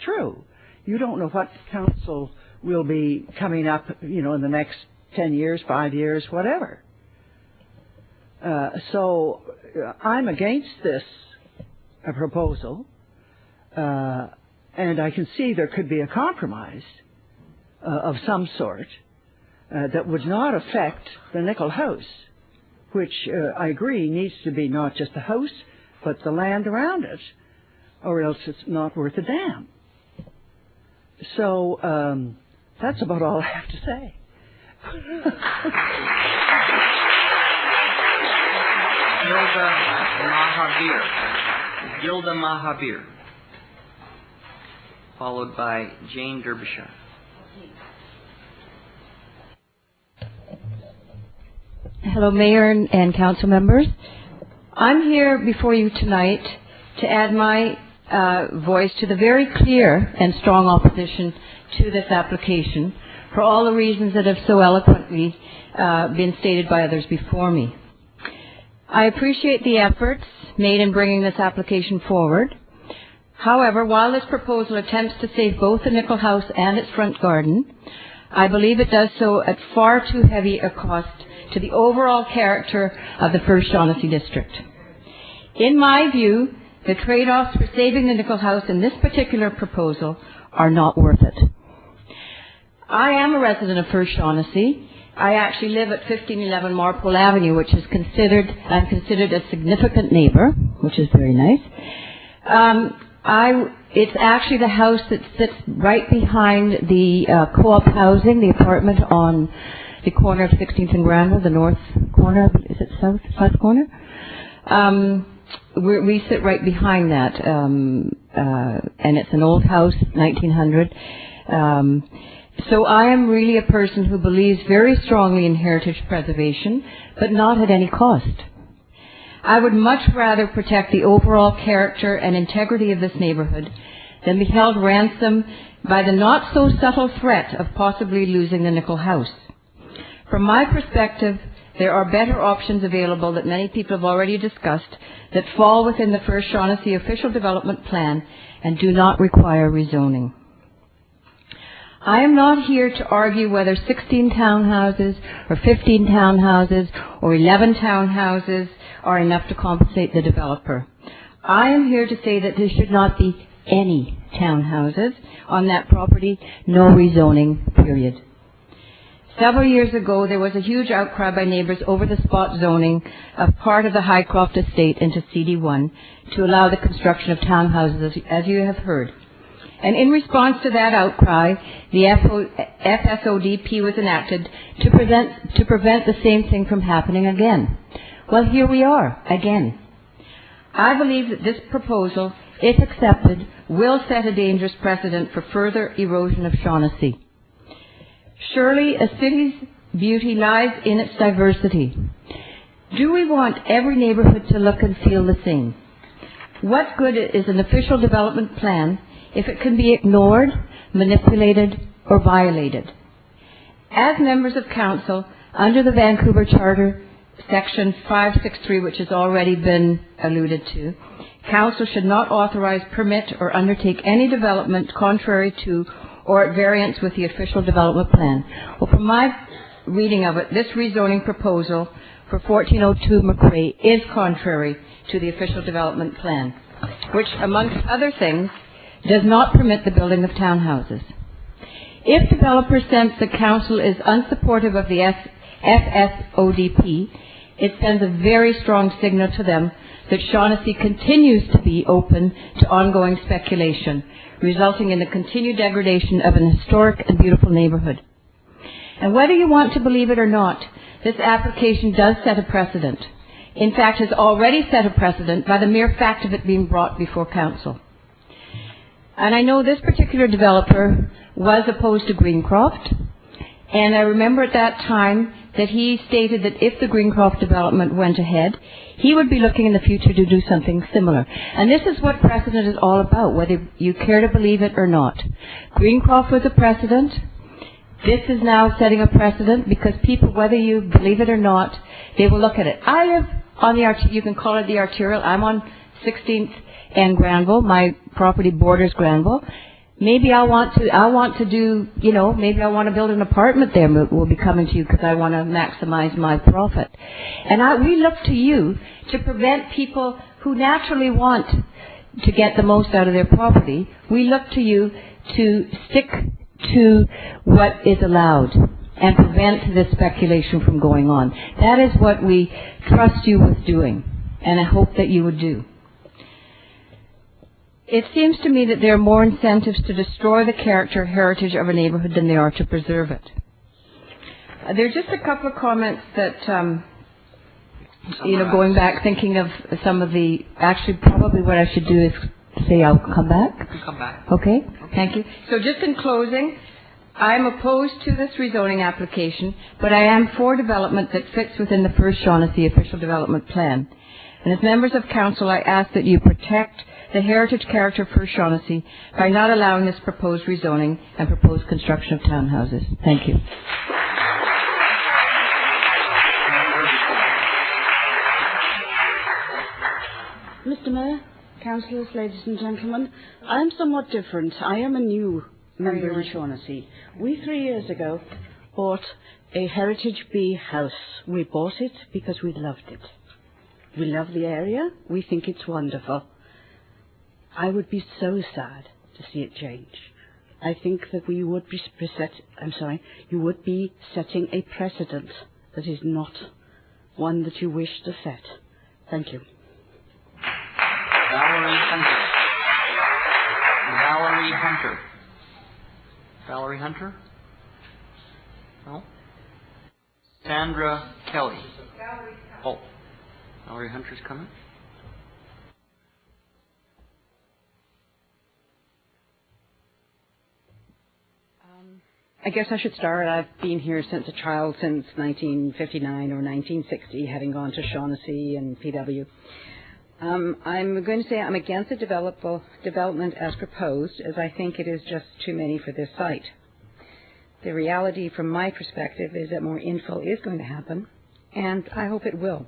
true. You don't know what council will be coming up, you know, in the next 10 years, 5 years, whatever. So I'm against this proposal, and I can see there could be a compromise of some sort that would not affect the Nickel House, which I agree needs to be not just the house, but the land around it, or else it's not worth a damn. So that's about all I have to say.
Gilda Mahabir, followed by Jane Derbyshire.
Hello, Mayor and Council members. I'm here before you tonight to add my voice to the very clear and strong opposition to this application for all the reasons that have so eloquently been stated by others before me. I appreciate the efforts made in bringing this application forward. However, while this proposal attempts to save both the Nickel House and its front garden, I believe it does so at far too heavy a cost to the overall character of the First Shaughnessy District. In my view, the trade-offs for saving the Nickel House in this particular proposal are not worth it. I am a resident of First Shaughnessy. I actually live at 1511 Marpole Avenue, which is considered a significant neighbor, which is very nice. It's actually the house that sits right behind the co-op housing, the apartment on the corner of 16th and Granville, the north corner, is it south corner? We sit right behind that, and it's an old house, 1900. So I am really a person who believes very strongly in heritage preservation, but not at any cost. I would much rather protect the overall character and integrity of this neighborhood than be held ransom by the not so subtle threat of possibly losing the Nickel House. From my perspective, there are better options available that many people have already discussed that fall within the First Shaughnessy Official Development Plan and do not require rezoning. I am not here to argue whether 16 townhouses or 15 townhouses or 11 townhouses are enough to compensate the developer. I am here to say that there should not be any townhouses on that property, no rezoning, period. Several years ago, there was a huge outcry by neighbors over the spot zoning of part of the Highcroft estate into CD1 to allow the construction of townhouses, as you have heard. And in response to that outcry, the FSODP was enacted to prevent the same thing from happening again. Well, here we are, again. I believe that this proposal, if accepted, will set a dangerous precedent for further erosion of Shaughnessy. Surely a city's beauty lies in its diversity. Do we want every neighborhood to look and feel the same? What good is an official development plan if it can be ignored, manipulated, or violated? As members of council, under the Vancouver Charter, Section 563, which has already been alluded to, council should not authorize, permit, or undertake any development contrary to or at variance with the official development plan. Well, from my reading of it, this rezoning proposal for 1402 McRae is contrary to the official development plan, which, amongst other things, does not permit the building of townhouses. If developers sense the council is unsupportive of the FSODP, it sends a very strong signal to them that Shaughnessy continues to be open to ongoing speculation, resulting in the continued degradation of an historic and beautiful neighborhood. And whether you want to believe it or not, this application does set a precedent. In fact, has already set a precedent by the mere fact of it being brought before council. And I know this particular developer was opposed to Greencroft, and I remember at that time that he stated that if the Greencroft development went ahead, he would be looking in the future to do something similar. And this is what precedent is all about, whether you care to believe it or not. Greencroft was a precedent. This is now setting a precedent because people, whether you believe it or not, they will look at it. I live on the, you can call it the arterial. I'm on 16th and Granville. My property borders Granville. Maybe I want to do, maybe I want to build an apartment there. We'll be coming to you because I want to maximize my profit. And we look to you to prevent people who naturally want to get the most out of their property. We look to you to stick to what is allowed and prevent this speculation from going on. That is what we trust you with doing, and I hope that you would do. It seems to me that there are more incentives to destroy the character heritage of a neighborhood than there are to preserve it. There are just a couple of comments that, going back, thinking of some of the, actually probably what I should do is say I'll come back.
Come back.
Okay, thank you. So just in closing, I am opposed to this rezoning application, but I am for development that fits within the First Shaughnessy Official Development Plan. And as members of council, I ask that you protect the heritage character of First Shaughnessy by not allowing this proposed rezoning and proposed construction of townhouses. Thank you.
Mr. Mayor, councillors, ladies and gentlemen, I am somewhat different. I am a new member in Shaughnessy. We 3 years ago bought a Heritage B house. We bought it because we loved it. We love the area. We think it's wonderful. I would be so sad to see it change. I think that you would be setting a precedent that is not one that you wish to set. Thank you.
Valerie Hunter. Valerie Hunter. Valerie Hunter? No? Sandra Kelly. Oh, Valerie Hunter's coming.
I guess I should start. I've been here since a child, since 1959 or 1960, having gone to Shaughnessy and PW. I'm going to say I'm against the development as proposed, as I think it is just too many for this site. The reality from my perspective is that more infill is going to happen, and I hope it will,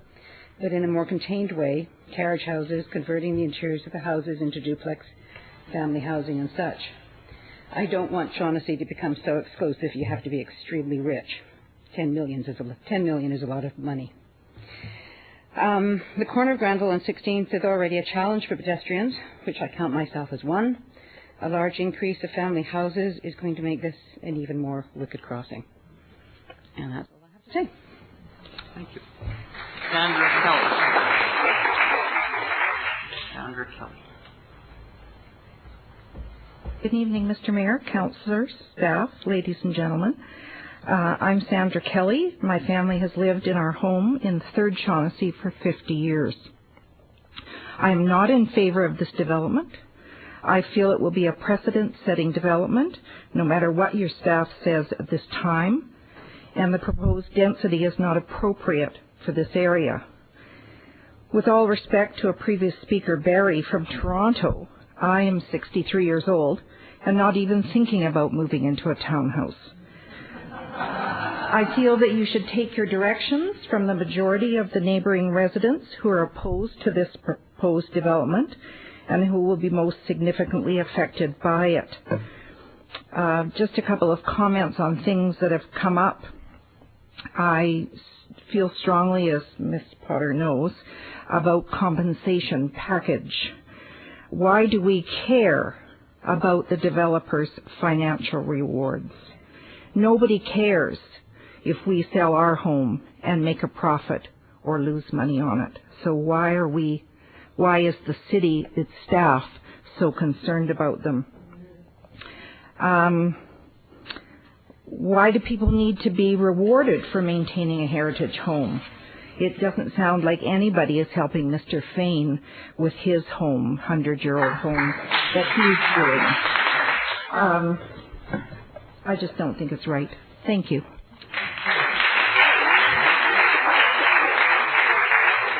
but in a more contained way, carriage houses, converting the interiors of the houses into duplex family housing and such. I don't want Shaughnessy to become so exclusive you have to be extremely rich. 10 million is a lot of money. The corner of Granville and 16th is already a challenge for pedestrians, which I count myself as one. A large increase of family houses is going to make this an even more wicked crossing. And that's all I have to say.
Thank you. Sandra Kelly. Sandra Kelly.
Good evening, Mr. Mayor, councillors, staff, ladies and gentlemen. I'm Sandra Kelly. My family has lived in our home in 3rd Shaughnessy for 50 years. I am not in favor of this development. I feel it will be a precedent-setting development, no matter what your staff says at this time, and the proposed density is not appropriate for this area. With all respect to a previous speaker, Barry from Toronto, I am 63 years old and not even thinking about moving into a townhouse. I feel that you should take your directions from the majority of the neighboring residents who are opposed to this proposed development and who will be most significantly affected by it. Just a couple of comments on things that have come up. I feel strongly, as Ms. Potter knows, about compensation package. Why do we care about the developer's financial rewards? Nobody cares if we sell our home and make a profit or lose money on it. So why is the city, its staff, so concerned about them? Why do people need to be rewarded for maintaining a heritage home? It doesn't sound like anybody is helping Mr. Fain with his home, 100-year-old home that he's doing. I just don't think it's right. Thank you.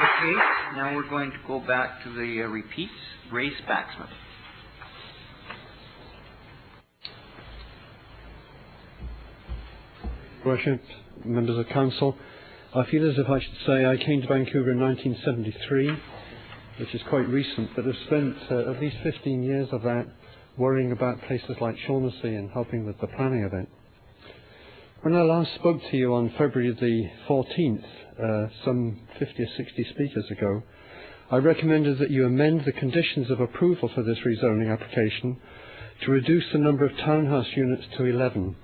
Okay, now we're going to go back to the repeats. Ray Spaxman.
Worship, members of council, I feel as if I should say I came to Vancouver in 1973, which is quite recent, but I've spent at least 15 years of that worrying about places like Shaughnessy and helping with the planning of it. When I last spoke to you on February the 14th, some 50 or 60 speakers ago, I recommended that you amend the conditions of approval for this rezoning application to reduce the number of townhouse units to 11.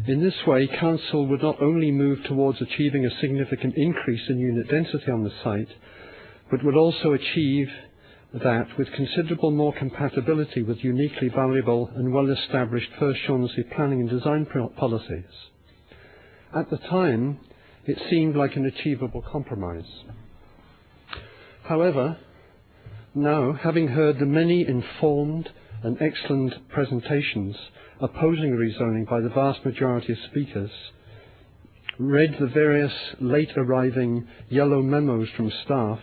In this way, council would not only move towards achieving a significant increase in unit density on the site, but would also achieve that with considerable more compatibility with uniquely valuable and well-established First Shaughnessy planning and design policies. At the time, it seemed like an achievable compromise. However, now, having heard the many informed and excellent presentations opposing rezoning by the vast majority of speakers, read the various late-arriving yellow memos from staff,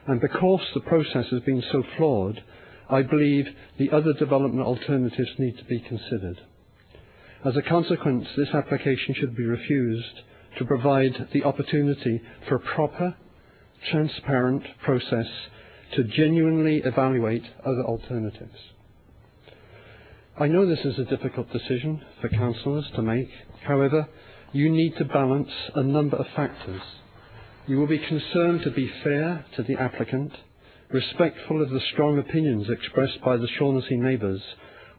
and because the process has been so flawed, I believe the other development alternatives need to be considered. As a consequence, this application should be refused to provide the opportunity for a proper, transparent process to genuinely evaluate other alternatives. I know this is a difficult decision for councillors to make. However, you need to balance a number of factors. You will be concerned to be fair to the applicant, respectful of the strong opinions expressed by the Shaughnessy neighbours,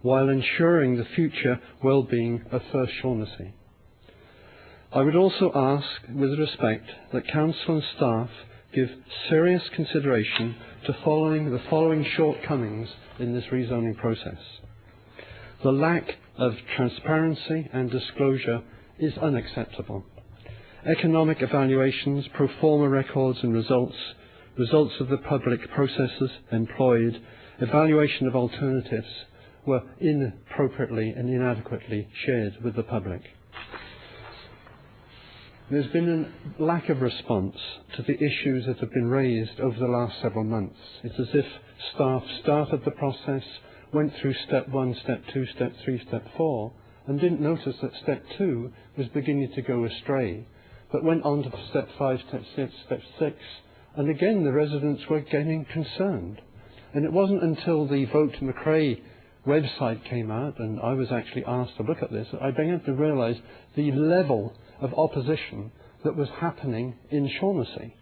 while ensuring the future well-being of First Shaughnessy. I would also ask, with respect, that council and staff give serious consideration to the following shortcomings in this rezoning process. The lack of transparency and disclosure is unacceptable. Economic evaluations, pro forma records and results of the public processes employed, evaluation of alternatives were inappropriately and inadequately shared with the public. There's been a lack of response to the issues that have been raised over the last several months. It's as if staff started the process, went through step 1, step 2, step 3, step 4, and didn't notice that step 2 was beginning to go astray, but went on to step 5, step 6, step 6, and again the residents were getting concerned. And it wasn't until the Vote McRae website came out, and I was actually asked to look at this, that I began to realize the level of opposition that was happening in Shaughnessy.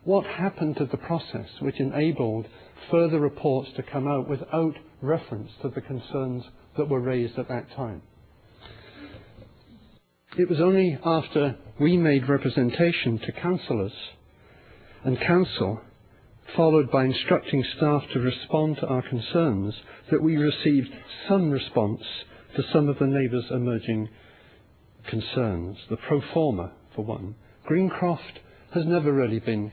What happened to the process which enabled further reports to come out without reference to the concerns that were raised at that time? It was only after we made representation to councillors and council, followed by instructing staff to respond to our concerns, that we received some response to some of the neighbours' emerging concerns. The pro forma, for one. Greencroft has never really been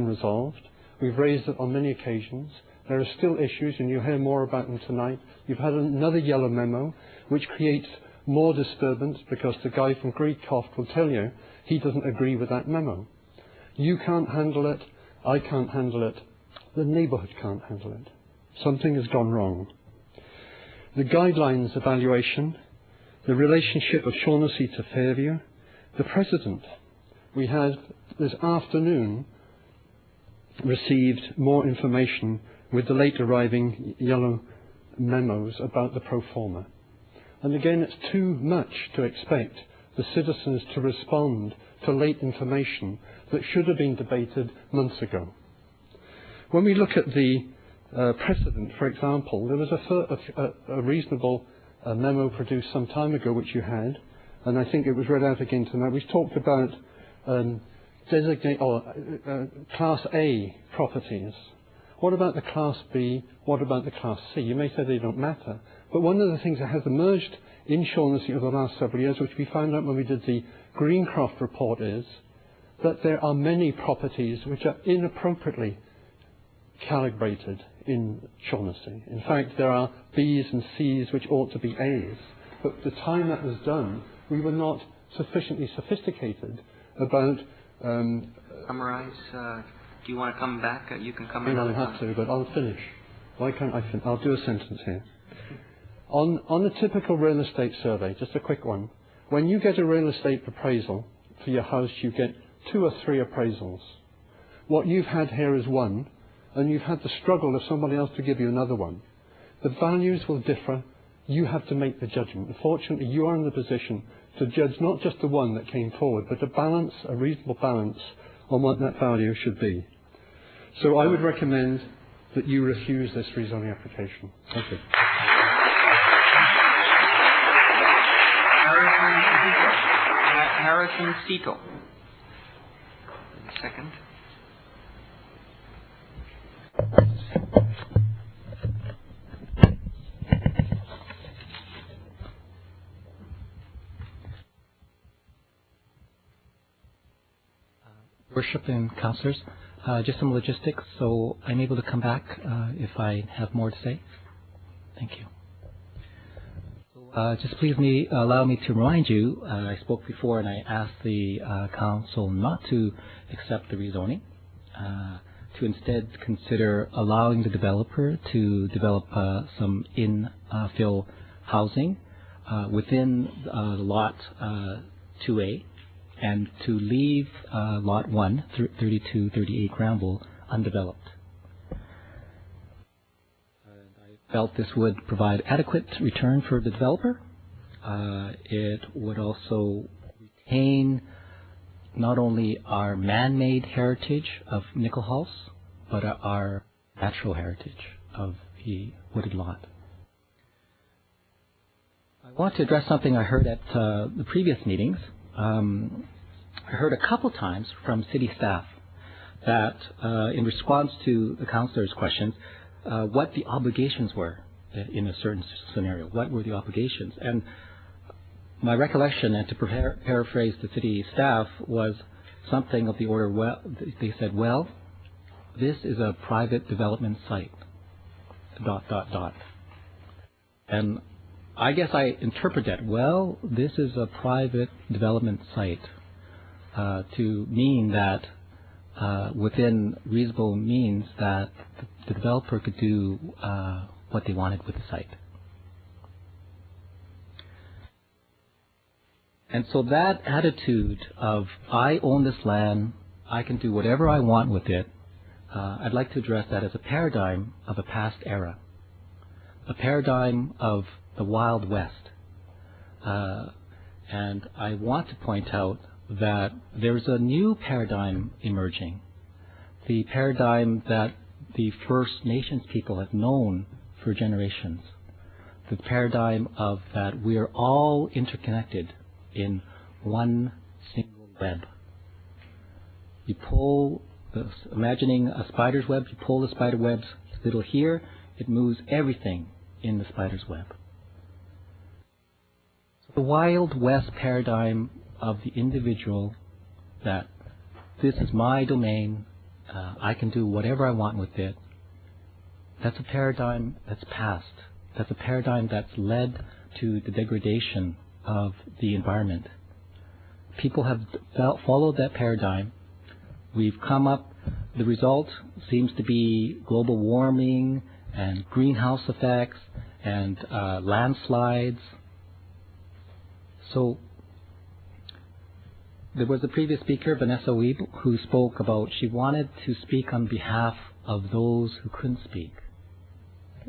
resolved. We've raised it on many occasions. There are still issues, and you'll hear more about them tonight. You've had another yellow memo, which creates more disturbance because the guy from Greencroft will tell you he doesn't agree with that memo. You can't handle it. I can't handle it. The neighbourhood can't handle it. Something has gone wrong. The guidelines evaluation, the relationship of Shaughnessy to Fairview, the President. We had this afternoon received more information with the late arriving yellow memos about the pro forma. And again, it's too much to expect the citizens to respond to late information that should have been debated months ago. When we look at the precedent, for example, there was a reasonable memo produced some time ago which you had, and I think it was read out again tonight, which talked about Class A properties. What about the Class B? What about the Class C? You may say they don't matter, but one of the things that has emerged in Shaughnessy over the last several years, which we found out when we did the Greencroft report, is that there are many properties which are inappropriately calibrated in Shaughnessy. In fact, there are Bs and Cs which ought to be As. But at the time that was done, we were not sufficiently sophisticated about...
Summarize. Do you want to come back? You can come
I
another
don't have to, but I'll finish. Why can't I finish? I'll do a sentence here. On a typical real estate survey, just a quick one, when you get a real estate appraisal for your house, you get 2 or 3 appraisals. What you've had here is one, and you've had the struggle of somebody else to give you another one. The values will differ. You have to make the judgment. Unfortunately, you are in the position to judge not just the one that came forward, but a reasonable balance on what that value should be. So I would recommend that you refuse this rezoning application. Thank you.
Harrison Seatle. Second.
Worship and councillors, just some logistics, so I'm able to come back if I have more to say. Thank you. Just please allow me to remind you, I spoke before and I asked the council not to accept the rezoning, to instead consider allowing the developer to develop some infill housing within lot 2A, and to leave lot 1, 3238 Granville, undeveloped. Felt this would provide adequate return for the developer. It would also retain not only our man-made heritage of Nickel House, but our natural heritage of the wooded lot. I want to address something I heard at the previous meetings. I heard a couple times from city staff that in response to the councillors' questions, what the obligations were in a certain scenario. What were the obligations? And my recollection, and to paraphrase the city staff, was something of the order, well, they said, well, this is a private development site, ... And I guess I interpret that, well, this is a private development site, to mean that within reasonable means that the developer could do what they wanted with the site. And so that attitude of, I own this land, I can do whatever I want with it, I'd like to address that as a paradigm of a past era, a paradigm of the Wild West. And I want to point out that there's a new paradigm emerging, the paradigm that the First Nations people have known for generations, the paradigm of that we are all interconnected in one single web. You pull, imagining a spider's web, you pull the spider web's little here, it moves everything in the spider's web. So the Wild West paradigm of the individual, that this is my domain, I can do whatever I want with it, that's a paradigm that's past. That's a paradigm that's led to the degradation of the environment. People have followed that paradigm. We've come up, the result seems to be global warming and greenhouse effects and landslides. So there was a previous speaker, Vanessa Weeb, who spoke about she wanted to speak on behalf of those who couldn't speak.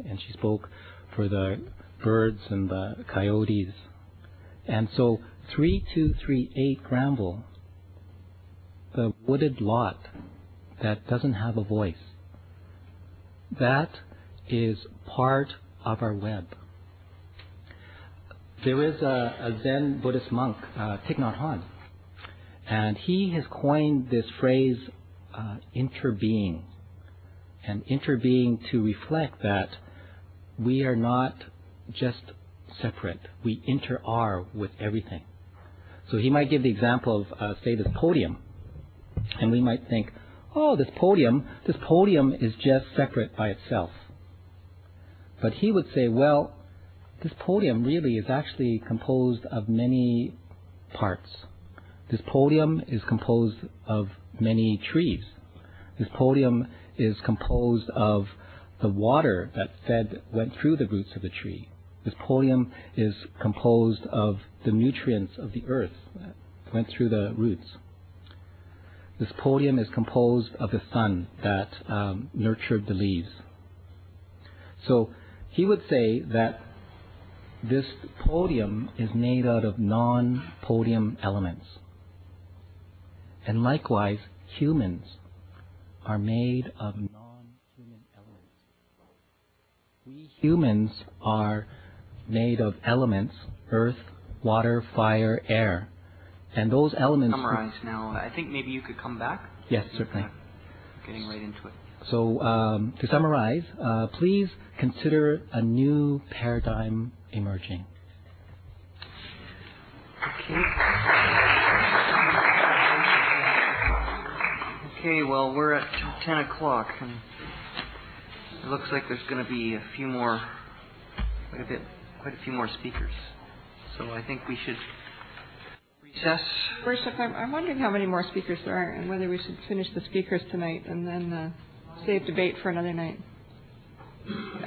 And she spoke for the birds and the coyotes. And so 3238 Granville, the wooded lot that doesn't have a voice, that is part of our web. There is a Zen Buddhist monk, Thich Nhat Hanh, and he has coined this phrase, interbeing, and interbeing to reflect that we are not just separate, we inter-are with everything. So he might give the example of, say, this podium, and we might think, oh, this podium is just separate by itself. But he would say, well, this podium really is actually composed of many parts. This podium is composed of many trees. This podium is composed of the water that went through the roots of the tree. This podium is composed of the nutrients of the earth that went through the roots. This podium is composed of the sun that nurtured the leaves. So he would say that this podium is made out of non-podium elements. And likewise, humans are made of non-human elements. We humans are made of elements, earth, water, fire, air. And those elements...
Summarize now. I think maybe you could come back.
Yes, certainly.
Getting right into it.
So to summarize, please consider a new paradigm emerging.
Okay, well, we're at 10 o'clock, and it looks like there's going to be quite a few more speakers. So I think we should recess.
Worship, I'm wondering how many more speakers there are and whether we should finish the speakers tonight and then save debate for another night.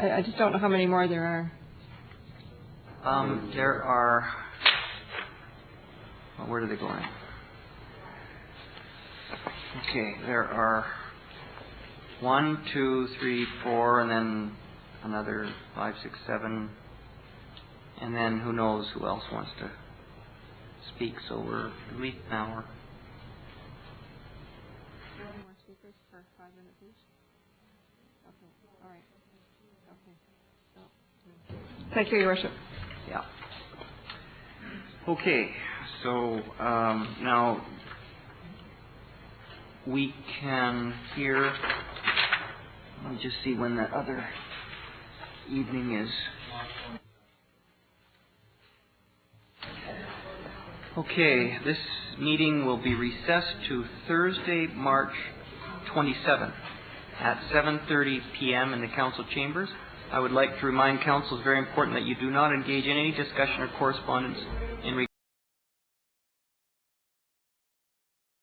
I just don't know how many more there are.
There are... Well, where do they go in? Okay, there are 1, 2, 3, 4, and then another 5, 6, 7, and then who knows who else wants to speak. So we're at least an hour.
More speakers for 5 minutes each? Okay, all right. Okay. Thank you, Your Worship.
Yeah. Okay, so now we can hear, let me just see when that other evening is. Okay, this meeting will be recessed to Thursday, March 27th at 7:30 p.m. in the Council Chambers I would like to remind council it's very important that you do not engage in any discussion or correspondence